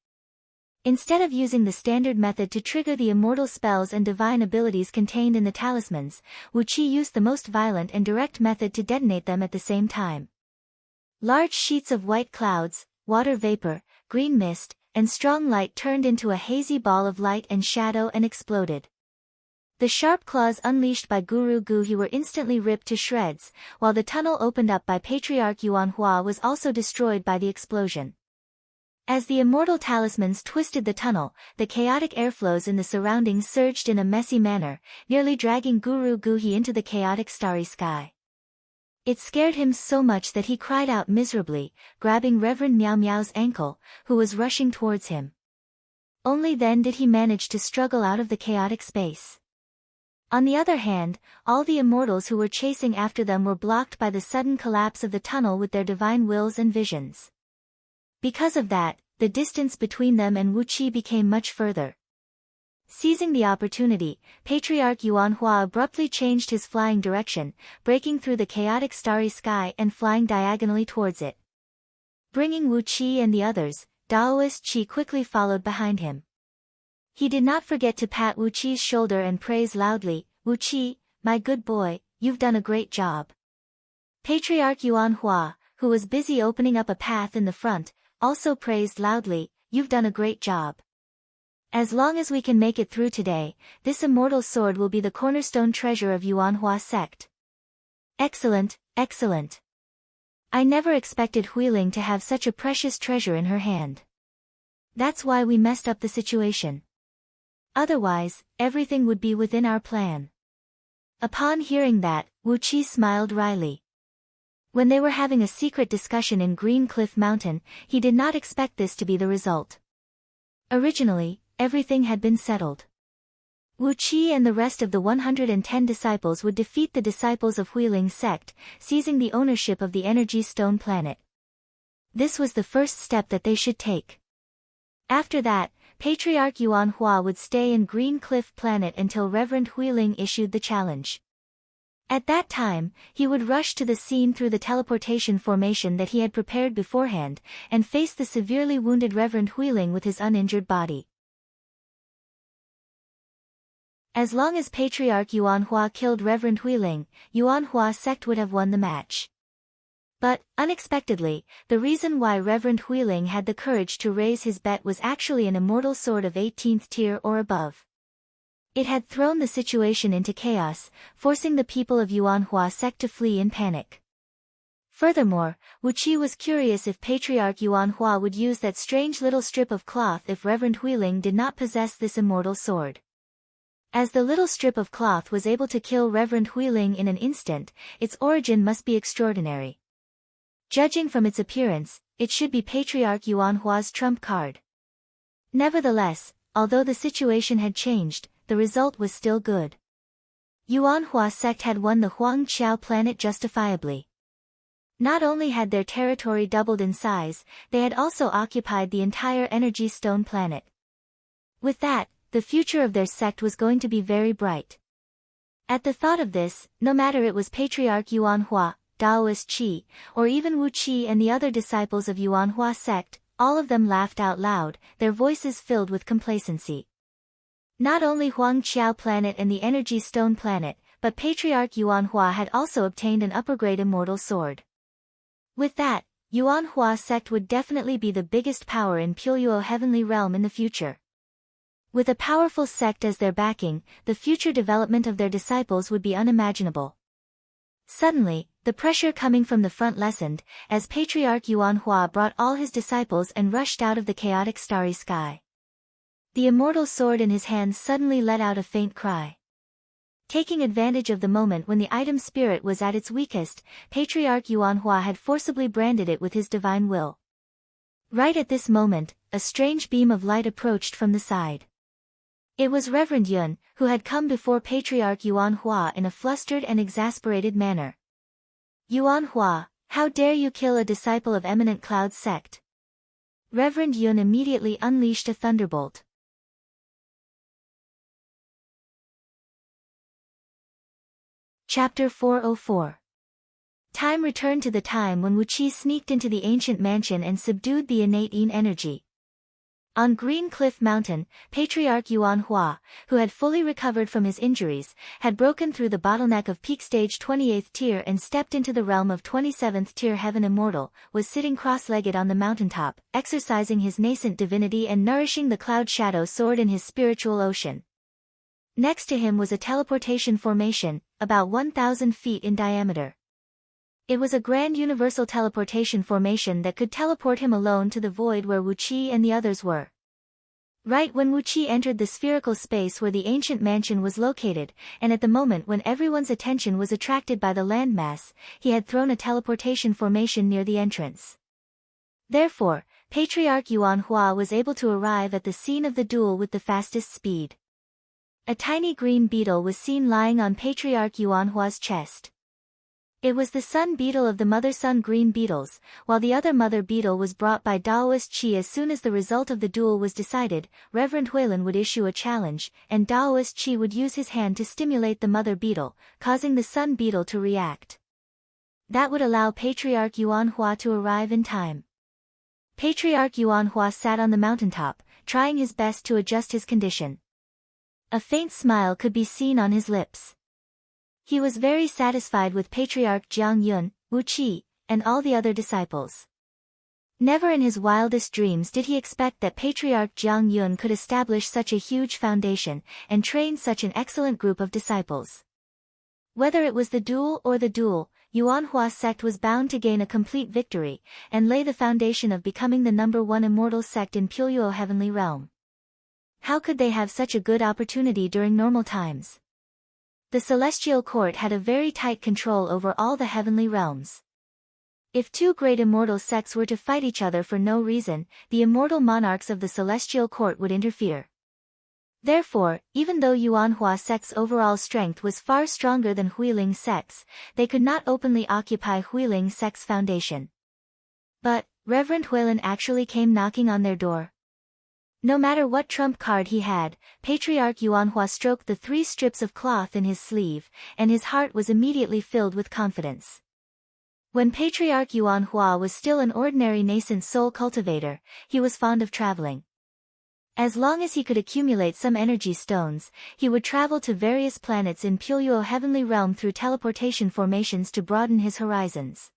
Instead of using the standard method to trigger the immortal spells and divine abilities contained in the talismans, Wu Qi used the most violent and direct method to detonate them at the same time. Large sheets of white clouds, water vapor, green mist, and strong light turned into a hazy ball of light and shadow and exploded. The sharp claws unleashed by Guru Guhi were instantly ripped to shreds, while the tunnel opened up by Patriarch Yuan Hua was also destroyed by the explosion. As the immortal talismans twisted the tunnel, the chaotic airflows in the surroundings surged in a messy manner, nearly dragging Guru Guhi into the chaotic starry sky. It scared him so much that he cried out miserably, grabbing Reverend Miao Miao's ankle, who was rushing towards him. Only then did he manage to struggle out of the chaotic space. On the other hand, all the immortals who were chasing after them were blocked by the sudden collapse of the tunnel with their divine wills and visions. Because of that, the distance between them and Wu Qi became much further. Seizing the opportunity, Patriarch Yuan Hua abruptly changed his flying direction, breaking through the chaotic starry sky and flying diagonally towards it. Bringing Wu Qi and the others, Daoist Qi quickly followed behind him. He did not forget to pat Wu Qi's shoulder and praise loudly, "Wu Qi, my good boy, you've done a great job." Patriarch Yuan Hua, who was busy opening up a path in the front, also praised loudly, "You've done a great job. As long as we can make it through today, this immortal sword will be the cornerstone treasure of Yuan Hua sect." Excellent, excellent. I never expected Huiling to have such a precious treasure in her hand. That's why we messed up the situation. Otherwise, everything would be within our plan. Upon hearing that, Wu Qi smiled wryly. When they were having a secret discussion in Green Cliff Mountain, he did not expect this to be the result. Originally, everything had been settled. Wu Qi and the rest of the 110 disciples would defeat the disciples of Huiling's sect, seizing the ownership of the Energy Stone planet. This was the first step that they should take. After that, Patriarch Yuan Hua would stay in Green Cliff Planet until Reverend Huiling issued the challenge. At that time, he would rush to the scene through the teleportation formation that he had prepared beforehand, and face the severely wounded Reverend Huiling with his uninjured body. As long as Patriarch Yuan Hua killed Reverend Huiling, Yuan Hua sect would have won the match. But, unexpectedly, the reason why Reverend Huiling had the courage to raise his bet was actually an immortal sword of 18th tier or above. It had thrown the situation into chaos, forcing the people of Yuan Hua sect to flee in panic. Furthermore, Wu Qi was curious if Patriarch Yuan Hua would use that strange little strip of cloth if Reverend Huiling did not possess this immortal sword. As the little strip of cloth was able to kill Reverend Huiling in an instant, its origin must be extraordinary. Judging from its appearance, it should be Patriarch Yuan Hua's trump card. Nevertheless, although the situation had changed, the result was still good. Yuan Hua sect had won the Huang Qiao planet justifiably. Not only had their territory doubled in size, they had also occupied the entire Energy Stone planet. With that, the future of their sect was going to be very bright. At the thought of this, no matter it was Patriarch Yuan Hua, Daoist Qi, or even Wu Qi and the other disciples of Yuan Hua sect, all of them laughed out loud, their voices filled with complacency. Not only Huang Qiao planet and the Energy Stone planet, but Patriarch Yuan Hua had also obtained an upper-grade immortal sword. With that, Yuan Hua sect would definitely be the biggest power in Puyo Heavenly Realm in the future. With a powerful sect as their backing, the future development of their disciples would be unimaginable. Suddenly, the pressure coming from the front lessened, as Patriarch Yuan Hua brought all his disciples and rushed out of the chaotic starry sky. The immortal sword in his hands suddenly let out a faint cry. Taking advantage of the moment when the item spirit was at its weakest, Patriarch Yuan Hua had forcibly branded it with his divine will. Right at this moment, a strange beam of light approached from the side. It was Reverend Yun, who had come before Patriarch Yuan Hua in a flustered and exasperated manner. Yuan Hua, how dare you kill a disciple of Eminent Cloud sect? Reverend Yun immediately unleashed a thunderbolt. Chapter 404. Time returned to the time when Wu Qi sneaked into the ancient mansion and subdued the innate Yin energy. On Green Cliff Mountain, Patriarch Yuan Hua, who had fully recovered from his injuries, had broken through the bottleneck of peak stage 28th tier and stepped into the realm of 27th tier Heaven Immortal, was sitting cross-legged on the mountaintop, exercising his nascent divinity and nourishing the Cloud Shadow sword in his spiritual ocean. Next to him was a teleportation formation, about 1,000 feet in diameter. It was a grand universal teleportation formation that could teleport him alone to the void where Wu Qi and the others were. Right when Wu Qi entered the spherical space where the ancient mansion was located, and at the moment when everyone's attention was attracted by the landmass, he had thrown a teleportation formation near the entrance. Therefore, Patriarch Yuan Hua was able to arrive at the scene of the duel with the fastest speed. A tiny green beetle was seen lying on Patriarch Yuan Hua's chest. It was the sun beetle of the mother-sun green beetles, while the other mother beetle was brought by Daoist Qi. As soon as the result of the duel was decided, Reverend Huilin would issue a challenge, and Daoist Qi would use his hand to stimulate the mother beetle, causing the sun beetle to react. That would allow Patriarch Yuan Hua to arrive in time. Patriarch Yuan Hua sat on the mountaintop, trying his best to adjust his condition. A faint smile could be seen on his lips. He was very satisfied with Patriarch Jiang Yun, Wu Qi, and all the other disciples. Never in his wildest dreams did he expect that Patriarch Jiang Yun could establish such a huge foundation, and train such an excellent group of disciples. Whether it was the duel or the duel, Yuan Hua sect was bound to gain a complete victory, and lay the foundation of becoming the #1 immortal sect in Puyo Heavenly Realm. How could they have such a good opportunity during normal times? The Celestial Court had a very tight control over all the heavenly realms. If two great immortal sects were to fight each other for no reason, the immortal monarchs of the Celestial Court would interfere. Therefore, even though Yuan Hua sect's overall strength was far stronger than Huiling sect's, they could not openly occupy Huiling sect's foundation. But, Reverend Huilin actually came knocking on their door. no matter what trump card he had, Patriarch Yuanhua stroked the 3 strips of cloth in his sleeve, and his heart was immediately filled with confidence. When Patriarch Yuanhua was still an ordinary nascent soul cultivator, he was fond of traveling. As long as he could accumulate some energy stones, he would travel to various planets in Puyo heavenly realm through teleportation formations to broaden his horizons.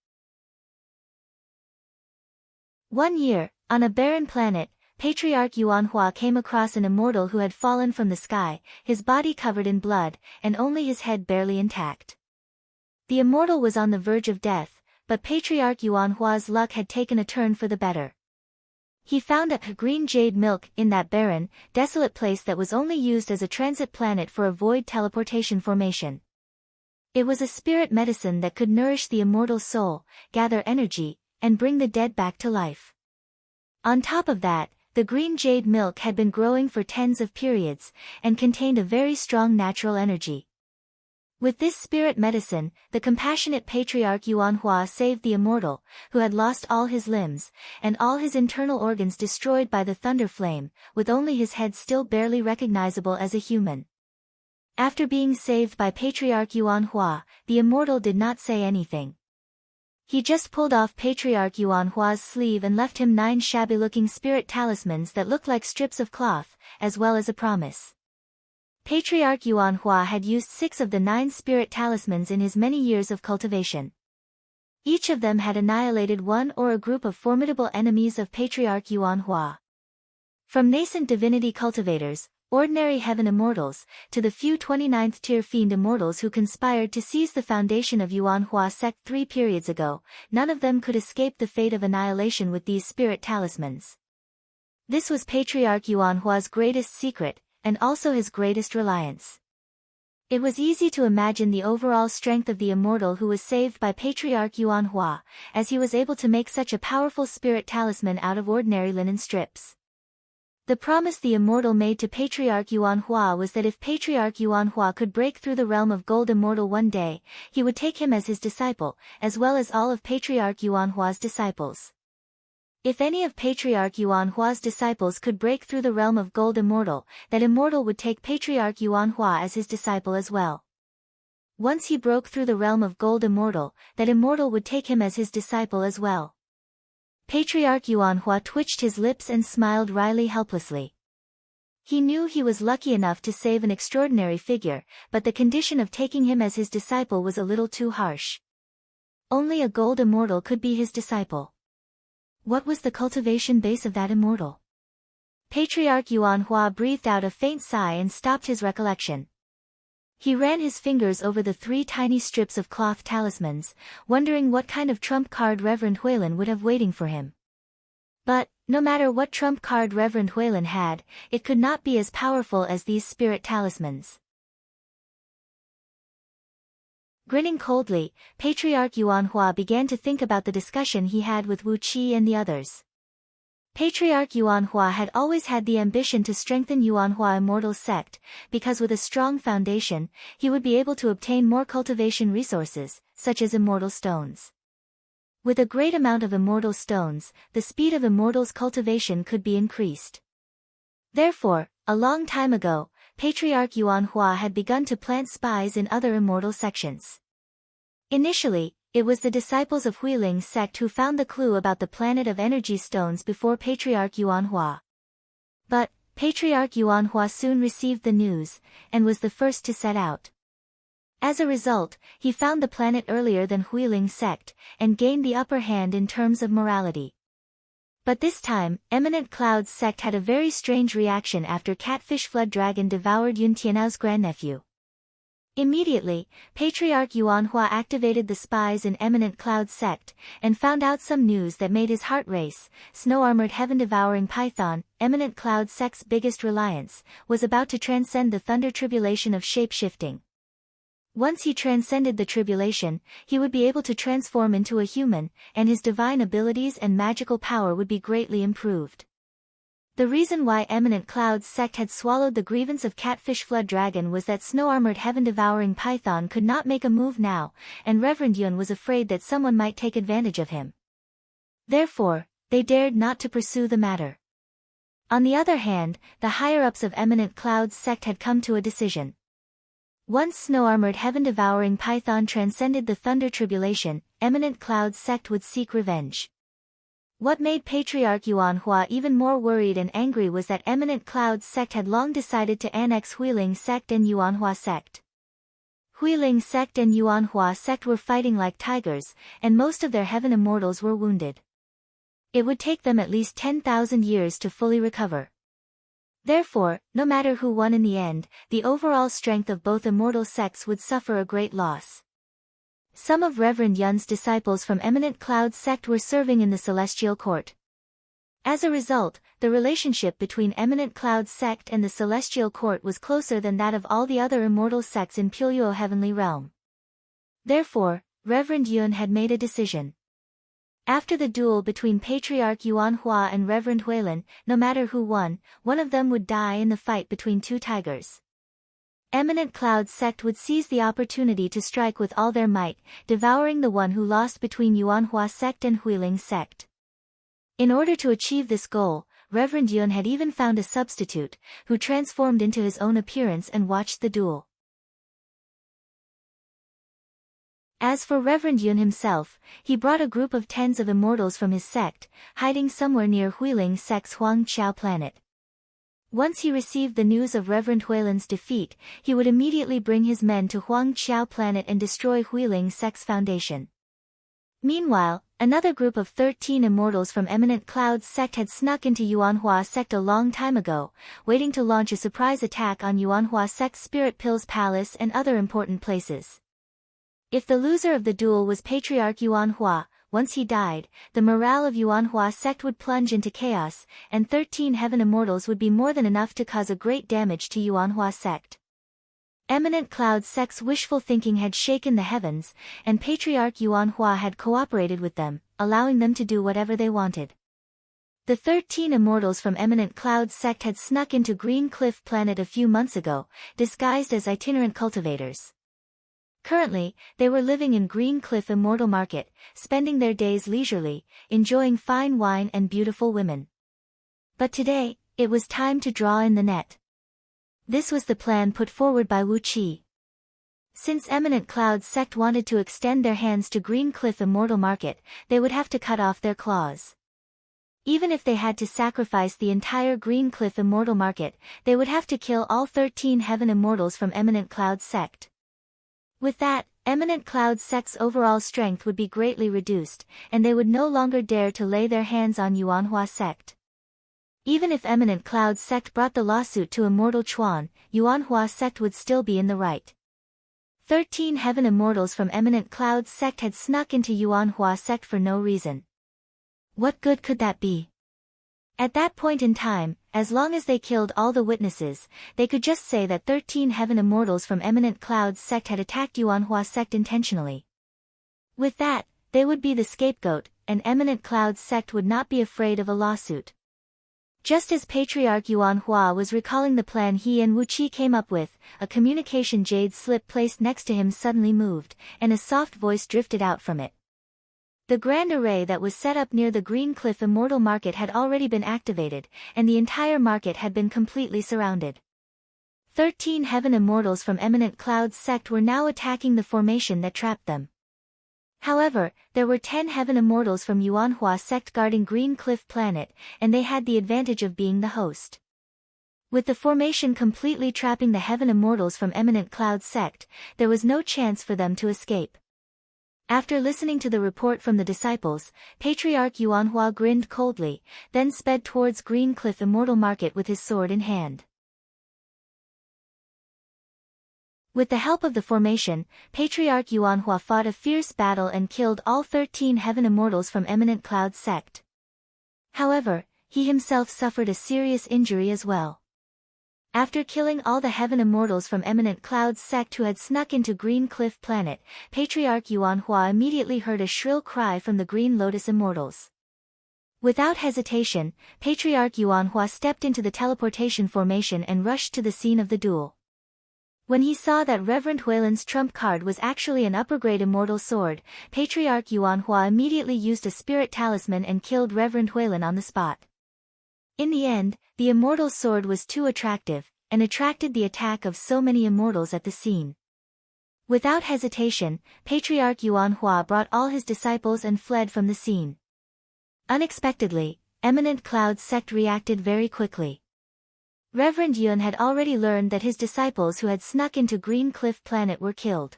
One year, on a barren planet, Patriarch Yuanhua came across an immortal who had fallen from the sky, his body covered in blood, and only his head barely intact. The immortal was on the verge of death, but Patriarch Yuanhua's luck had taken a turn for the better. He found a green jade milk in that barren, desolate place that was only used as a transit planet for a void teleportation formation. It was a spirit medicine that could nourish the immortal soul, gather energy, and bring the dead back to life. On top of that, the green jade milk had been growing for tens of periods, and contained a very strong natural energy. With this spirit medicine, the compassionate Patriarch Yuanhua saved the immortal, who had lost all his limbs, and all his internal organs destroyed by the thunder flame, with only his head still barely recognizable as a human. After being saved by Patriarch Yuanhua, the immortal did not say anything. He just pulled off Patriarch Yuanhua's sleeve and left him 9 shabby-looking spirit talismans that looked like strips of cloth, as well as a promise. Patriarch Yuanhua had used 6 of the 9 spirit talismans in his many years of cultivation. Each of them had annihilated one or a group of formidable enemies of Patriarch Yuanhua. From nascent divinity cultivators, ordinary heaven immortals, to the few 29th tier fiend immortals who conspired to seize the foundation of Yuanhua sect 3 periods ago, none of them could escape the fate of annihilation with these spirit talismans. This was Patriarch Yuanhua's greatest secret, and also his greatest reliance. It was easy to imagine the overall strength of the immortal who was saved by Patriarch Yuanhua, as he was able to make such a powerful spirit talisman out of ordinary linen strips. The promise the immortal made to Patriarch Yuanhua was that if Patriarch Yuanhua could break through the realm of gold immortal one day, he would take him as his disciple, as well as all of Patriarch Yuanhua's disciples. If any of Patriarch Yuanhua's disciples could break through the realm of gold immortal, that immortal would take Patriarch Yuanhua as his disciple as well. Once he broke through the realm of gold immortal, that immortal would take him as his disciple as well. Patriarch Yuanhua twitched his lips and smiled wryly helplessly. He knew he was lucky enough to save an extraordinary figure, but the condition of taking him as his disciple was a little too harsh. Only a gold immortal could be his disciple. What was the cultivation base of that immortal? Patriarch Yuanhua breathed out a faint sigh and stopped his recollection. He ran his fingers over the 3 tiny strips of cloth talismans, wondering what kind of trump card Reverend Huilin would have waiting for him. But, no matter what trump card Reverend Huilin had, it could not be as powerful as these spirit talismans. Grinning coldly, Patriarch Yuanhua began to think about the discussion he had with Wu Qi and the others. Patriarch Yuanhua had always had the ambition to strengthen Yuanhua Immortal Sect, because with a strong foundation, he would be able to obtain more cultivation resources, such as immortal stones. With a great amount of immortal stones, the speed of immortals' cultivation could be increased. Therefore, a long time ago, Patriarch Yuanhua had begun to plant spies in other immortal sections. Initially, it was the disciples of Huiling's sect who found the clue about the planet of energy stones before Patriarch Yuanhua. But, Patriarch Yuanhua soon received the news, and was the first to set out. As a result, he found the planet earlier than Huiling's sect, and gained the upper hand in terms of morality. But this time, Eminent Cloud's sect had a very strange reaction after Catfish Flood Dragon devoured Yun Tianao's grandnephew. Immediately, Patriarch Yuanhua activated the spies in Eminent Cloud's sect, and found out some news that made his heart race. Snow-armored heaven-devouring python, Eminent Cloud's sect's biggest reliance, was about to transcend the thunder tribulation of shape-shifting. Once he transcended the tribulation, he would be able to transform into a human, and his divine abilities and magical power would be greatly improved. The reason why Eminent Cloud's sect had swallowed the grievance of Catfish Flood Dragon was that snow-armored heaven-devouring python could not make a move now, and Reverend Yun was afraid that someone might take advantage of him. Therefore, they dared not to pursue the matter. On the other hand, the higher-ups of Eminent Cloud's sect had come to a decision. Once snow-armored heaven-devouring Python transcended the thunder tribulation, Eminent Cloud's sect would seek revenge. What made Patriarch Yuanhua even more worried and angry was that Eminent Cloud's sect had long decided to annex Huiling sect and Yuanhua sect. Huiling sect and Yuanhua sect were fighting like tigers, and most of their heaven immortals were wounded. It would take them at least 10,000 years to fully recover. Therefore, no matter who won in the end, the overall strength of both immortal sects would suffer a great loss. Some of Reverend Yun's disciples from Eminent Cloud's sect were serving in the Celestial Court. As a result, the relationship between Eminent Cloud's sect and the Celestial Court was closer than that of all the other immortal sects in Puyo Heavenly Realm. Therefore, Reverend Yun had made a decision. After the duel between Patriarch Yuanhua and Reverend Huilin, no matter who won, one of them would die in the fight between two tigers. Eminent Cloud's sect would seize the opportunity to strike with all their might, devouring the one who lost between Yuanhua sect and Huiling sect. In order to achieve this goal, Reverend Yun had even found a substitute, who transformed into his own appearance and watched the duel. As for Reverend Yun himself, he brought a group of tens of immortals from his sect, hiding somewhere near Huiling sect's Huangqiao planet. Once he received the news of Reverend Huilin's defeat, he would immediately bring his men to Huangqiao planet and destroy Huiling sect's foundation. Meanwhile, another group of 13 immortals from Eminent Cloud's sect had snuck into Yuanhua sect a long time ago, waiting to launch a surprise attack on Yuanhua sect's Spirit Pills Palace and other important places. If the loser of the duel was Patriarch Yuanhua, once he died, the morale of Yuanhua sect would plunge into chaos, and 13 heaven immortals would be more than enough to cause a great damage to Yuanhua sect. Eminent Cloud sect's wishful thinking had shaken the heavens, and Patriarch Yuanhua had cooperated with them, allowing them to do whatever they wanted. The 13 immortals from Eminent Cloud sect had snuck into Green Cliff planet a few months ago, disguised as itinerant cultivators. Currently, they were living in Green Cliff Immortal Market, spending their days leisurely, enjoying fine wine and beautiful women. But today, it was time to draw in the net. This was the plan put forward by Wu Qi. Since Eminent Cloud sect wanted to extend their hands to Green Cliff Immortal Market, they would have to cut off their claws. Even if they had to sacrifice the entire Green Cliff Immortal Market, they would have to kill all 13 heaven immortals from Eminent Cloud sect. With that, Eminent Cloud sect's overall strength would be greatly reduced, and they would no longer dare to lay their hands on Yuanhua sect. Even if Eminent Cloud sect brought the lawsuit to Immortal Chuan, Yuanhua sect would still be in the right. 13 heaven immortals from Eminent Cloud sect had snuck into Yuanhua sect for no reason. What good could that be? At that point in time, as long as they killed all the witnesses, they could just say that 13 heaven immortals from Eminent Cloud sect had attacked Yuanhua sect intentionally. With that, they would be the scapegoat, and Eminent Cloud sect would not be afraid of a lawsuit. Just as Patriarch Yuanhua was recalling the plan he and Wu Qi came up with, a communication jade slip placed next to him suddenly moved, and a soft voice drifted out from it. The grand array that was set up near the Green Cliff Immortal Market had already been activated, and the entire market had been completely surrounded. 13 heaven immortals from Eminent Cloud sect were now attacking the formation that trapped them. However, there were 10 heaven immortals from Yuanhua sect guarding Green Cliff planet, and they had the advantage of being the host. With the formation completely trapping the heaven immortals from Eminent Cloud sect, there was no chance for them to escape. After listening to the report from the disciples, Patriarch Yuanhua grinned coldly, then sped towards Green Cliff Immortal Market with his sword in hand. With the help of the formation, Patriarch Yuanhua fought a fierce battle and killed all 13 heaven immortals from Eminent Cloud sect. However, he himself suffered a serious injury as well. After killing all the heaven immortals from Eminent Cloud sect who had snuck into Green Cliff planet, Patriarch Yuanhua immediately heard a shrill cry from the Green Lotus immortals. Without hesitation, Patriarch Yuanhua stepped into the teleportation formation and rushed to the scene of the duel. When he saw that Reverend Huilin's trump card was actually an upper-grade immortal sword, Patriarch Yuanhua immediately used a spirit talisman and killed Reverend Huilin on the spot. In the end, the immortal's sword was too attractive, and attracted the attack of so many immortals at the scene. Without hesitation, Patriarch Yuan Hua brought all his disciples and fled from the scene. Unexpectedly, Eminent Cloud's sect reacted very quickly. Reverend Yun had already learned that his disciples who had snuck into Green Cliff Planet were killed.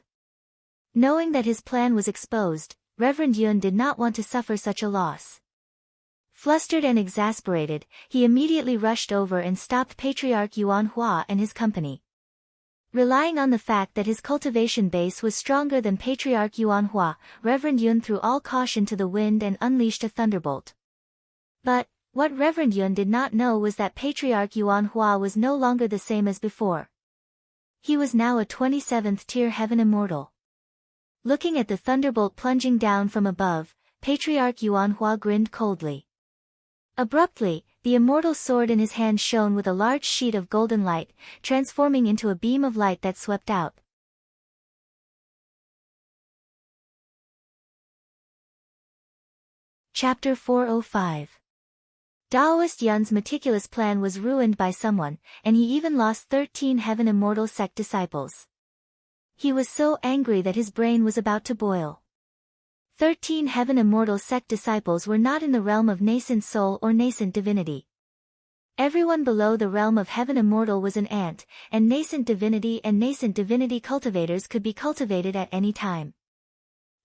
Knowing that his plan was exposed, Reverend Yun did not want to suffer such a loss. Flustered and exasperated, he immediately rushed over and stopped Patriarch Yuan Hua and his company. Relying on the fact that his cultivation base was stronger than Patriarch Yuan Hua, Reverend Yun threw all caution to the wind and unleashed a thunderbolt. But, what Reverend Yun did not know was that Patriarch Yuan Hua was no longer the same as before. He was now a 27th tier heaven immortal. Looking at the thunderbolt plunging down from above, Patriarch Yuan Hua grinned coldly. Abruptly, the immortal sword in his hand shone with a large sheet of golden light, transforming into a beam of light that swept out. Chapter 405. Daoist Yun's meticulous plan was ruined by someone, and he even lost 13 Heaven Immortal sect disciples. He was so angry that his brain was about to boil. 13 Heaven Immortal sect disciples were not in the realm of nascent soul or nascent divinity. Everyone below the realm of Heaven Immortal was an ant, and nascent divinity cultivators could be cultivated at any time.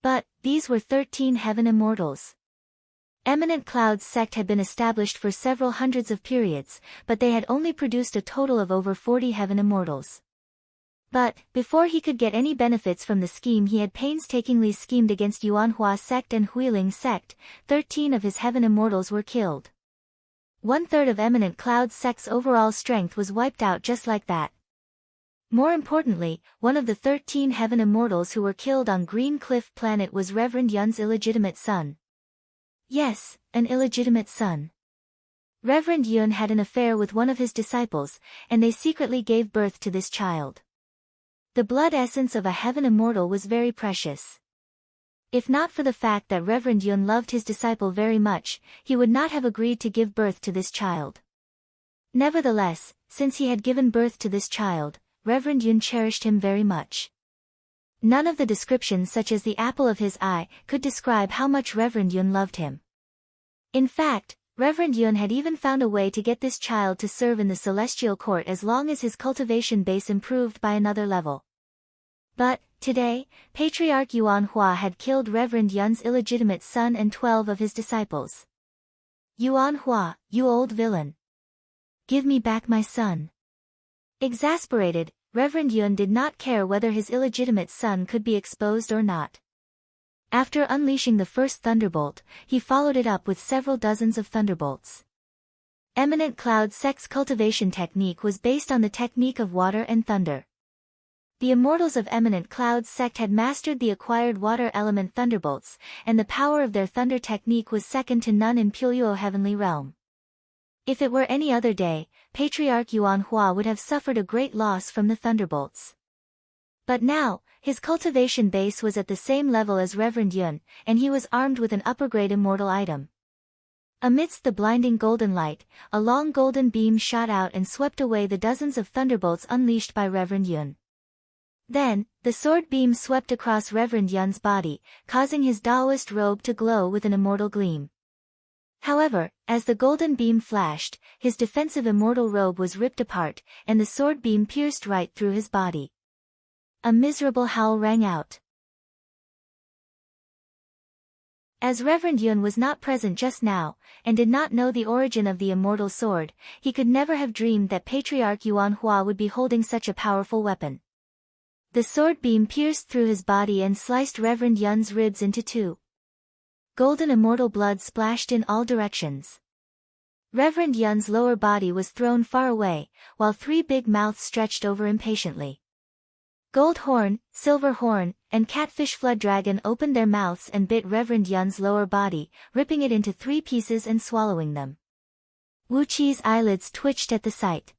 But, these were 13 Heaven Immortals. Eminent Cloud's sect had been established for several hundreds of periods, but they had only produced a total of over 40 Heaven Immortals. But, before he could get any benefits from the scheme, he had painstakingly schemed against Yuan Hua sect and Huiling sect. 13 of his Heaven Immortals were killed. 1/3 of Eminent Cloud's sect's overall strength was wiped out just like that. More importantly, one of the 13 Heaven Immortals who were killed on Green Cliff Planet was Reverend Yun's illegitimate son. Yes, an illegitimate son. Reverend Yun had an affair with one of his disciples, and they secretly gave birth to this child. The blood essence of a Heaven Immortal was very precious. If not for the fact that Reverend Yun loved his disciple very much, he would not have agreed to give birth to this child. Nevertheless, since he had given birth to this child, Reverend Yun cherished him very much. None of the descriptions such as the apple of his eye could describe how much Reverend Yun loved him. In fact, Reverend Yun had even found a way to get this child to serve in the celestial court as long as his cultivation base improved by another level. But, today, Patriarch Yuan Hua had killed Reverend Yun's illegitimate son and 12 of his disciples. Yuan Hua, you old villain. Give me back my son. Exasperated, Reverend Yun did not care whether his illegitimate son could be exposed or not. After unleashing the first thunderbolt, he followed it up with several dozens of thunderbolts. Eminent Cloud sect's cultivation technique was based on the technique of water and thunder. The immortals of Eminent Cloud's sect had mastered the acquired water element thunderbolts, and the power of their thunder technique was second to none in Puyo heavenly realm. If it were any other day, Patriarch Yuan Hua would have suffered a great loss from the thunderbolts. But now, his cultivation base was at the same level as Reverend Yun, and he was armed with an upper-grade immortal item. Amidst the blinding golden light, a long golden beam shot out and swept away the dozens of thunderbolts unleashed by Reverend Yun. Then, the sword beam swept across Reverend Yun's body, causing his Daoist robe to glow with an immortal gleam. However, as the golden beam flashed, his defensive immortal robe was ripped apart, and the sword beam pierced right through his body. A miserable howl rang out. As Reverend Yun was not present just now, and did not know the origin of the immortal sword, he could never have dreamed that Patriarch Yuan Hua would be holding such a powerful weapon. The sword beam pierced through his body and sliced Reverend Yun's ribs into two. Golden immortal blood splashed in all directions. Reverend Yun's lower body was thrown far away, while 3 big mouths stretched over impatiently. Gold Horn, Silver Horn, and Catfish Flood Dragon opened their mouths and bit Reverend Yun's lower body, ripping it into 3 pieces and swallowing them. Wu Qi's eyelids twitched at the sight.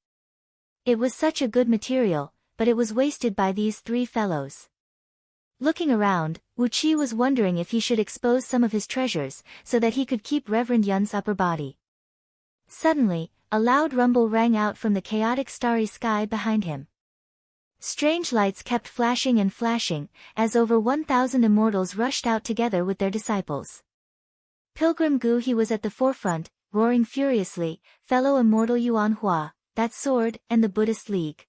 It was such a good material, but it was wasted by these 3 fellows. Looking around, Wu Qi was wondering if he should expose some of his treasures, so that he could keep Reverend Yun's upper body. Suddenly, a loud rumble rang out from the chaotic starry sky behind him. Strange lights kept flashing and flashing, as over 1,000 immortals rushed out together with their disciples. Pilgrim Gu He was at the forefront, roaring furiously, "Fellow immortal Yuan Hua, that sword, and the Buddhist League."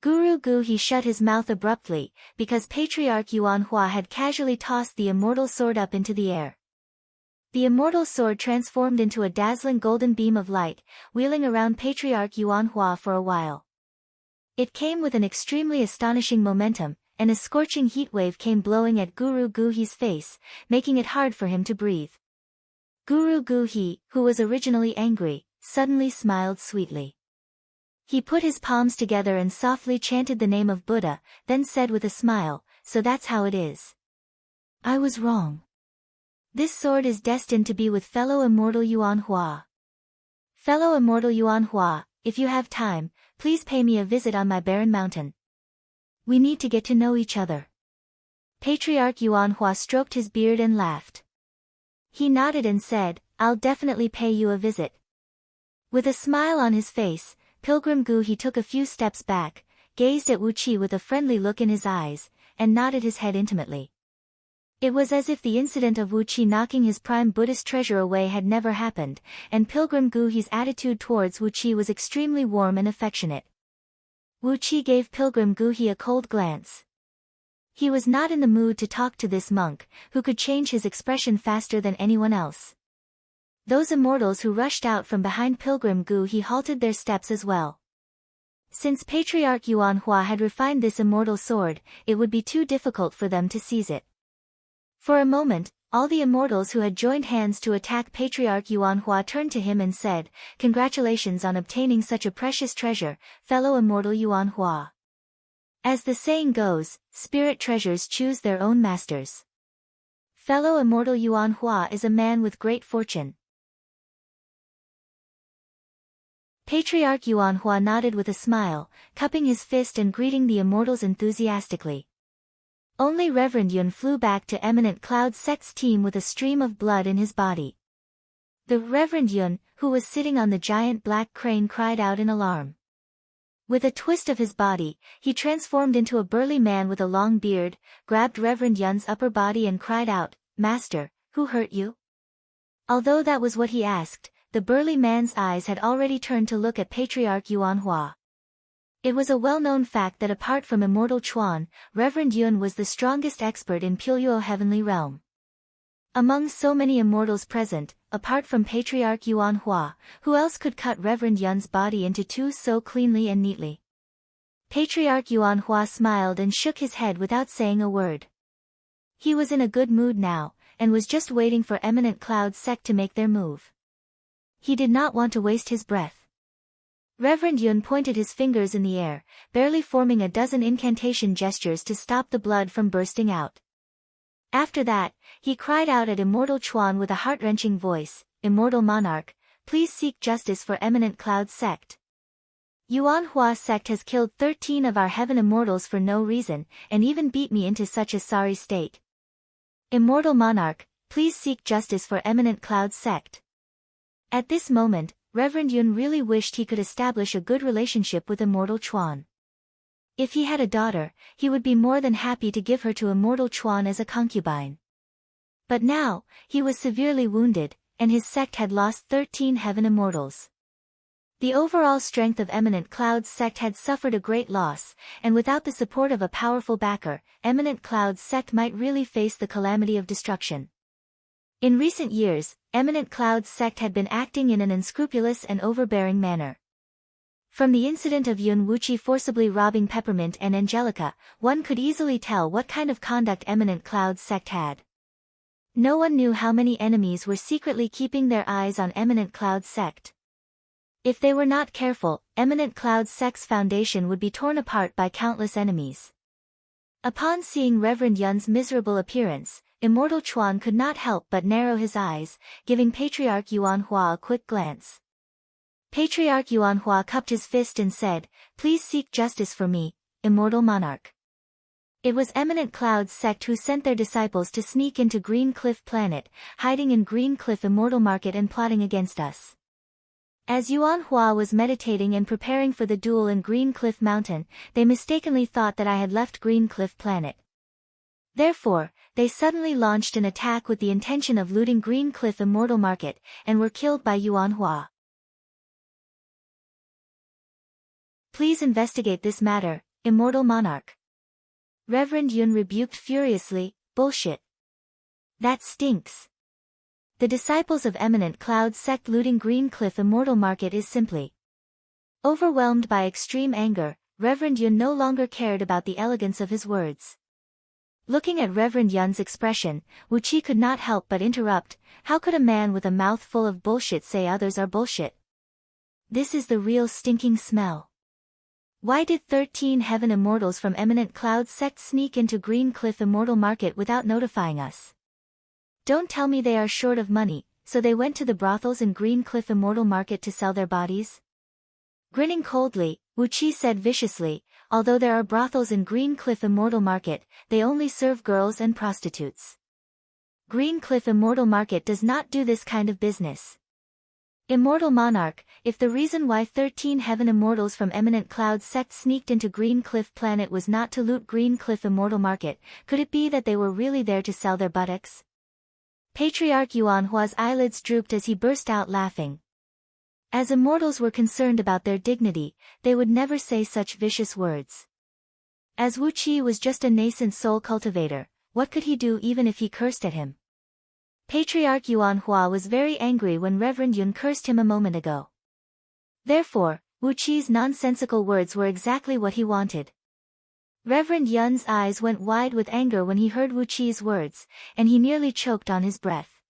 Guru Gu He shut his mouth abruptly, because Patriarch Yuan Hua had casually tossed the immortal sword up into the air. The immortal sword transformed into a dazzling golden beam of light, wheeling around Patriarch Yuan Hua for a while. It came with an extremely astonishing momentum, and a scorching heat wave came blowing at Guru Gu He's face, making it hard for him to breathe. Guru Gu He, who was originally angry, suddenly smiled sweetly. He put his palms together and softly chanted the name of Buddha, then said with a smile, "So that's how it is. I was wrong. This sword is destined to be with fellow immortal Yuan Hua. Fellow immortal Yuan Hua, if you have time, please pay me a visit on my barren mountain. We need to get to know each other." Patriarch Yuan Hua stroked his beard and laughed. He nodded and said, "I'll definitely pay you a visit." With a smile on his face, Pilgrim Gu He took a few steps back, gazed at Wu Qi with a friendly look in his eyes, and nodded his head intimately. It was as if the incident of Wu Qi knocking his prime Buddhist treasure away had never happened, and Pilgrim Gu He's attitude towards Wu Qi was extremely warm and affectionate. Wu Qi gave Pilgrim Gu He a cold glance. He was not in the mood to talk to this monk, who could change his expression faster than anyone else. Those immortals who rushed out from behind Pilgrim Gu He halted their steps as well. Since Patriarch Yuan Hua had refined this immortal sword, it would be too difficult for them to seize it. For a moment, all the immortals who had joined hands to attack Patriarch Yuan Hua turned to him and said, "Congratulations on obtaining such a precious treasure, fellow immortal Yuan Hua." As the saying goes, spirit treasures choose their own masters. Fellow immortal Yuan Hua is a man with great fortune. Patriarch Yuan Hua nodded with a smile, cupping his fist and greeting the immortals enthusiastically. Only Reverend Yun flew back to Eminent Cloud Sect's team with a stream of blood in his body. The Reverend Yun, who was sitting on the giant black crane, cried out in alarm. With a twist of his body, he transformed into a burly man with a long beard, grabbed Reverend Yun's upper body and cried out, "Master, who hurt you?" Although that was what he asked, the burly man's eyes had already turned to look at Patriarch Yuan Hua. It was a well-known fact that apart from Immortal Chuan, Reverend Yun was the strongest expert in Puyo Heavenly Realm. Among so many immortals present, apart from Patriarch Yuan Hua, who else could cut Reverend Yun's body into two so cleanly and neatly? Patriarch Yuan Hua smiled and shook his head without saying a word. He was in a good mood now, and was just waiting for Eminent Cloud Sect to make their move. He did not want to waste his breath. Reverend Yun pointed his fingers in the air, barely forming a dozen incantation gestures to stop the blood from bursting out. After that, he cried out at Immortal Chuan with a heart-wrenching voice, "Immortal Monarch, please seek justice for Eminent Cloud Sect. Yuan Hua Sect has killed 13 of our heaven immortals for no reason, and even beat me into such a sorry state. Immortal Monarch, please seek justice for Eminent Cloud Sect." At this moment, Reverend Yun really wished he could establish a good relationship with Immortal Chuan. If he had a daughter, he would be more than happy to give her to Immortal Chuan as a concubine. But now, he was severely wounded, and his sect had lost 13 heaven immortals. The overall strength of Eminent Cloud's sect had suffered a great loss, and without the support of a powerful backer, Eminent Cloud's sect might really face the calamity of destruction. In recent years, Eminent Cloud's sect had been acting in an unscrupulous and overbearing manner. From the incident of Yun Wuqi forcibly robbing Peppermint and Angelica, one could easily tell what kind of conduct Eminent Cloud's sect had. No one knew how many enemies were secretly keeping their eyes on Eminent Cloud's sect. If they were not careful, Eminent Cloud's sect's foundation would be torn apart by countless enemies. Upon seeing Reverend Yun's miserable appearance, Immortal Chuan could not help but narrow his eyes, giving Patriarch Yuan Hua a quick glance. Patriarch Yuan Hua cupped his fist and said, "Please seek justice for me, Immortal Monarch." It was Eminent Cloud's sect who sent their disciples to sneak into Green Cliff Planet, hiding in Green Cliff Immortal Market and plotting against us. As Yuan Hua was meditating and preparing for the duel in Green Cliff Mountain, they mistakenly thought that I had left Green Cliff Planet. Therefore, they suddenly launched an attack with the intention of looting Green Cliff Immortal Market, and were killed by Yuan Hua. Please investigate this matter, Immortal Monarch. Reverend Yun rebuked furiously. Bullshit. That stinks. The disciples of Eminent Cloud sect looting Green Cliff Immortal Market is simply. Overwhelmed by extreme anger, Reverend Yun no longer cared about the elegance of his words. Looking at Reverend Yun's expression, Wu Qi could not help but interrupt. How could a man with a mouth full of bullshit say others are bullshit? This is the real stinking smell. Why did 13 Heaven Immortals from Eminent Cloud sect sneak into Green Cliff Immortal Market without notifying us? Don't tell me they are short of money, so they went to the brothels in Green Cliff Immortal Market to sell their bodies? Grinning coldly, Wu Qi said viciously, although there are brothels in Green Cliff Immortal Market, they only serve girls and prostitutes. Green Cliff Immortal Market does not do this kind of business. Immortal Monarch, if the reason why 13 Heaven Immortals from Eminent Cloud sect sneaked into Green Cliff Planet was not to loot Green Cliff Immortal Market, could it be that they were really there to sell their buttocks? Patriarch Yuan Hua's eyelids drooped as he burst out laughing. As immortals were concerned about their dignity, they would never say such vicious words. As Wu Qi was just a nascent soul cultivator, what could he do even if he cursed at him? Patriarch Yuan Hua was very angry when Reverend Yun cursed him a moment ago. Therefore, Wu Qi's nonsensical words were exactly what he wanted. Reverend Yun's eyes went wide with anger when he heard Wu Qi's words, and he nearly choked on his breath.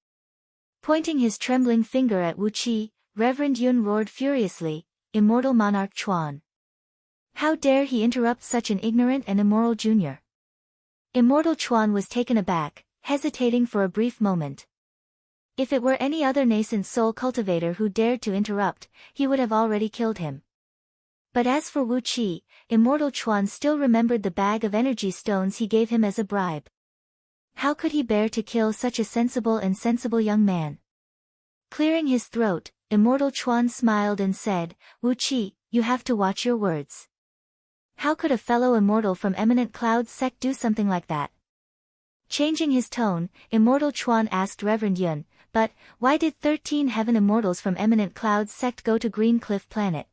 Pointing his trembling finger at Wu Qi, Reverend Yun roared furiously, Immortal Monarch Chuan. How dare he interrupt such an ignorant and immoral junior? Immortal Chuan was taken aback, hesitating for a brief moment. If it were any other nascent soul cultivator who dared to interrupt, he would have already killed him. But as for Wu Qi, Immortal Chuan still remembered the bag of energy stones he gave him as a bribe. How could he bear to kill such a sensible young man? Clearing his throat, Immortal Chuan smiled and said, Wu Qi, you have to watch your words. How could a fellow immortal from Eminent Cloud sect do something like that? Changing his tone, Immortal Chuan asked Reverend Yun, but, why did 13 Heaven Immortals from Eminent Cloud sect go to Green Cliff Planet?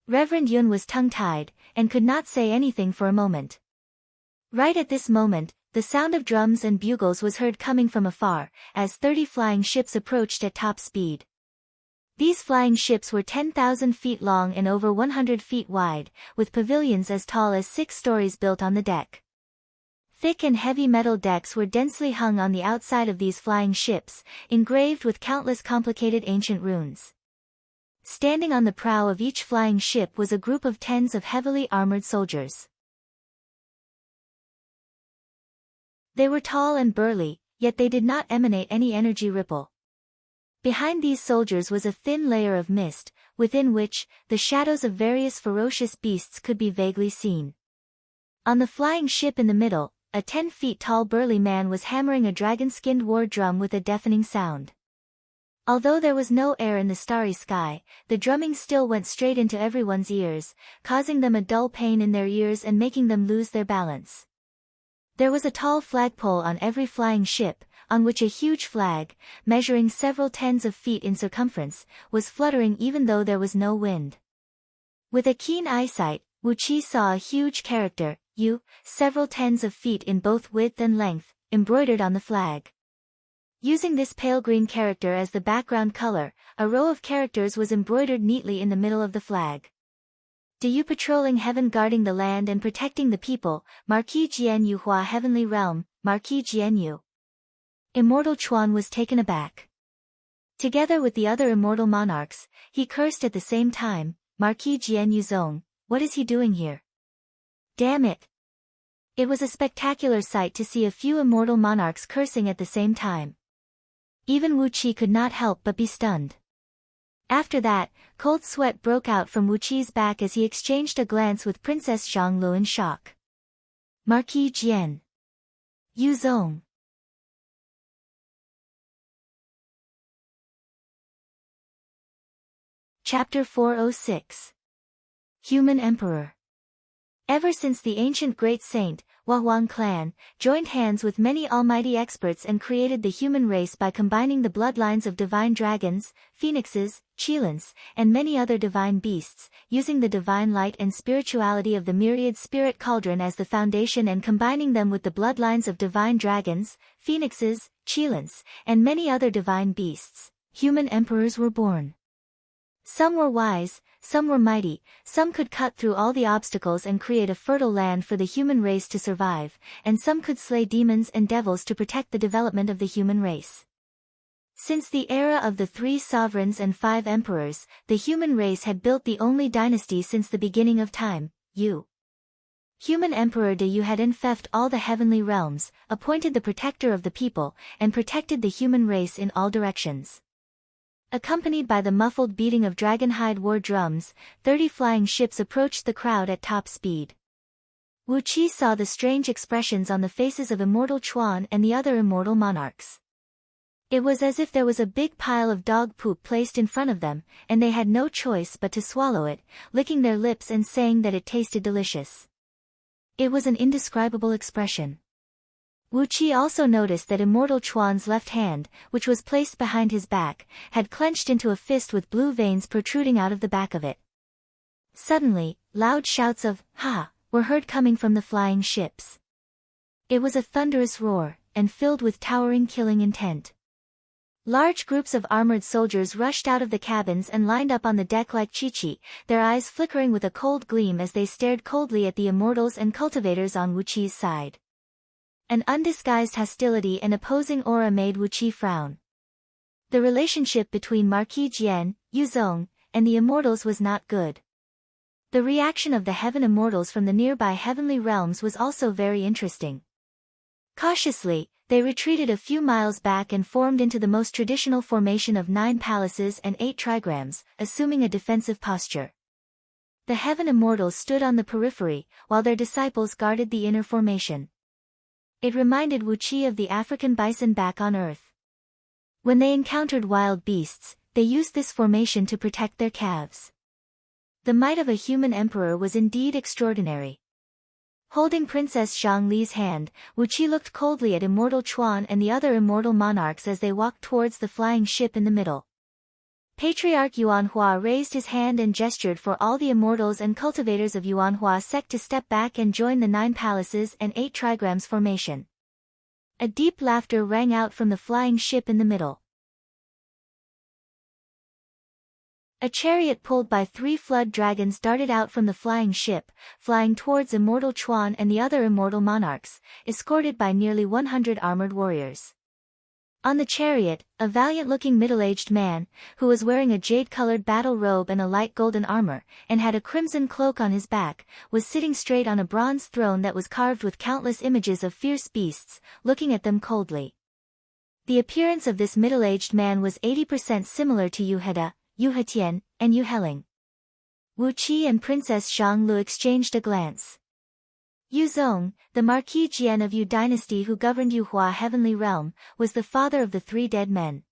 Reverend Yun was tongue-tied, and could not say anything for a moment. Right at this moment, the sound of drums and bugles was heard coming from afar, as 30 flying ships approached at top speed. These flying ships were 10,000 feet long and over 100 feet wide, with pavilions as tall as 6 stories built on the deck. Thick and heavy metal decks were densely hung on the outside of these flying ships, engraved with countless complicated ancient runes. Standing on the prow of each flying ship was a group of tens of heavily armored soldiers. They were tall and burly, yet they did not emanate any energy ripple. Behind these soldiers was a thin layer of mist, within which, the shadows of various ferocious beasts could be vaguely seen. On the flying ship in the middle, a 10 feet tall burly man was hammering a dragon-skinned war drum with a deafening sound. Although there was no air in the starry sky, the drumming still went straight into everyone's ears, causing them a dull pain in their ears and making them lose their balance. There was a tall flagpole on every flying ship, on which a huge flag, measuring several tens of feet in circumference, was fluttering even though there was no wind. With a keen eyesight, Wu Qi saw a huge character, Yu, several tens of feet in both width and length, embroidered on the flag. Using this pale green character as the background color, a row of characters was embroidered neatly in the middle of the flag. Do you patrolling heaven, guarding the land and protecting the people, Marquis Jian Yu Hua Heavenly Realm, Marquis Jian Yu. Immortal Chuan was taken aback. Together with the other immortal monarchs, he cursed at the same time, Marquis Jian Yu Zong, what is he doing here? Damn it! It was a spectacular sight to see a few immortal monarchs cursing at the same time. Even Wu Qi could not help but be stunned. After that, cold sweat broke out from Wu Qi's back as he exchanged a glance with Princess Zhang Lu in shock. Marquis Jian Yu Zong. Chapter 406. Human Emperor. Ever since the ancient great saint, Huang clan, joined hands with many almighty experts and created the human race by combining the bloodlines of divine dragons, phoenixes, qilins, and many other divine beasts, using the divine light and spirituality of the myriad spirit cauldron as the foundation and combining them with the bloodlines of divine dragons, phoenixes, qilins, and many other divine beasts, human emperors were born. Some were wise, some were mighty, some could cut through all the obstacles and create a fertile land for the human race to survive, and some could slay demons and devils to protect the development of the human race. Since the era of the 3 sovereigns and 5 emperors, the human race had built the only dynasty since the beginning of time, Yu. Human Emperor De Yu had enfeoffed all the heavenly realms, appointed the protector of the people, and protected the human race in all directions. Accompanied by the muffled beating of dragonhide war drums, 30 flying ships approached the crowd at top speed. Wu Qi saw the strange expressions on the faces of Immortal Chuan and the other immortal monarchs. It was as if there was a big pile of dog poop placed in front of them, and they had no choice but to swallow it, licking their lips and saying that it tasted delicious. It was an indescribable expression. Wu Qi also noticed that Immortal Chuan's left hand, which was placed behind his back, had clenched into a fist with blue veins protruding out of the back of it. Suddenly, loud shouts of, "Ha!" were heard coming from the flying ships. It was a thunderous roar, and filled with towering killing intent. Large groups of armored soldiers rushed out of the cabins and lined up on the deck like Chi-Chi, their eyes flickering with a cold gleam as they stared coldly at the immortals and cultivators on Wu Qi's side. An undisguised hostility and opposing aura made Wu Qi frown. The relationship between Marquis Jian, Yu Zong, and the immortals was not good. The reaction of the heaven immortals from the nearby heavenly realms was also very interesting. Cautiously, they retreated a few miles back and formed into the most traditional formation of 9 palaces and 8 trigrams, assuming a defensive posture. The heaven immortals stood on the periphery, while their disciples guarded the inner formation. It reminded Wu Qi of the African bison back on Earth. When they encountered wild beasts, they used this formation to protect their calves. The might of a human emperor was indeed extraordinary. Holding Princess Zhongli's hand, Wu Qi looked coldly at Immortal Chuan and the other immortal monarchs as they walked towards the flying ship in the middle. Patriarch Yuanhua raised his hand and gestured for all the immortals and cultivators of Yuanhua sect to step back and join the 9 palaces and 8 trigrams formation. A deep laughter rang out from the flying ship in the middle. A chariot pulled by 3 flood dragons darted out from the flying ship, flying towards Immortal Chuan and the other immortal monarchs, escorted by nearly 100 armored warriors. On the chariot, a valiant-looking middle-aged man, who was wearing a jade-colored battle robe and a light golden armor, and had a crimson cloak on his back, was sitting straight on a bronze throne that was carved with countless images of fierce beasts, looking at them coldly. The appearance of this middle-aged man was 80% similar to Yu Heda, Yu Hetian, and Yu Heling. Wu Qi and Princess Zhonglu exchanged a glance. Yu Zong, the Marquis Jian of Yu dynasty who governed Yuhua Heavenly Realm, was the father of the 3 dead men.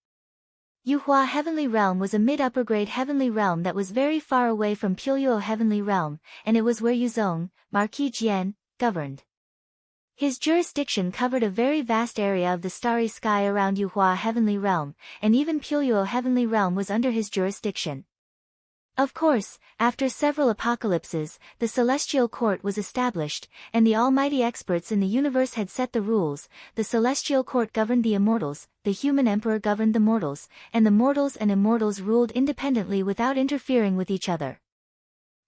Yuhua Heavenly Realm was a mid-upper-grade heavenly realm that was very far away from Puyo Heavenly Realm, and it was where Yu Zong, Marquis Jian, governed. His jurisdiction covered a very vast area of the starry sky around Yuhua Heavenly Realm, and even Puyo Heavenly Realm was under his jurisdiction. Of course, after several apocalypses, the Celestial Court was established, and the almighty experts in the universe had set the rules. The Celestial Court governed the immortals, the human emperor governed the mortals, and the mortals and immortals ruled independently without interfering with each other.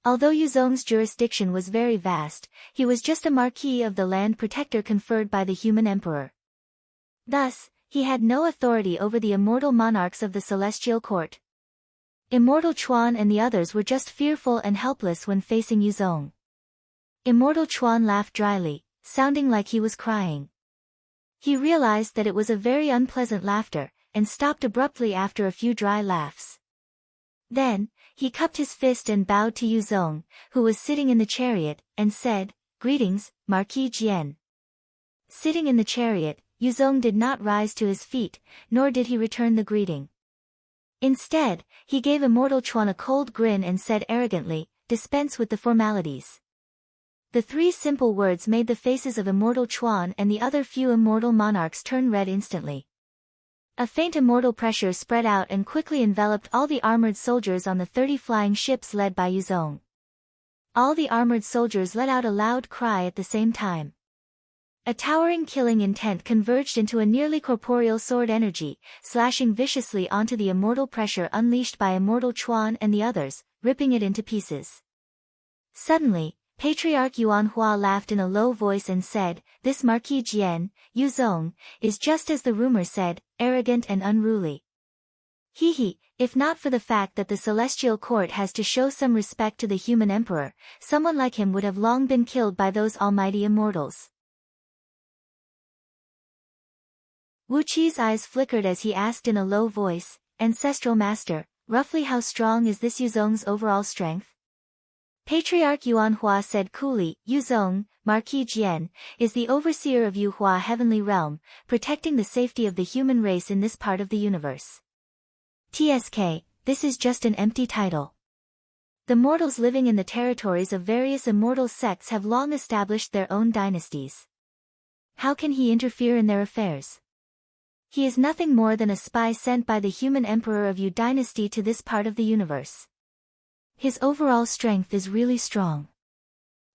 Although Yu Zong's jurisdiction was very vast, he was just a marquis of the land protector conferred by the human emperor. Thus, he had no authority over the immortal monarchs of the Celestial Court. Immortal Chuan and the others were just fearful and helpless when facing Yu Zong. Immortal Chuan laughed dryly, sounding like he was crying. He realized that it was a very unpleasant laughter, and stopped abruptly after a few dry laughs. Then, he cupped his fist and bowed to Yu Zong, who was sitting in the chariot, and said, "Greetings, Marquis Jian." Sitting in the chariot, Yu Zong did not rise to his feet, nor did he return the greeting. Instead, he gave Immortal Chuan a cold grin and said arrogantly, "Dispense with the formalities." The three simple words made the faces of Immortal Chuan and the other few immortal monarchs turn red instantly. A faint immortal pressure spread out and quickly enveloped all the armored soldiers on the 30 flying ships led by Yuzong. All the armored soldiers let out a loud cry at the same time. A towering killing intent converged into a nearly corporeal sword energy, slashing viciously onto the immortal pressure unleashed by Immortal Chuan and the others, ripping it into pieces. Suddenly, Patriarch Yuan Hua laughed in a low voice and said, "This Marquis Jian, Yuzong, is just as the rumor said, arrogant and unruly. He, if not for the fact that the Celestial Court has to show some respect to the human emperor, someone like him would have long been killed by those almighty immortals." Wu Qi's eyes flickered as he asked in a low voice, "Ancestral Master, roughly how strong is this Yuzong's overall strength?" Patriarch Yuan Hua said coolly, "Yuzong, Marquis Jian, is the overseer of Yuhua Heavenly Realm, protecting the safety of the human race in this part of the universe. TSK, this is just an empty title. The mortals living in the territories of various immortal sects have long established their own dynasties. How can he interfere in their affairs? He is nothing more than a spy sent by the human emperor of Yu dynasty to this part of the universe. His overall strength is really strong.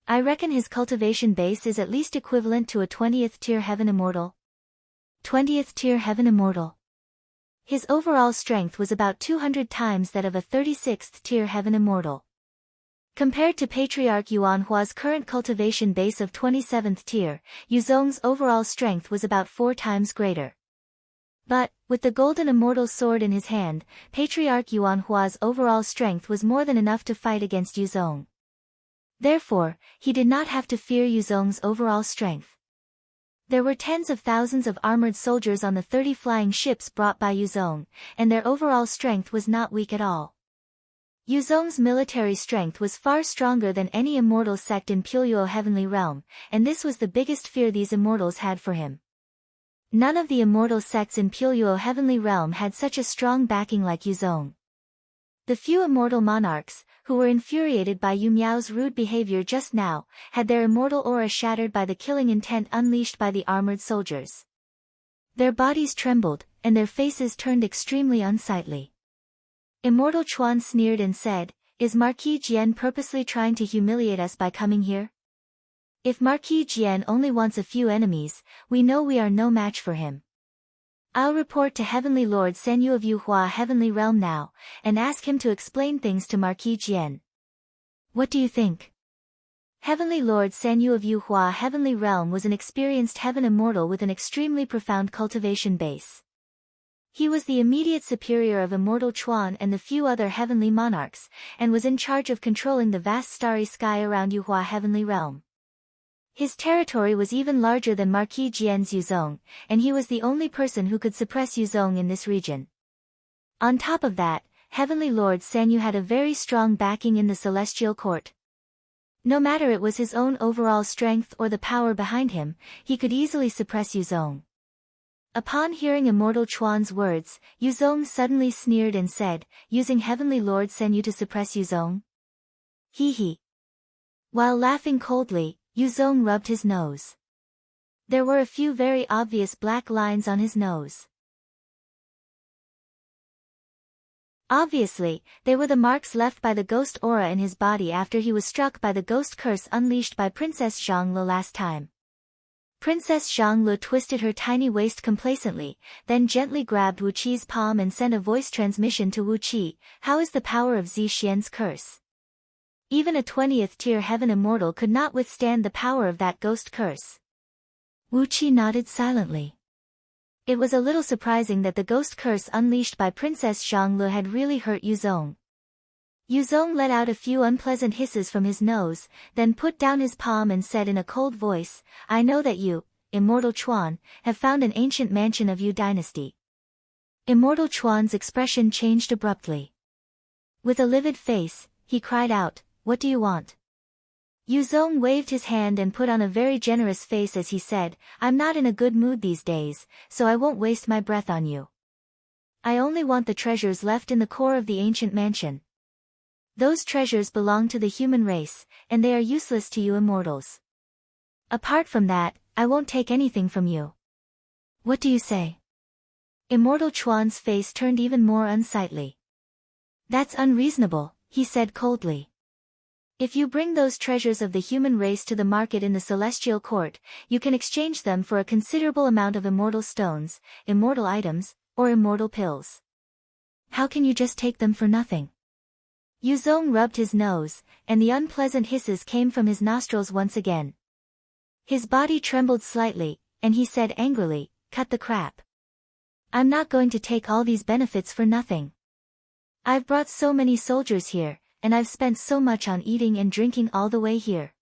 I reckon his cultivation base is at least equivalent to a 20th tier heaven immortal. 20th tier heaven immortal. His overall strength was about 200 times that of a 36th tier heaven immortal. Compared to Patriarch Yuan Hua's current cultivation base of 27th tier, Yuzong's overall strength was about 4 times greater. But, with the golden immortal sword in his hand, Patriarch Yuan Hua's overall strength was more than enough to fight against Yuzong. Therefore, he did not have to fear Yuzong's overall strength. There were tens of thousands of armored soldiers on the 30 flying ships brought by Yuzong, and their overall strength was not weak at all. Yuzong's military strength was far stronger than any immortal sect in Puyo Heavenly Realm, and this was the biggest fear these immortals had for him. None of the immortal sects in Puyo Heavenly Realm had such a strong backing like Yuzong. The few immortal monarchs, who were infuriated by Yu Miao's rude behavior just now, had their immortal aura shattered by the killing intent unleashed by the armored soldiers. Their bodies trembled, and their faces turned extremely unsightly. Immortal Chuan sneered and said, "Is Marquis Jian purposely trying to humiliate us by coming here? If Marquis Jian only wants a few enemies, we know we are no match for him. I'll report to Heavenly Lord Sanyu of Yuhua Heavenly Realm now, and ask him to explain things to Marquis Jian. What do you think?" Heavenly Lord Sanyu of Yuhua Heavenly Realm was an experienced heaven immortal with an extremely profound cultivation base. He was the immediate superior of Immortal Chuan and the few other heavenly monarchs, and was in charge of controlling the vast starry sky around Yuhua Heavenly Realm. His territory was even larger than Marquis Jian's Yuzong, and he was the only person who could suppress Yuzong in this region. On top of that, Heavenly Lord Sanyu had a very strong backing in the Celestial Court. No matter it was his own overall strength or the power behind him, he could easily suppress Yuzong. Upon hearing Immortal Chuan's words, Yuzong suddenly sneered and said, "Using Heavenly Lord Sanyu to suppress Yuzong?" He. While laughing coldly, Yuzong rubbed his nose. There were a few very obvious black lines on his nose. Obviously, they were the marks left by the ghost aura in his body after he was struck by the ghost curse unleashed by Princess Zhanglu last time. Princess Zhanglu twisted her tiny waist complacently, then gently grabbed Wu Qi's palm and sent a voice transmission to Wu Qi. "How is the power of Zi Xian's curse?" Even a 20th tier heaven immortal could not withstand the power of that ghost curse. Wu Qi nodded silently. It was a little surprising that the ghost curse unleashed by Princess Zhanglu had really hurt Yuzong. Yuzong let out a few unpleasant hisses from his nose, then put down his palm and said in a cold voice, "I know that you, Immortal Chuan, have found an ancient mansion of Yu dynasty." Immortal Chuan's expression changed abruptly. With a livid face, he cried out, "What do you want?" Yuzong waved his hand and put on a very generous face as he said, "I'm not in a good mood these days, so I won't waste my breath on you. I only want the treasures left in the core of the ancient mansion. Those treasures belong to the human race, and they are useless to you immortals. Apart from that, I won't take anything from you. What do you say? Immortal Chuan's face turned even more unsightly. That's unreasonable, he said coldly. If you bring those treasures of the human race to the market in the celestial court, you can exchange them for a considerable amount of immortal stones, immortal items, or immortal pills. How can you just take them for nothing? Yuzong rubbed his nose, and the unpleasant hisses came from his nostrils once again. His body trembled slightly, and he said angrily, "Cut the crap. I'm not going to take all these benefits for nothing. I've brought so many soldiers here, and I've spent so much on eating and drinking all the way here.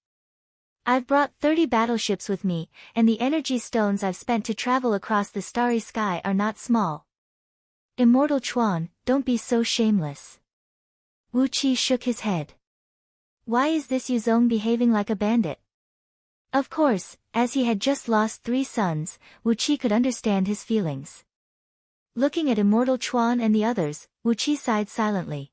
I've brought 30 battleships with me, and the energy stones I've spent to travel across the starry sky are not small. Immortal Chuan, don't be so shameless." Wu Qi shook his head. Why is this Yuzong behaving like a bandit? Of course, as he had just lost 3 sons, Wu Qi could understand his feelings. Looking at Immortal Chuan and the others, Wu Qi sighed silently.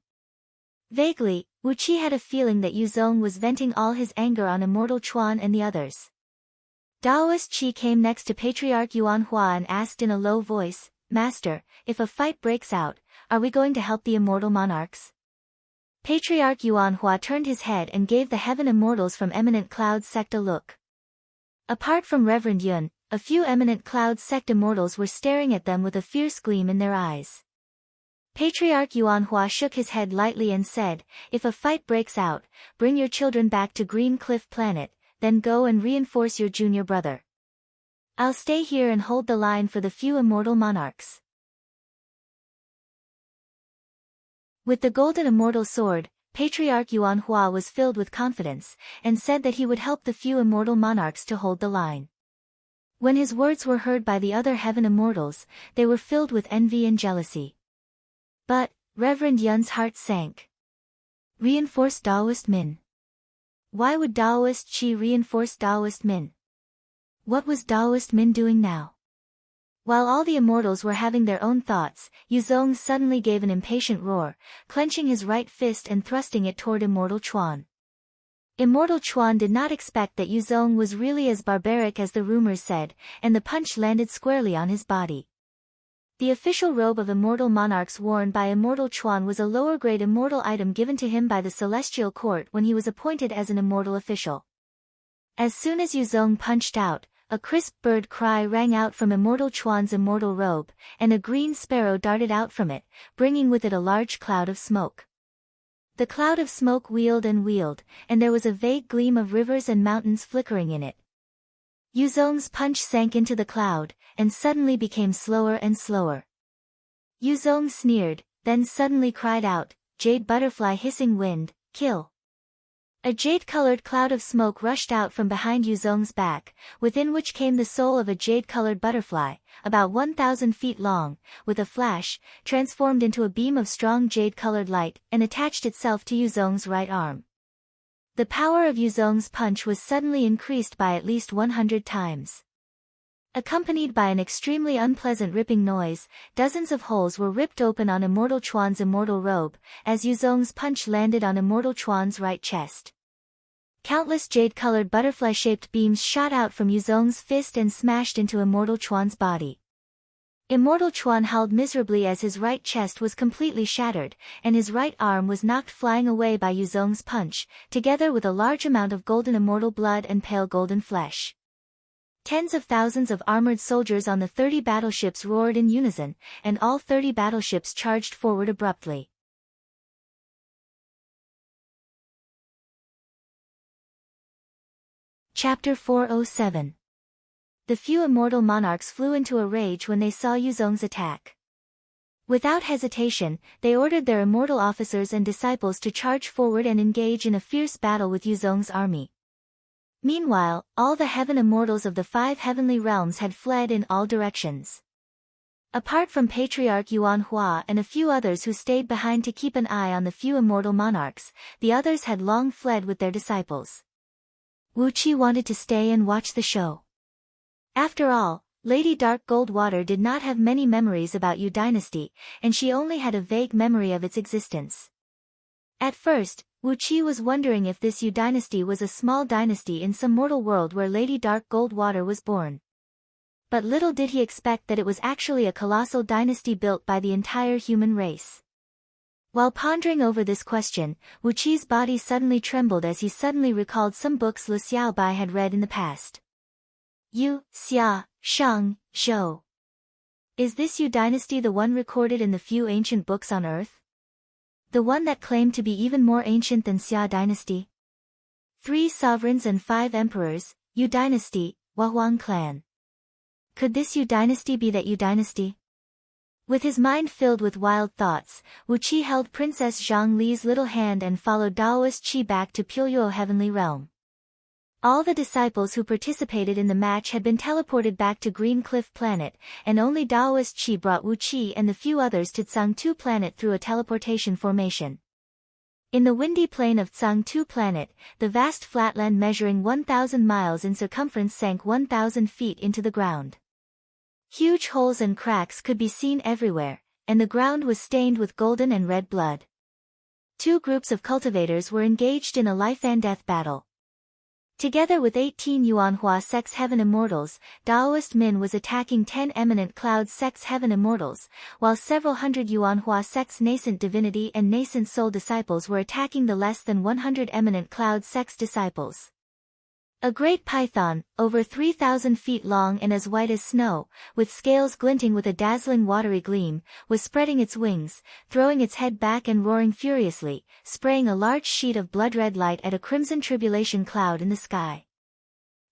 Vaguely, Wu Qi had a feeling that Yuzong was venting all his anger on Immortal Chuan and the others. Daoist Qi came next to Patriarch Yuan Hua and asked in a low voice, "Master, if a fight breaks out, are we going to help the immortal monarchs?" Patriarch Yuan Hua turned his head and gave the heaven immortals from Eminent Cloud sect a look. Apart from Reverend Yun, a few Eminent Cloud sect immortals were staring at them with a fierce gleam in their eyes. Patriarch Yuan Hua shook his head lightly and said, "If a fight breaks out, bring your children back to Green Cliff Planet, then go and reinforce your junior brother. I'll stay here and hold the line for the few immortal monarchs." With the golden immortal sword, Patriarch Yuan Hua was filled with confidence, and said that he would help the few immortal monarchs to hold the line. When his words were heard by the other heaven immortals, they were filled with envy and jealousy. But, Reverend Yun's heart sank. Reinforce Daoist Min. Why would Daoist Qi reinforce Daoist Min? What was Daoist Min doing now? While all the immortals were having their own thoughts, Yuzong suddenly gave an impatient roar, clenching his right fist and thrusting it toward Immortal Chuan. Immortal Chuan did not expect that Yuzong was really as barbaric as the rumors said, and the punch landed squarely on his body. The official robe of immortal monarchs worn by Immortal Chuan was a lower-grade immortal item given to him by the Celestial Court when he was appointed as an immortal official. As soon as Yuzong punched out, a crisp bird cry rang out from Immortal Chuan's immortal robe, and a green sparrow darted out from it, bringing with it a large cloud of smoke. The cloud of smoke wheeled and wheeled, and there was a vague gleam of rivers and mountains flickering in it. Yuzong's punch sank into the cloud, and suddenly became slower and slower. Yuzong sneered, then suddenly cried out, "Jade butterfly hissing wind, kill!" A jade-colored cloud of smoke rushed out from behind Yuzong's back, within which came the soul of a jade-colored butterfly, about 1,000 feet long, with a flash, transformed into a beam of strong jade-colored light, and attached itself to Yuzong's right arm. The power of Yuzong's punch was suddenly increased by at least 100 times. Accompanied by an extremely unpleasant ripping noise, dozens of holes were ripped open on Immortal Chuan's immortal robe, as Yuzong's punch landed on Immortal Chuan's right chest. Countless jade-colored butterfly-shaped beams shot out from Yuzong's fist and smashed into Immortal Chuan's body. Immortal Chuan howled miserably as his right chest was completely shattered, and his right arm was knocked flying away by Yuzong's punch, together with a large amount of golden immortal blood and pale golden flesh. Tens of thousands of armored soldiers on the 30 battleships roared in unison, and all 30 battleships charged forward abruptly. Chapter 407. The few immortal monarchs flew into a rage when they saw Yuzong's attack. Without hesitation, they ordered their immortal officers and disciples to charge forward and engage in a fierce battle with Yuzong's army. Meanwhile, all the heaven immortals of the 5 heavenly realms had fled in all directions. Apart from Patriarch Yuan Hua and a few others who stayed behind to keep an eye on the few immortal monarchs, the others had long fled with their disciples. Wu Qi wanted to stay and watch the show. After all, Lady Dark Goldwater did not have many memories about Yu Dynasty, and she only had a vague memory of its existence. At first, Wu Qi was wondering if this Yu Dynasty was a small dynasty in some mortal world where Lady Dark Goldwater was born. But little did he expect that it was actually a colossal dynasty built by the entire human race. While pondering over this question, Wu Qi's body suddenly trembled as he suddenly recalled some books Lu Xiaobai had read in the past. Yu, Xia, Shang, Zhou. Is this Yu Dynasty the one recorded in the few ancient books on earth? The one that claimed to be even more ancient than Xia Dynasty? 3 sovereigns and 5 emperors, Yu Dynasty, Huang clan. Could this Yu Dynasty be that Yu Dynasty? With his mind filled with wild thoughts, Wu Qi held Princess Zhang Li's little hand and followed Daoist Qi back to Puyo Heavenly Realm. All the disciples who participated in the match had been teleported back to Green Cliff Planet, and only Daoist Qi brought Wu Qi and the few others to Tsang-Tu Planet through a teleportation formation. In the windy plain of Tsang-Tu Planet, the vast flatland measuring 1,000 miles in circumference sank 1,000 feet into the ground. Huge holes and cracks could be seen everywhere, and the ground was stained with golden and red blood. 2 groups of cultivators were engaged in a life-and-death battle. Together with 18 Yuanhua Sect's Heaven Immortals, Daoist Min was attacking 10 Eminent Cloud Sect's Heaven Immortals, while several hundred Yuanhua Sect's Nascent Divinity and Nascent Soul disciples were attacking the less than 100 Eminent Cloud Sect's disciples. A great python, over 3,000 feet long and as white as snow, with scales glinting with a dazzling watery gleam, was spreading its wings, throwing its head back and roaring furiously, spraying a large sheet of blood-red light at a crimson tribulation cloud in the sky.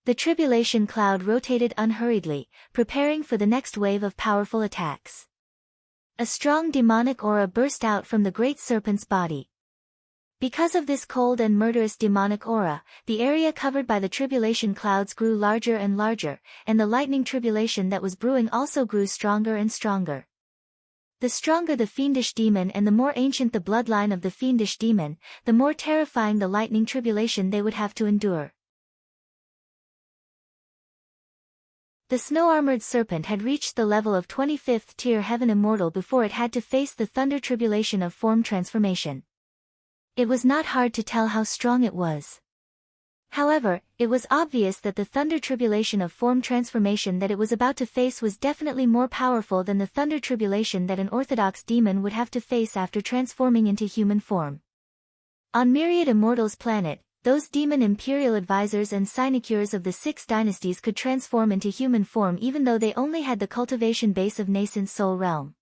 The tribulation cloud rotated unhurriedly, preparing for the next wave of powerful attacks. A strong demonic aura burst out from the great serpent's body. Because of this cold and murderous demonic aura, the area covered by the tribulation clouds grew larger and larger, and the lightning tribulation that was brewing also grew stronger and stronger. The stronger the fiendish demon and the more ancient the bloodline of the fiendish demon, the more terrifying the lightning tribulation they would have to endure. The snow-armored serpent had reached the level of 25th tier Heaven Immortal before it had to face the thunder tribulation of form transformation. It was not hard to tell how strong it was. However, it was obvious that the thunder tribulation of form transformation that it was about to face was definitely more powerful than the thunder tribulation that an orthodox demon would have to face after transforming into human form. On Myriad Immortals Planet, those demon imperial advisors and sinecures of the 6 dynasties could transform into human form even though they only had the cultivation base of nascent soul realm.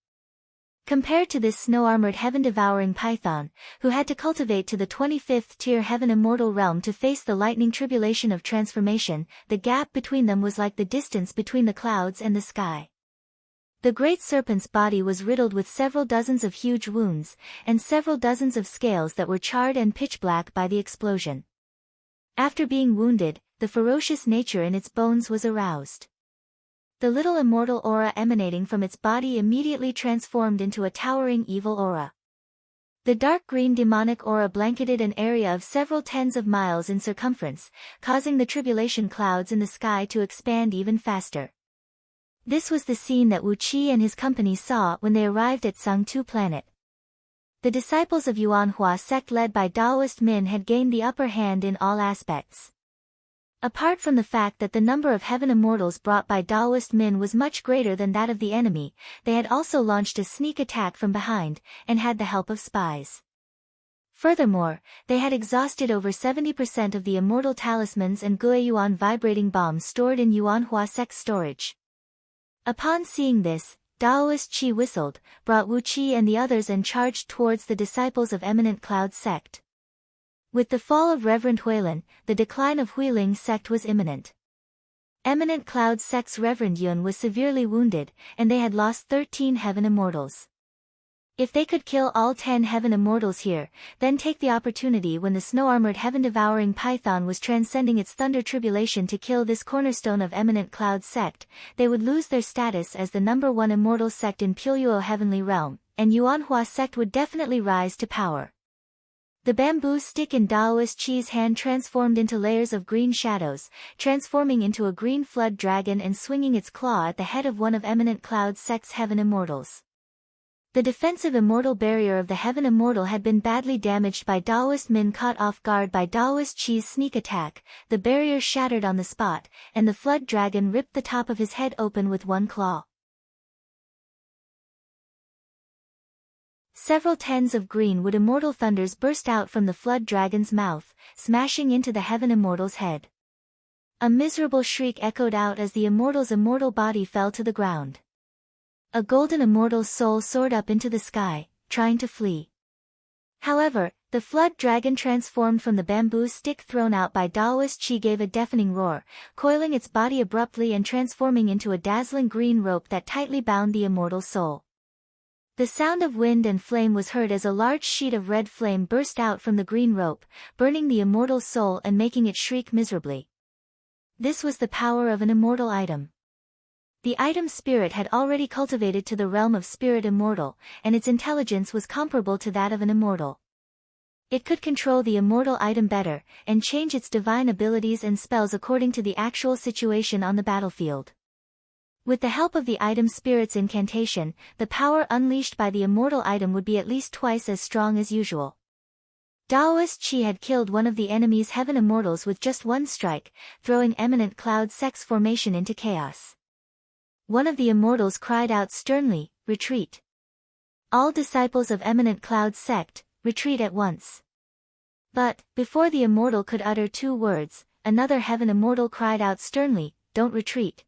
Compared to this snow-armored heaven-devouring python, who had to cultivate to the 25th tier Heaven Immortal realm to face the lightning tribulation of transformation, the gap between them was like the distance between the clouds and the sky. The great serpent's body was riddled with several dozens of huge wounds, and several dozens of scales that were charred and pitch-black by the explosion. After being wounded, the ferocious nature in its bones was aroused. The little immortal aura emanating from its body immediately transformed into a towering evil aura. The dark green demonic aura blanketed an area of several tens of miles in circumference, causing the tribulation clouds in the sky to expand even faster. This was the scene that Wu Qi and his company saw when they arrived at Tsang-Tu Planet. The disciples of Yuanhua sect led by Daoist Min had gained the upper hand in all aspects. Apart from the fact that the number of Heaven Immortals brought by Daoist Min was much greater than that of the enemy, they had also launched a sneak attack from behind, and had the help of spies. Furthermore, they had exhausted over 70% of the immortal talismans and Guiyuan vibrating bombs stored in Yuanhua Sect's storage. Upon seeing this, Daoist Qi whistled, brought Wu Qi and the others and charged towards the disciples of Eminent Cloud Sect. With the fall of Reverend Huilin, the decline of Huiling's sect was imminent. Eminent Cloud Sect's Reverend Yun was severely wounded, and they had lost 13 Heaven Immortals. If they could kill all 10 Heaven Immortals here, then take the opportunity when the snow-armored heaven-devouring python was transcending its thunder tribulation to kill this cornerstone of Eminent Cloud Sect, they would lose their status as the number 1 immortal sect in Puyo Heavenly Realm, and Yuanhua Sect would definitely rise to power. The bamboo stick in Daoist Chi's hand transformed into layers of green shadows, transforming into a green flood dragon and swinging its claw at the head of one of Eminent Cloud's sect's heaven immortals. The defensive immortal barrier of the heaven immortal had been badly damaged by Daoist Min. Caught off guard by Daoist Chi's sneak attack, the barrier shattered on the spot, and the flood dragon ripped the top of his head open with one claw. Several tens of green-wood immortal thunders burst out from the flood dragon's mouth, smashing into the heaven immortal's head. A miserable shriek echoed out as the immortal's immortal body fell to the ground. A golden immortal's soul soared up into the sky, trying to flee. However, the flood dragon transformed from the bamboo stick thrown out by Daoist Chi gave a deafening roar, coiling its body abruptly and transforming into a dazzling green rope that tightly bound the immortal's soul. The sound of wind and flame was heard as a large sheet of red flame burst out from the green rope, burning the immortal's soul and making it shriek miserably. This was the power of an immortal item. The item's spirit had already cultivated to the realm of spirit immortal, and its intelligence was comparable to that of an immortal. It could control the immortal item better, and change its divine abilities and spells according to the actual situation on the battlefield. With the help of the item's spirit's incantation, the power unleashed by the immortal item would be at least twice as strong as usual. Daoist Chi had killed one of the enemy's heaven immortals with just one strike, throwing Eminent Cloud Sect's formation into chaos. One of the immortals cried out sternly, "Retreat! All disciples of Eminent Cloud Sect, retreat at once!" But, before the immortal could utter two words, another heaven immortal cried out sternly, "Don't retreat!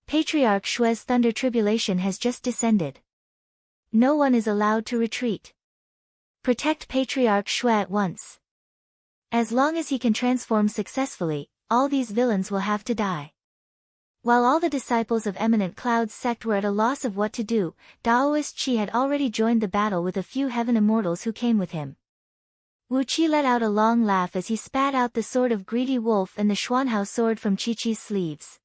Patriarch Shue's thunder tribulation has just descended. No one is allowed to retreat. Protect Patriarch Shue at once. As long as he can transform successfully, all these villains will have to die." While all the disciples of Eminent Cloud's sect were at a loss of what to do, Daoist Chi had already joined the battle with a few heaven immortals who came with him. Wu Qi let out a long laugh as he spat out the sword of Greedy Wolf and the Xuanhao sword from Chi-Chi's sleeves.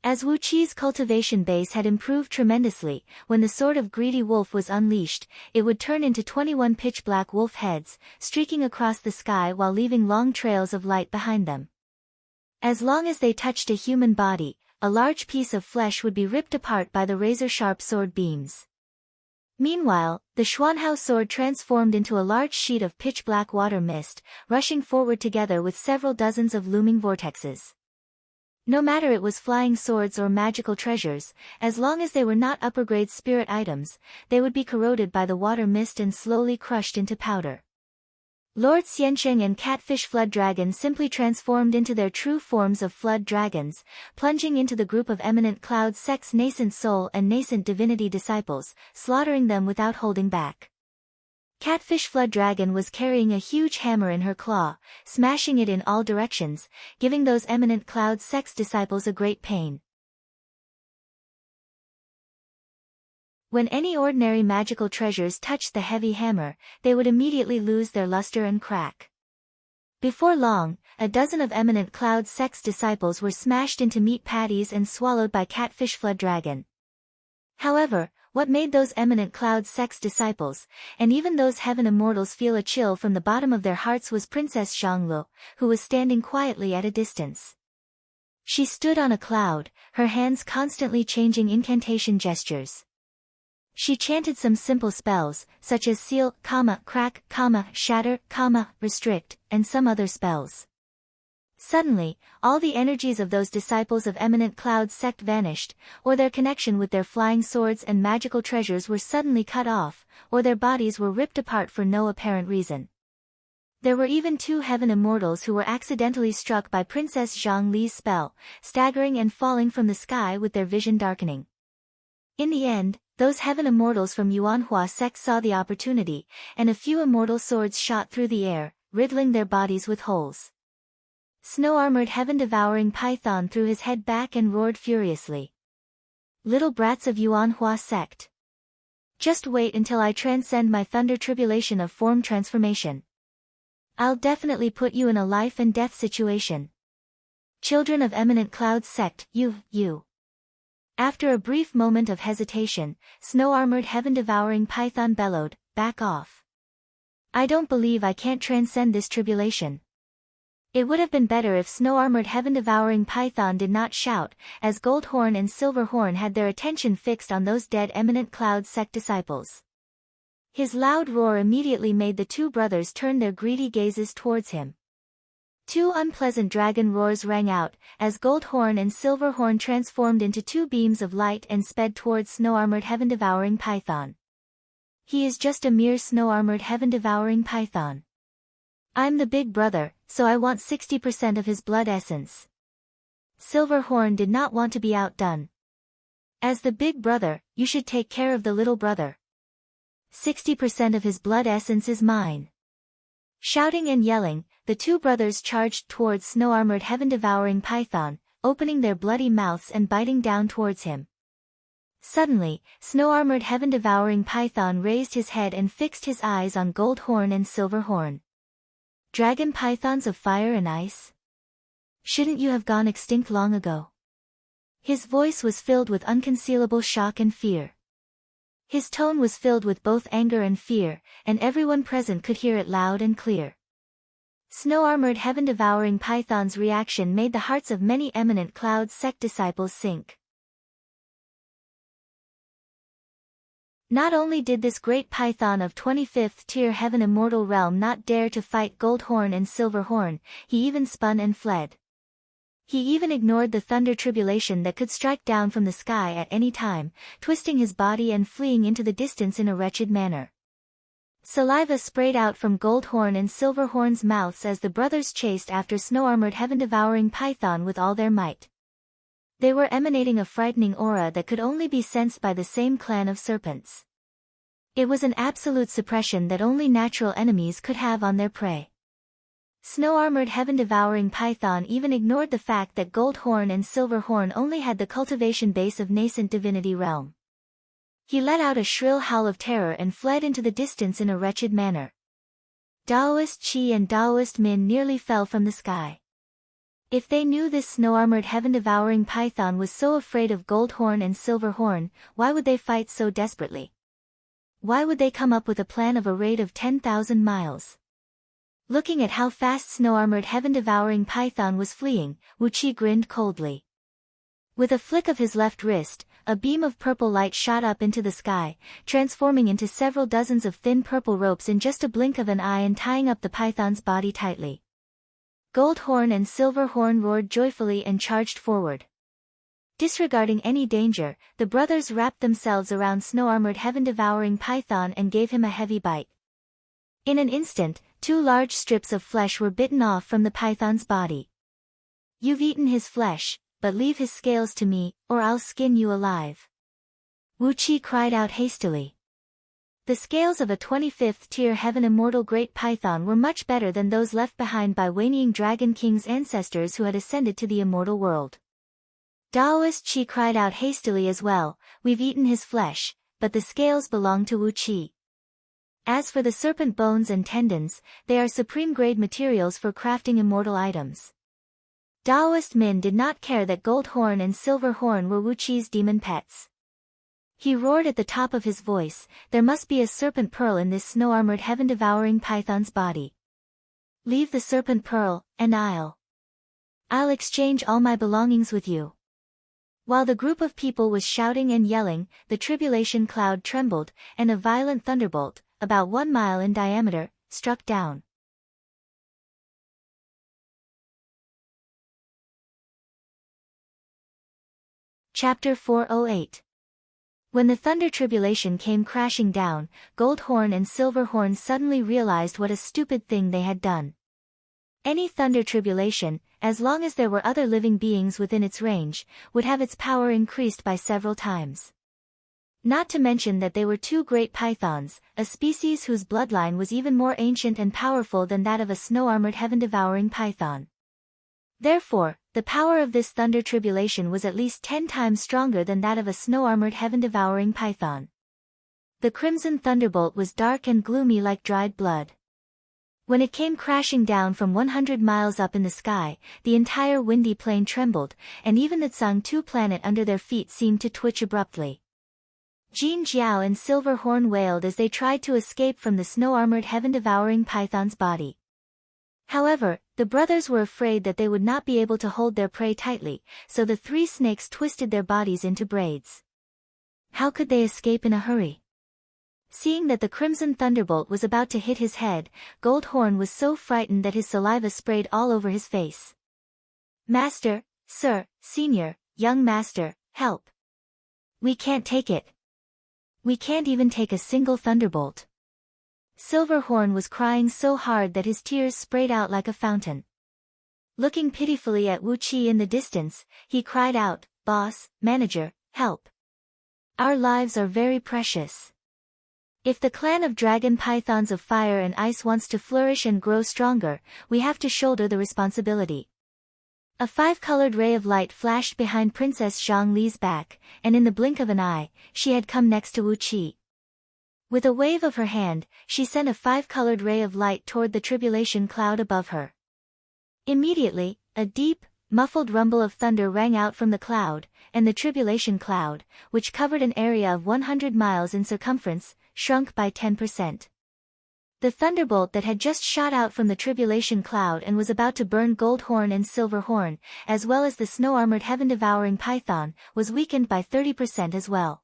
As Wu Qi's cultivation base had improved tremendously, when the sword of Greedy Wolf was unleashed, it would turn into 21 pitch-black wolf heads, streaking across the sky while leaving long trails of light behind them. As long as they touched a human body, a large piece of flesh would be ripped apart by the razor-sharp sword beams. Meanwhile, the Xuanhao sword transformed into a large sheet of pitch-black water mist, rushing forward together with several dozens of looming vortexes. No matter it was flying swords or magical treasures, as long as they were not upper-grade spirit items, they would be corroded by the water mist and slowly crushed into powder. Lord Xiansheng and Catfish Flood Dragon simply transformed into their true forms of flood dragons, plunging into the group of Eminent Cloud Sect's nascent soul and nascent divinity disciples, slaughtering them without holding back. Catfish Flood Dragon was carrying a huge hammer in her claw, smashing it in all directions, giving those Eminent Cloud Sect's disciples a great pain. When any ordinary magical treasures touched the heavy hammer, they would immediately lose their luster and crack. Before long, a dozen of Eminent Cloud Sect's disciples were smashed into meat patties and swallowed by Catfish Flood Dragon. However, what made those Eminent Cloud Sect's disciples, and even those heaven immortals feel a chill from the bottom of their hearts was Princess Zhanglu, who was standing quietly at a distance. She stood on a cloud, her hands constantly changing incantation gestures. She chanted some simple spells, such as seal, crack, shatter, restrict, and some other spells. Suddenly, all the energies of those disciples of Eminent Cloud Sect vanished, or their connection with their flying swords and magical treasures were suddenly cut off, or their bodies were ripped apart for no apparent reason. There were even two heaven immortals who were accidentally struck by Princess Zhang Li's spell, staggering and falling from the sky with their vision darkening. In the end, those heaven immortals from Yuanhua Sect saw the opportunity, and a few immortal swords shot through the air, riddling their bodies with holes. Snow-armored heaven-devouring Python threw his head back and roared furiously. "Little brats of Yuanhua Sect! Just wait until I transcend my thunder tribulation of form transformation. I'll definitely put you in a life and death situation. Children of Eminent Cloud Sect, you. After a brief moment of hesitation, snow-armored heaven-devouring Python bellowed, "Back off." I don't believe I can't transcend this tribulation. It would have been better if snow-armored heaven-devouring Python did not shout, as Goldhorn and Silverhorn had their attention fixed on those dead eminent cloud sect disciples. His loud roar immediately made the two brothers turn their greedy gazes towards him. Two unpleasant dragon roars rang out, as Goldhorn and Silverhorn transformed into two beams of light and sped towards snow-armored heaven-devouring Python. He is just a mere snow-armored heaven-devouring Python. I'm the big brother, so I want 60% of his blood essence. Silverhorn did not want to be outdone. As the big brother, you should take care of the little brother. 60% of his blood essence is mine. Shouting and yelling, the two brothers charged towards snow-armored heaven-devouring Python, opening their bloody mouths and biting down towards him. Suddenly, snow-armored heaven-devouring Python raised his head and fixed his eyes on Goldhorn and Silverhorn. Dragon pythons of fire and ice? Shouldn't you have gone extinct long ago? His voice was filled with unconcealable shock and fear. His tone was filled with both anger and fear, and everyone present could hear it loud and clear. Snow-armored heaven-devouring Python's reaction made the hearts of many eminent cloud sect disciples sink. Not only did this great python of 25th tier heaven immortal realm not dare to fight Goldhorn and Silverhorn, he even spun and fled. He even ignored the thunder tribulation that could strike down from the sky at any time, twisting his body and fleeing into the distance in a wretched manner. Saliva sprayed out from Goldhorn and Silverhorn's mouths as the brothers chased after snow-armored heaven-devouring Python with all their might. They were emanating a frightening aura that could only be sensed by the same clan of serpents. It was an absolute suppression that only natural enemies could have on their prey. Snow-armored heaven-devouring Python even ignored the fact that Goldhorn and Silverhorn only had the cultivation base of nascent divinity realm. He let out a shrill howl of terror and fled into the distance in a wretched manner. Daoist Chi and Daoist Min nearly fell from the sky. If they knew this snow-armored heaven-devouring Python was so afraid of Goldhorn and Silverhorn, why would they fight so desperately? Why would they come up with a plan of a raid of 10,000 miles? Looking at how fast snow-armored heaven-devouring Python was fleeing, Wu Qi grinned coldly. With a flick of his left wrist, a beam of purple light shot up into the sky, transforming into several dozens of thin purple ropes in just a blink of an eye and tying up the python's body tightly. Goldhorn and Silverhorn roared joyfully and charged forward. Disregarding any danger, the brothers wrapped themselves around snow-armored heaven-devouring Python and gave him a heavy bite. In an instant, two large strips of flesh were bitten off from the python's body. You've eaten his flesh, but leave his scales to me, or I'll skin you alive. Wu Qi cried out hastily. The scales of a 25th tier heaven immortal great python were much better than those left behind by Wanying Dragon King's ancestors who had ascended to the immortal world. Daoist Chi cried out hastily as well, we've eaten his flesh, but the scales belong to Wu Qi. As for the serpent bones and tendons, they are supreme grade materials for crafting immortal items. Daoist Min did not care that Goldhorn and Silverhorn were Wu Qi's demon pets. He roared at the top of his voice, there must be a serpent pearl in this snow-armored heaven-devouring python's body. Leave the serpent pearl, and I'll exchange all my belongings with you. While the group of people was shouting and yelling, the tribulation cloud trembled, and a violent thunderbolt, about 1 mile in diameter, struck down. Chapter 408. When the thunder tribulation came crashing down, Goldhorn and Silverhorn suddenly realized what a stupid thing they had done. Any thunder tribulation, as long as there were other living beings within its range, would have its power increased by several times. Not to mention that they were two great pythons, a species whose bloodline was even more ancient and powerful than that of a snow-armored heaven-devouring python. Therefore, the power of this thunder tribulation was at least 10 times stronger than that of a snow-armored heaven-devouring python. The crimson thunderbolt was dark and gloomy like dried blood. When it came crashing down from 100 miles up in the sky, the entire windy plain trembled, and even the Tsang 2 planet under their feet seemed to twitch abruptly. Jean Jiao and Silverhorn wailed as they tried to escape from the snow-armored heaven-devouring python's body. However, the brothers were afraid that they would not be able to hold their prey tightly, so the three snakes twisted their bodies into braids. How could they escape in a hurry? Seeing that the crimson thunderbolt was about to hit his head, Goldhorn was so frightened that his saliva sprayed all over his face. Master, sir, senior, young master, help. We can't take it. We can't even take a single thunderbolt. Silverhorn was crying so hard that his tears sprayed out like a fountain. Looking pitifully at Wu Qi in the distance, he cried out, "Boss, manager, help. Our lives are very precious. If the clan of dragon pythons of fire and ice wants to flourish and grow stronger, we have to shoulder the responsibility." A five-colored ray of light flashed behind Princess Zhongli's back, and in the blink of an eye, she had come next to Wu Qi. With a wave of her hand, she sent a five-colored ray of light toward the tribulation cloud above her. Immediately, a deep, muffled rumble of thunder rang out from the cloud, and the tribulation cloud, which covered an area of 100 miles in circumference, shrunk by 10%. The thunderbolt that had just shot out from the tribulation cloud and was about to burn Goldhorn and Silverhorn, as well as the snow-armored heaven-devouring python, was weakened by 30% as well.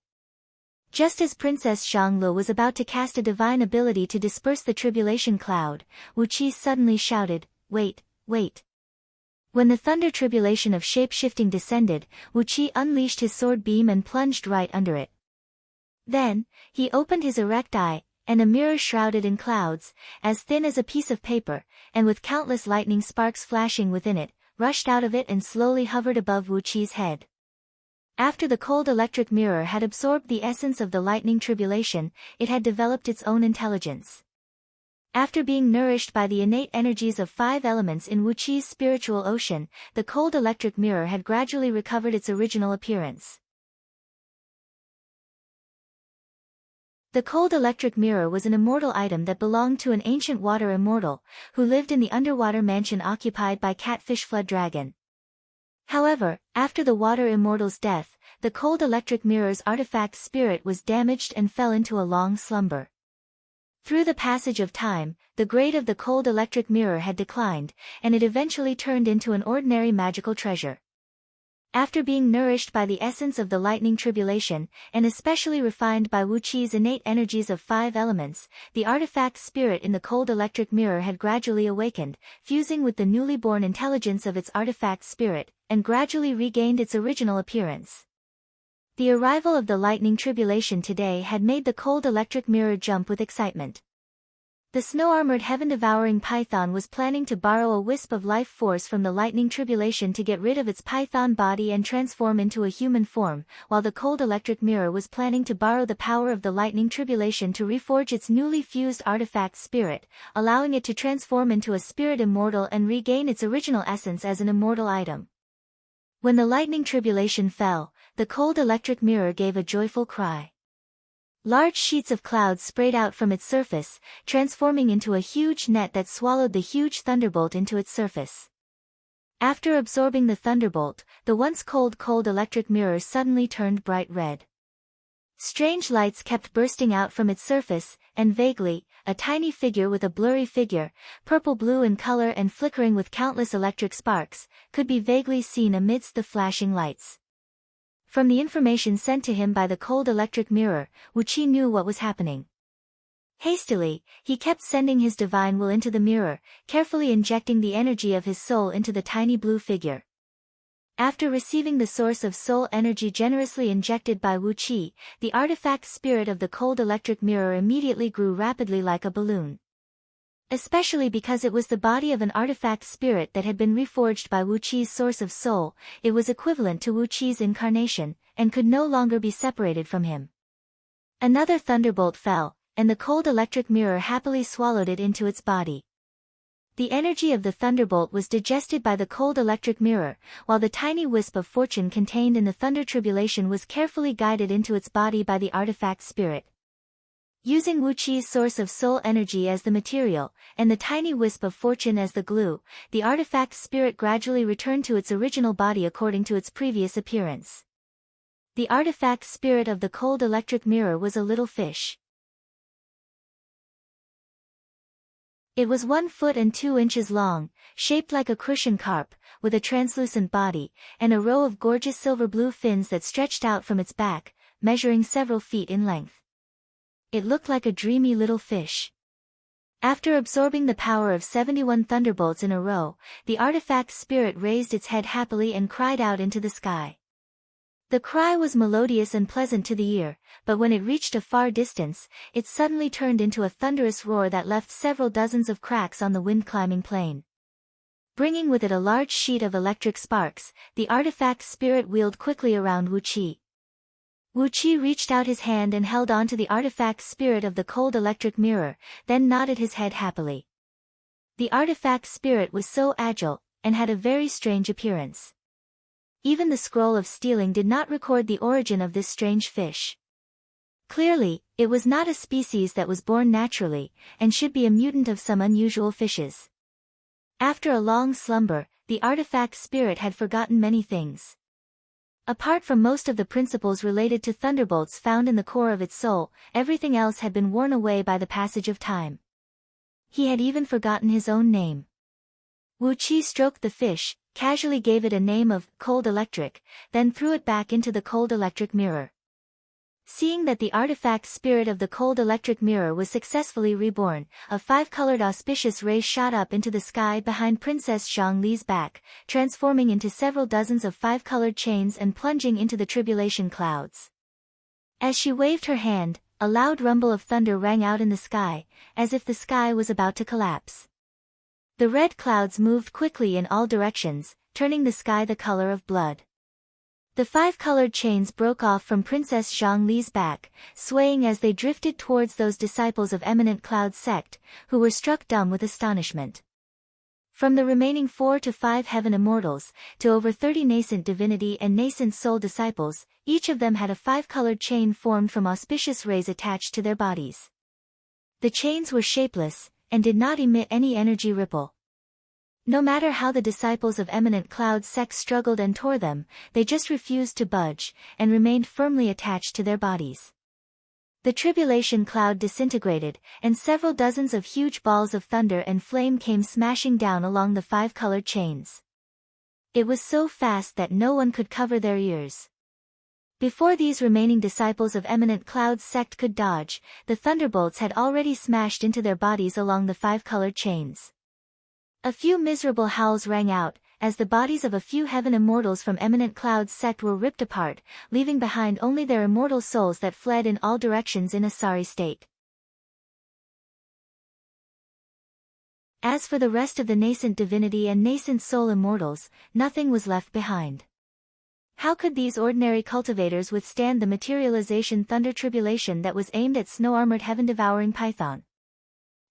Just as Princess Zhongli was about to cast a divine ability to disperse the tribulation cloud, Wu Qi suddenly shouted, "Wait, wait." When the thunder tribulation of shape-shifting descended, Wu Qi unleashed his sword beam and plunged right under it. Then, he opened his erect eye, and a mirror shrouded in clouds, as thin as a piece of paper, and with countless lightning sparks flashing within it, rushed out of it and slowly hovered above Wu Qi's head. After the cold electric mirror had absorbed the essence of the lightning tribulation, it had developed its own intelligence. After being nourished by the innate energies of 5 elements in Wu Qi's spiritual ocean, the cold electric mirror had gradually recovered its original appearance. The cold electric mirror was an immortal item that belonged to an ancient water immortal, who lived in the underwater mansion occupied by Catfish Flood Dragon. However, after the water immortal's death, the cold electric mirror's artifact spirit was damaged and fell into a long slumber. Through the passage of time, the grade of the cold electric mirror had declined, and it eventually turned into an ordinary magical treasure. After being nourished by the essence of the lightning tribulation, and especially refined by Wu Qi's innate energies of 5 elements, the artifact spirit in the cold electric mirror had gradually awakened, fusing with the newly born intelligence of its artifact spirit, and gradually regained its original appearance. The arrival of the lightning tribulation today had made the cold electric mirror jump with excitement. The snow-armored heaven-devouring python was planning to borrow a wisp of life force from the lightning tribulation to get rid of its python body and transform into a human form, while the cold electric mirror was planning to borrow the power of the lightning tribulation to reforge its newly fused artifact spirit, allowing it to transform into a spirit immortal and regain its original essence as an immortal item. When the lightning tribulation fell, the cold electric mirror gave a joyful cry. Large sheets of clouds sprayed out from its surface, transforming into a huge net that swallowed the huge thunderbolt into its surface. After absorbing the thunderbolt, the once cold electric mirror suddenly turned bright red. Strange lights kept bursting out from its surface, and vaguely, a tiny figure with a blurry figure, purple-blue in color and flickering with countless electric sparks, could be vaguely seen amidst the flashing lights. From the information sent to him by the cold electric mirror, Wu Qi knew what was happening. Hastily, he kept sending his divine will into the mirror, carefully injecting the energy of his soul into the tiny blue figure. After receiving the source of soul energy generously injected by Wu Qi, the artifact spirit of the cold electric mirror immediately grew rapidly like a balloon. Especially because it was the body of an artifact spirit that had been reforged by Wu Qi's source of soul, it was equivalent to Wu Qi's incarnation, and could no longer be separated from him. Another thunderbolt fell, and the cold electric mirror happily swallowed it into its body. The energy of the thunderbolt was digested by the cold electric mirror, while the tiny wisp of fortune contained in the thunder tribulation was carefully guided into its body by the artifact spirit. Using Wu Qi's source of soul energy as the material, and the tiny wisp of fortune as the glue, the artifact spirit gradually returned to its original body according to its previous appearance. The artifact spirit of the cold electric mirror was a little fish. It was 1 foot and 2 inches long, shaped like a crucian carp, with a translucent body, and a row of gorgeous silver-blue fins that stretched out from its back, measuring several feet in length. It looked like a dreamy little fish. After absorbing the power of 71 thunderbolts in a row, the artifact spirit raised its head happily and cried out into the sky. The cry was melodious and pleasant to the ear, but when it reached a far distance, it suddenly turned into a thunderous roar that left several dozens of cracks on the wind-climbing plane. Bringing with it a large sheet of electric sparks, the artifact spirit wheeled quickly around Wu Qi. Wu Qi reached out his hand and held on to the artifact spirit of the cold electric mirror, then nodded his head happily. The artifact spirit was so agile, and had a very strange appearance. Even the scroll of stealing did not record the origin of this strange fish. Clearly, it was not a species that was born naturally, and should be a mutant of some unusual fishes. After a long slumber, the artifact spirit had forgotten many things. Apart from most of the principles related to thunderbolts found in the core of its soul, everything else had been worn away by the passage of time. He had even forgotten his own name. Wu Qi stroked the fish, casually gave it a name of cold electric, then threw it back into the cold electric mirror. Seeing that the artifact spirit of the cold electric mirror was successfully reborn, a 5-colored auspicious ray shot up into the sky behind Princess Zhongli's back, transforming into several dozens of 5-colored chains and plunging into the tribulation clouds. As she waved her hand, a loud rumble of thunder rang out in the sky, as if the sky was about to collapse. The red clouds moved quickly in all directions, turning the sky the color of blood. The 5-colored chains broke off from Princess Zhongli's back, swaying as they drifted towards those disciples of Eminent Cloud sect, who were struck dumb with astonishment. From the remaining 4 to 5 heaven immortals, to over 30 nascent divinity and nascent soul disciples, each of them had a 5-colored chain formed from auspicious rays attached to their bodies. The chains were shapeless, and did not emit any energy ripple. No matter how the disciples of Eminent Cloud sect struggled and tore them, they just refused to budge, and remained firmly attached to their bodies. The tribulation cloud disintegrated, and several dozens of huge balls of thunder and flame came smashing down along the 5-colored chains. It was so fast that no one could cover their ears. Before these remaining disciples of Eminent Cloud sect could dodge, the thunderbolts had already smashed into their bodies along the 5-colored chains. A few miserable howls rang out, as the bodies of a few heaven immortals from Eminent Cloud sect were ripped apart, leaving behind only their immortal souls that fled in all directions in a sorry state. As for the rest of the nascent divinity and nascent soul immortals, nothing was left behind. How could these ordinary cultivators withstand the materialization thunder tribulation that was aimed at snow-armored heaven-devouring python?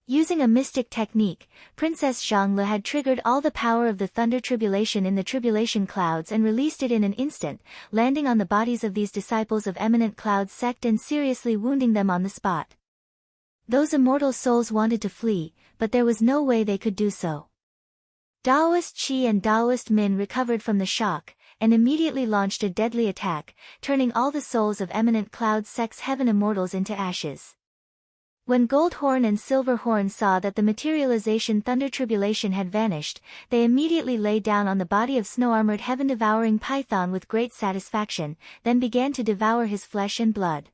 Using a mystic technique, Princess Zhongli had triggered all the power of the thunder tribulation in the tribulation clouds and released it in an instant, landing on the bodies of these disciples of Eminent Cloud sect and seriously wounding them on the spot. Those immortal souls wanted to flee, but there was no way they could do so. Daoist Qi and Daoist Min recovered from the shock, and immediately launched a deadly attack, turning all the souls of Eminent Cloud sect's heaven immortals into ashes. When Goldhorn and Silverhorn saw that the materialization thunder tribulation had vanished, they immediately lay down on the body of snow-armored heaven-devouring python with great satisfaction, then began to devour his flesh and blood.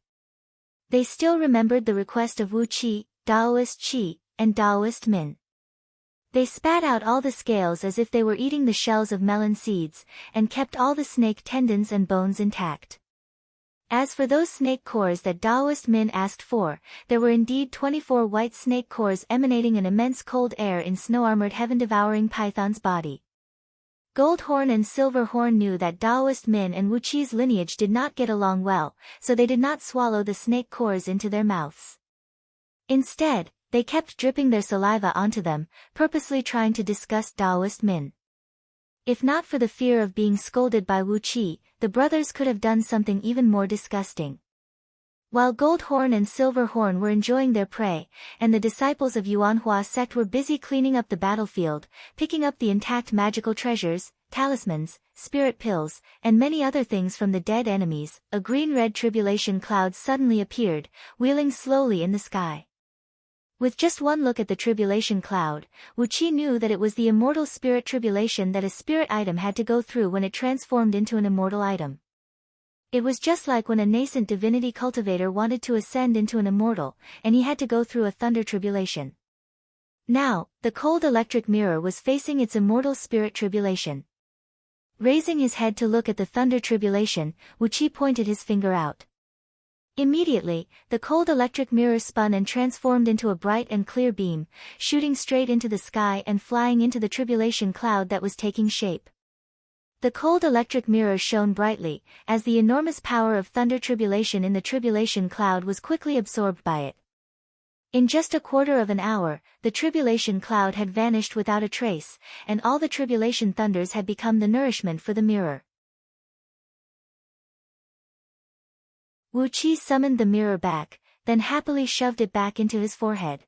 They still remembered the request of Wu Qi, Daoist Qi, and Daoist Min. They spat out all the scales as if they were eating the shells of melon seeds, and kept all the snake tendons and bones intact. As for those snake cores that Daoist Min asked for, there were indeed 24 white snake cores emanating an immense cold air in snow-armored heaven-devouring python's body. Goldhorn and Silverhorn knew that Daoist Min and Wu Qi's lineage did not get along well, so they did not swallow the snake cores into their mouths. Instead, they kept dripping their saliva onto them, purposely trying to disgust Daoist Min. If not for the fear of being scolded by Wu Qi, the brothers could have done something even more disgusting. While Gold Horn and Silver Horn were enjoying their prey, and the disciples of Yuanhua sect were busy cleaning up the battlefield, picking up the intact magical treasures, talismans, spirit pills, and many other things from the dead enemies, a green-red tribulation cloud suddenly appeared, wheeling slowly in the sky. With just one look at the tribulation cloud, Wu Qi knew that it was the immortal spirit tribulation that a spirit item had to go through when it transformed into an immortal item. It was just like when a nascent divinity cultivator wanted to ascend into an immortal, and he had to go through a thunder tribulation. Now, the cold electric mirror was facing its immortal spirit tribulation. Raising his head to look at the thunder tribulation, Wu Qi pointed his finger out. Immediately, the cold electric mirror spun and transformed into a bright and clear beam, shooting straight into the sky and flying into the tribulation cloud that was taking shape. The cold electric mirror shone brightly, as the enormous power of thunder tribulation in the tribulation cloud was quickly absorbed by it. In just a quarter of an hour, the tribulation cloud had vanished without a trace, and all the tribulation thunders had become the nourishment for the mirror. Wu Qi summoned the mirror back, then happily shoved it back into his forehead.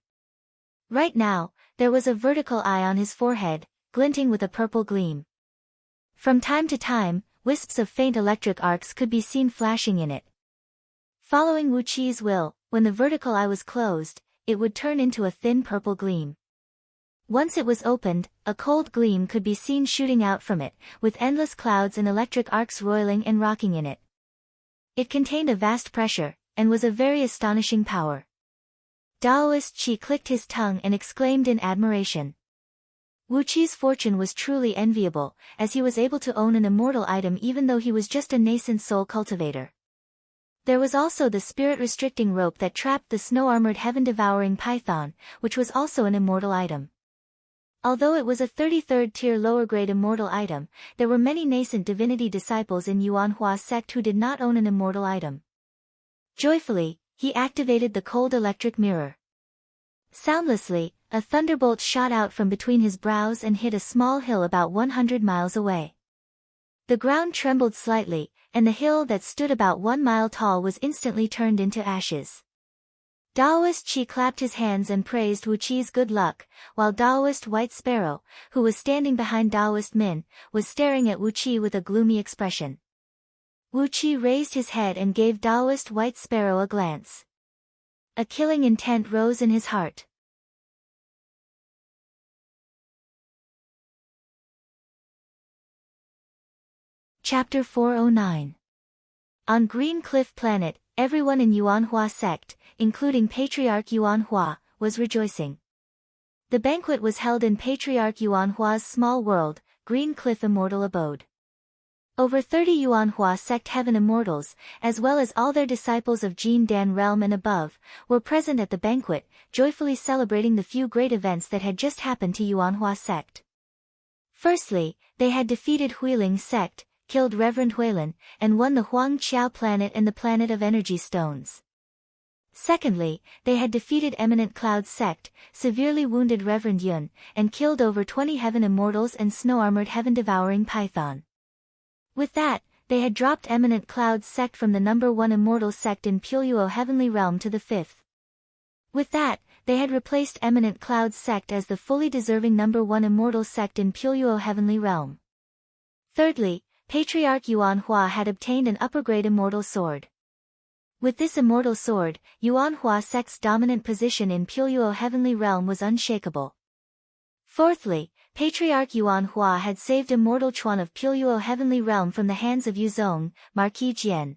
Right now, there was a vertical eye on his forehead, glinting with a purple gleam. From time to time, wisps of faint electric arcs could be seen flashing in it. Following Wu Qi's will, when the vertical eye was closed, it would turn into a thin purple gleam. Once it was opened, a cold gleam could be seen shooting out from it, with endless clouds and electric arcs roiling and rocking in it. It contained a vast pressure, and was of very astonishing power. Daoist Qi clicked his tongue and exclaimed in admiration. Wu Qi's fortune was truly enviable, as he was able to own an immortal item even though he was just a nascent soul cultivator. There was also the spirit-restricting rope that trapped the snow-armored heaven-devouring python, which was also an immortal item. Although it was a 33rd tier lower-grade immortal item, there were many nascent divinity disciples in Yuanhua sect who did not own an immortal item. Joyfully, he activated the cold electric mirror. Soundlessly, a thunderbolt shot out from between his brows and hit a small hill about 100 miles away. The ground trembled slightly, and the hill that stood about 1 mile tall was instantly turned into ashes. Daoist Qi clapped his hands and praised Wu Qi's good luck, while Daoist White Sparrow, who was standing behind Daoist Min, was staring at Wu Qi with a gloomy expression. Wu Qi raised his head and gave Daoist White Sparrow a glance. A killing intent rose in his heart. Chapter 409. On Green Cliff Planet, everyone in Yuanhua sect, including Patriarch Yuanhua, was rejoicing. The banquet was held in Patriarch Yuanhua's small world, Green Cliff Immortal Abode. Over 30 Yuanhua sect heaven immortals, as well as all their disciples of Jin Dan realm and above, were present at the banquet, joyfully celebrating the few great events that had just happened to Yuanhua sect. Firstly, they had defeated Huiling sect, killed Reverend Huilin, and won the Huang Qiao planet and the planet of energy stones. Secondly, they had defeated Eminent Cloud sect, severely wounded Reverend Yun, and killed over 20 heaven immortals and snow-armored heaven-devouring python. With that, they had dropped Eminent Cloud sect from the number 1 immortal sect in Pueyuo heavenly realm to the 5th. With that, they had replaced Eminent Cloud sect as the fully deserving number 1 immortal sect in Pueyuo heavenly realm. Thirdly, Patriarch Yuanhua had obtained an upper-grade immortal sword. With this immortal sword, Yuanhua sect's dominant position in Pueyuo heavenly realm was unshakable. Fourthly, Patriarch Yuanhua had saved Immortal Chuan of Pueyuo heavenly realm from the hands of Yuzong, Marquis Jian.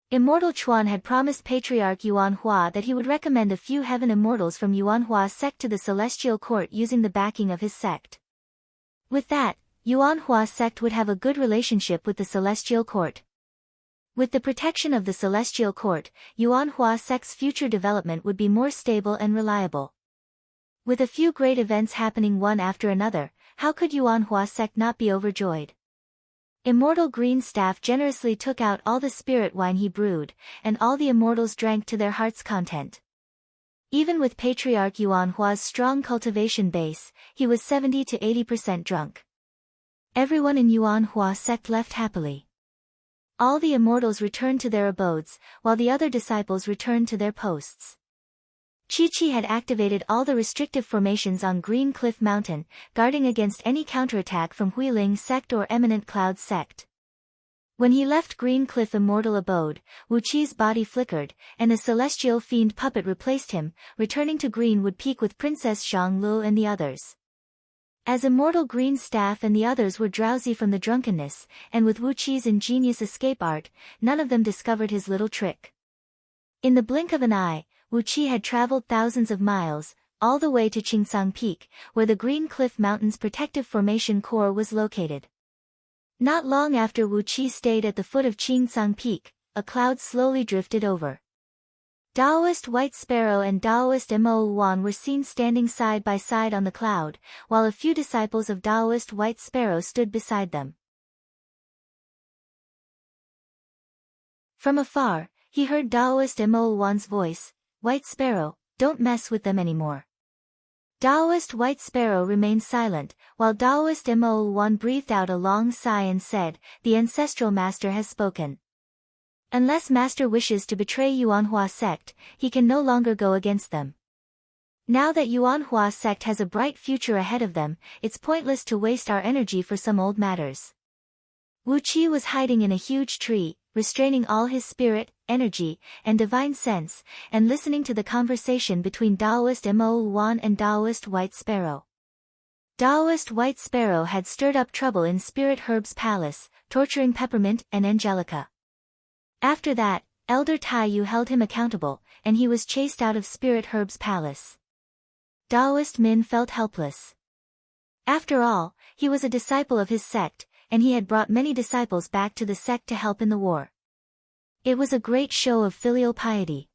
Immortal Chuan had promised Patriarch Yuanhua that he would recommend a few heaven immortals from Yuanhua sect to the celestial court using the backing of his sect. With that, Yuanhua sect would have a good relationship with the celestial court. With the protection of the celestial court, Yuanhua sect's future development would be more stable and reliable. With a few great events happening one after another, how could Yuanhua sect not be overjoyed? Immortal Green Staff generously took out all the spirit wine he brewed, and all the immortals drank to their heart's content. Even with Patriarch Yuanhua's strong cultivation base, he was 70 to 80% drunk. Everyone in Yuanhua sect left happily. All the immortals returned to their abodes, while the other disciples returned to their posts. Chi-Chi had activated all the restrictive formations on Green Cliff Mountain, guarding against any counterattack from Huiling sect or Eminent Cloud sect. When he left Green Cliff Immortal Abode, Wu Chi's body flickered, and a celestial fiend puppet replaced him, returning to Greenwood Peak with Princess Zhang Lu and the others. As Immortal Green Staff and the others were drowsy from the drunkenness, and with Wu Chi's ingenious escape art, none of them discovered his little trick. In the blink of an eye, Wu Chi had traveled thousands of miles, all the way to Qingsang Peak, where the Green Cliff Mountain's protective formation core was located. Not long after Wu Chi stayed at the foot of Qingsang Peak, a cloud slowly drifted over. Taoist White Sparrow and Taoist Mo Wan were seen standing side by side on the cloud, while a few disciples of Taoist White Sparrow stood beside them. From afar, he heard Taoist Mo Wan's voice, "White Sparrow, don't mess with them anymore." Taoist White Sparrow remained silent, while Taoist Mo Wan breathed out a long sigh and said, "The Ancestral Master has spoken. Unless Master wishes to betray Yuanhua sect, he can no longer go against them. Now that Yuanhua sect has a bright future ahead of them, it's pointless to waste our energy for some old matters." Wu Chi was hiding in a huge tree, restraining all his spirit, energy, and divine sense, and listening to the conversation between Taoist Mo Wan and Taoist White Sparrow. Taoist White Sparrow had stirred up trouble in Spirit Herb's palace, torturing Peppermint and Angelica. After that, Elder Taiyu held him accountable, and he was chased out of Spirit Herb's palace. Taoist Min felt helpless. After all, he was a disciple of his sect, and he had brought many disciples back to the sect to help in the war. It was a great show of filial piety.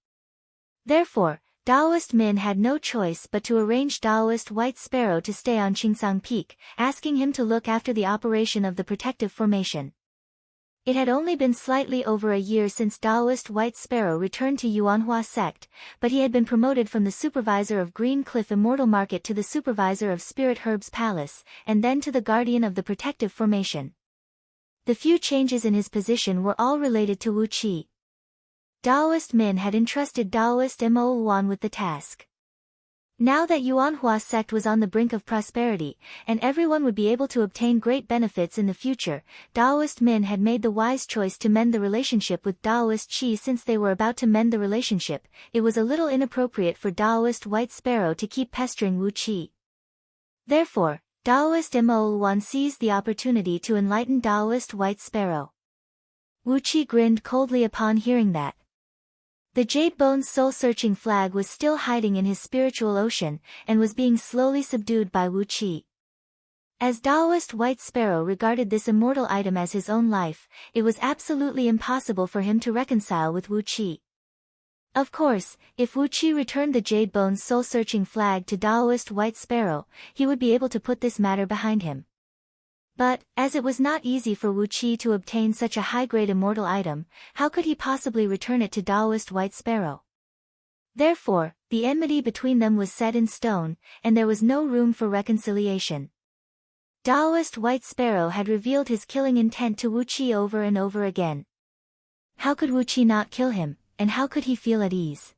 Therefore, Taoist Min had no choice but to arrange Taoist White Sparrow to stay on Qingsang Peak, asking him to look after the operation of the protective formation. It had only been slightly over a year since Taoist White Sparrow returned to Yuanhua sect, but he had been promoted from the supervisor of Green Cliff Immortal Market to the supervisor of Spirit Herb's palace, and then to the guardian of the protective formation. The few changes in his position were all related to Wu Chi. Taoist Min had entrusted Taoist Mo Wan with the task. Now that Yuanhua sect was on the brink of prosperity, and everyone would be able to obtain great benefits in the future, Taoist Min had made the wise choice to mend the relationship with Taoist Chi. Since they were about to mend the relationship, it was a little inappropriate for Taoist White Sparrow to keep pestering Wu Chi. Therefore, Taoist Mo Wan seized the opportunity to enlighten Taoist White Sparrow. Wu Chi grinned coldly upon hearing that. The Jade Bone's soul-searching flag was still hiding in his spiritual ocean, and was being slowly subdued by Wu Chi. As Taoist White Sparrow regarded this immortal item as his own life, it was absolutely impossible for him to reconcile with Wu Chi. Of course, if Wu Chi returned the Jade Bone's soul-searching flag to Taoist White Sparrow, he would be able to put this matter behind him. But, as it was not easy for Wu Chi to obtain such a high-grade immortal item, how could he possibly return it to Taoist White Sparrow? Therefore, the enmity between them was set in stone, and there was no room for reconciliation. Taoist White Sparrow had revealed his killing intent to Wu Chi over and over again. How could Wu Chi not kill him, and how could he feel at ease?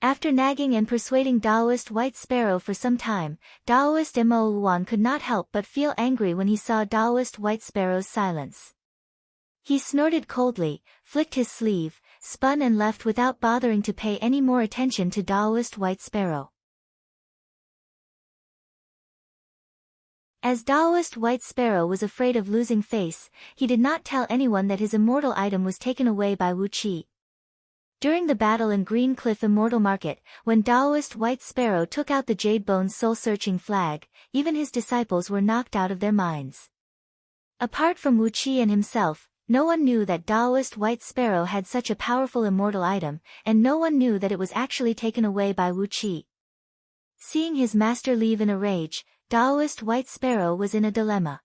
After nagging and persuading Taoist White Sparrow for some time, Taoist Mo Wan could not help but feel angry when he saw Taoist White Sparrow's silence. He snorted coldly, flicked his sleeve, spun and left without bothering to pay any more attention to Taoist White Sparrow. As Taoist White Sparrow was afraid of losing face, he did not tell anyone that his immortal item was taken away by Wu Chi. During the battle in Green Cliff Immortal Market, when Taoist White Sparrow took out the Jade Bone's soul-searching flag, even his disciples were knocked out of their minds. Apart from Wu Chi and himself, no one knew that Taoist White Sparrow had such a powerful immortal item, and no one knew that it was actually taken away by Wu Chi. Seeing his master leave in a rage, Taoist White Sparrow was in a dilemma.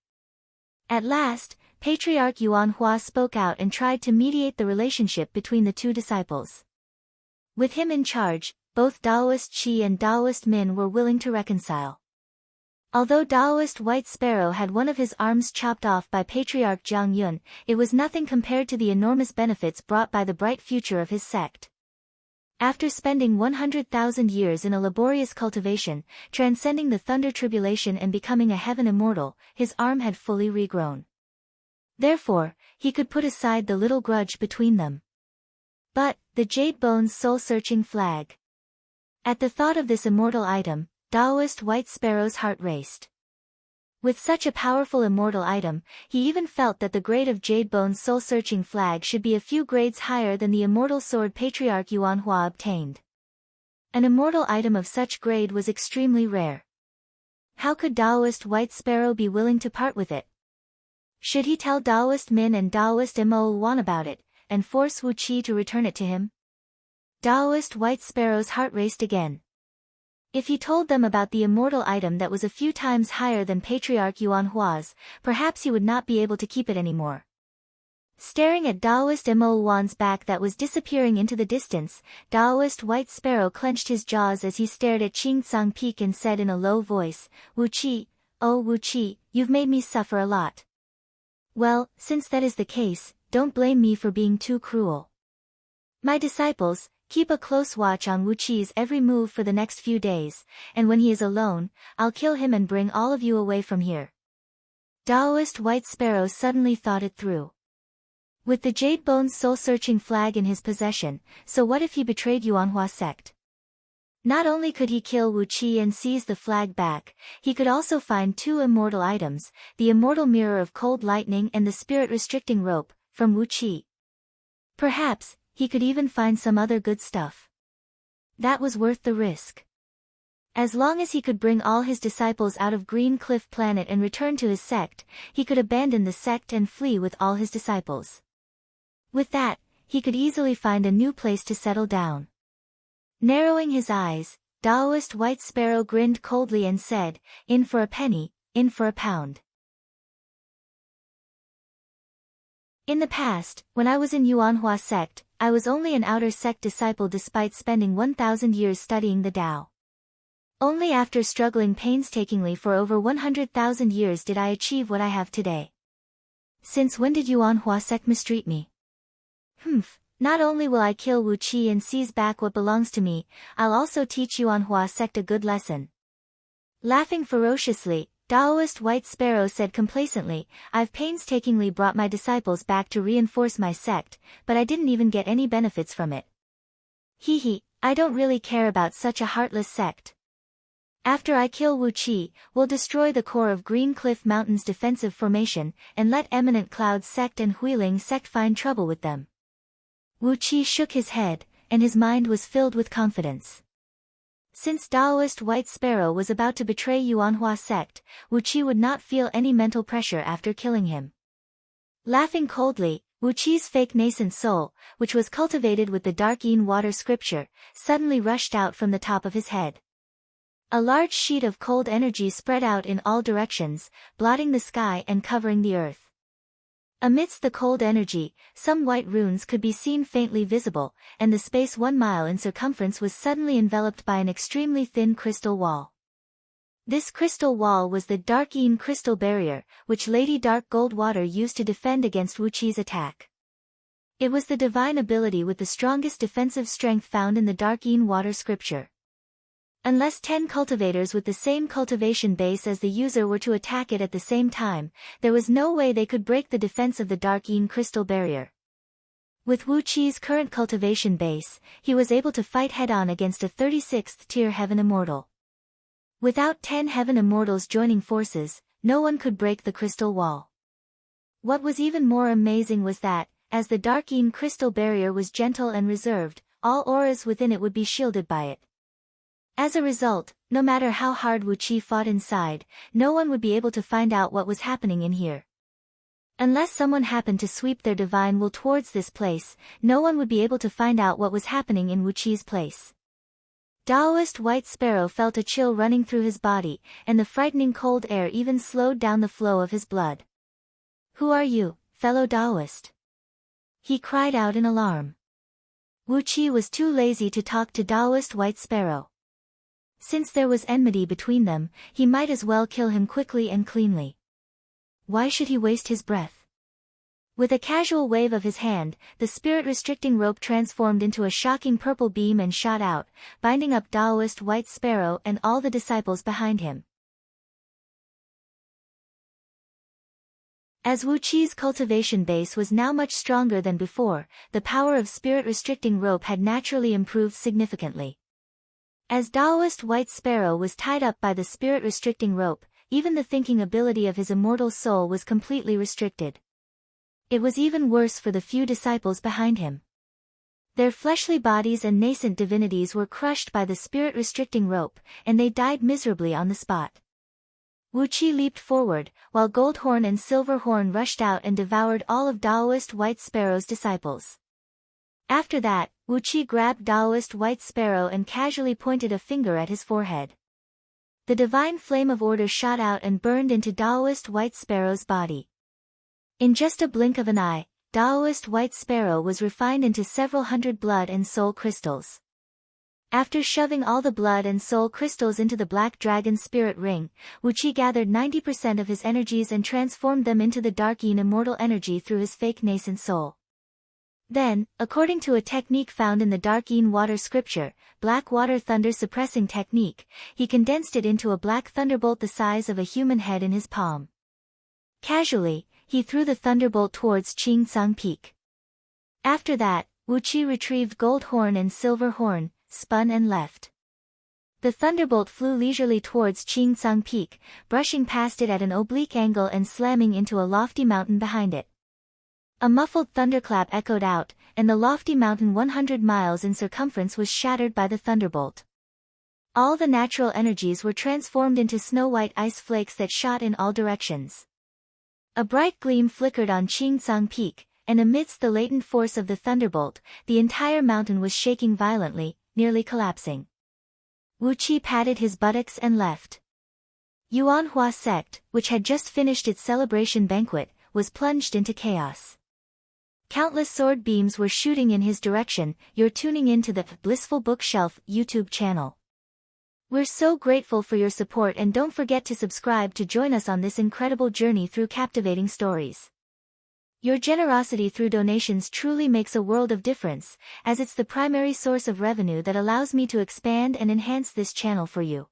At last, Patriarch Yuanhua spoke out and tried to mediate the relationship between the two disciples. With him in charge, both Taoist Chi and Taoist Min were willing to reconcile. Although Taoist White Sparrow had one of his arms chopped off by Patriarch Jiang Yun, it was nothing compared to the enormous benefits brought by the bright future of his sect. After spending 100,000 years in a laborious cultivation, transcending the thunder tribulation and becoming a heaven immortal, his arm had fully regrown. Therefore, he could put aside the little grudge between them. But, the Jade Bone's soul-searching flag. At the thought of this immortal item, Taoist White Sparrow's heart raced. With such a powerful immortal item, he even felt that the grade of Jade Bone's soul-searching flag should be a few grades higher than the immortal sword Patriarch Yuan Hua obtained. An immortal item of such grade was extremely rare. How could Taoist White Sparrow be willing to part with it? Should he tell Taoist Min and Taoist Mo Wan about it, and force Wu Qi to return it to him? Taoist White Sparrow's heart raced again. If he told them about the immortal item that was a few times higher than Patriarch Yuan Hua's, perhaps he would not be able to keep it anymore. Staring at Taoist Mo Wan's back that was disappearing into the distance, Taoist White Sparrow clenched his jaws as he stared at Qingtsang Peak and said in a low voice, "Wu Qi, oh Wu Qi, you've made me suffer a lot. Well, since that is the case, don't blame me for being too cruel. My disciples, keep a close watch on Wu Qi's every move for the next few days, and when he is alone, I'll kill him and bring all of you away from here." Taoist White Sparrow suddenly thought it through. With the Jade Bone's soul-searching flag in his possession, so what if he betrayed Yuanhua sect? Not only could he kill Wu Qi and seize the flag back, he could also find two immortal items, the immortal mirror of cold lightning and the spirit-restricting rope, from Wu Qi. Perhaps, he could even find some other good stuff. That was worth the risk. As long as he could bring all his disciples out of Green Cliff Planet and return to his sect, he could abandon the sect and flee with all his disciples. With that, he could easily find a new place to settle down. Narrowing his eyes, Taoist White Sparrow grinned coldly and said, "In for a penny, in for a pound." In the past, when I was in Yuanhua sect, I was only an outer sect disciple despite spending 1,000 years studying the Tao. Only after struggling painstakingly for over 100,000 years did I achieve what I have today. Since when did Yuanhua sect mistreat me? Not only will I kill Wu Qi and seize back what belongs to me, I'll also teach Yuanhua sect a good lesson. Laughing ferociously, Taoist White Sparrow said complacently, "I've painstakingly brought my disciples back to reinforce my sect, but I didn't even get any benefits from it. I don't really care about such a heartless sect. After I kill Wu Qi, we'll destroy the core of Green Cliff Mountain's defensive formation, and let Eminent Cloud's sect and Huiling sect find trouble with them." Wu Qi shook his head, and his mind was filled with confidence. Since Taoist White Sparrow was about to betray Yuanhua sect, Wu Qi would not feel any mental pressure after killing him. Laughing coldly, Wu Qi's fake nascent soul, which was cultivated with the Dark Yin water scripture, suddenly rushed out from the top of his head. A large sheet of cold energy spread out in all directions, blotting the sky and covering the earth. Amidst the cold energy, some white runes could be seen faintly visible, and the space 1 mile in circumference was suddenly enveloped by an extremely thin crystal wall. This crystal wall was the Dark Yin crystal barrier, which Lady Dark Goldwater used to defend against Wu Qi's attack. It was the divine ability with the strongest defensive strength found in the Dark Yin water scripture. Unless 10 cultivators with the same cultivation base as the user were to attack it at the same time, there was no way they could break the defense of the Dark Yin crystal barrier. With Wu Qi's current cultivation base, he was able to fight head-on against a 36th tier Heaven Immortal. Without 10 Heaven Immortals joining forces, no one could break the crystal wall. What was even more amazing was that, as the Dark Yin crystal barrier was gentle and reserved, all auras within it would be shielded by it. As a result, no matter how hard Wu Qi fought inside, no one would be able to find out what was happening in here. Unless someone happened to sweep their divine will towards this place, no one would be able to find out what was happening in Wu Qi's place. Taoist White Sparrow felt a chill running through his body, and the frightening cold air even slowed down the flow of his blood. "Who are you, fellow Taoist?" he cried out in alarm. Wu Qi was too lazy to talk to Taoist White Sparrow. Since there was enmity between them, he might as well kill him quickly and cleanly. Why should he waste his breath? With a casual wave of his hand, the spirit-restricting rope transformed into a shocking purple beam and shot out, binding up Taoist White Sparrow and all the disciples behind him. As Wu Qi's cultivation base was now much stronger than before, the power of spirit-restricting rope had naturally improved significantly. As Taoist White Sparrow was tied up by the spirit-restricting rope, even the thinking ability of his immortal soul was completely restricted. It was even worse for the few disciples behind him. Their fleshly bodies and nascent divinities were crushed by the spirit-restricting rope, and they died miserably on the spot. Wu Qi leaped forward, while Goldhorn and Silverhorn rushed out and devoured all of Taoist White Sparrow's disciples. After that, Wu Qi grabbed Taoist White Sparrow and casually pointed a finger at his forehead. The divine flame of order shot out and burned into Taoist White Sparrow's body. In just a blink of an eye, Taoist White Sparrow was refined into several hundred blood and soul crystals. After shoving all the blood and soul crystals into the Black Dragon Spirit Ring, Wu Qi gathered 90% of his energies and transformed them into the Dark Yin immortal energy through his fake nascent soul. Then, according to a technique found in the Dark Yin water scripture, Black Water Thunder Suppressing Technique, he condensed it into a black thunderbolt the size of a human head in his palm. Casually, he threw the thunderbolt towards Qingcang Peak. After that, Wu Qi retrieved Gold Horn and Silver Horn, spun and left. The thunderbolt flew leisurely towards Qingcang Peak, brushing past it at an oblique angle and slamming into a lofty mountain behind it. A muffled thunderclap echoed out, and the lofty mountain 100 miles in circumference was shattered by the thunderbolt. All the natural energies were transformed into snow-white ice flakes that shot in all directions. A bright gleam flickered on Qingcang Peak, and amidst the latent force of the thunderbolt, the entire mountain was shaking violently, nearly collapsing. Wu Qi patted his buttocks and left. Yuanhua sect, which had just finished its celebration banquet, was plunged into chaos. Countless sword beams were shooting in his direction. You're tuning in to the Blissful Bookshelf YouTube channel. We're so grateful for your support, and don't forget to subscribe to join us on this incredible journey through captivating stories. Your generosity through donations truly makes a world of difference, as it's the primary source of revenue that allows me to expand and enhance this channel for you.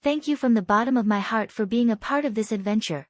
Thank you from the bottom of my heart for being a part of this adventure.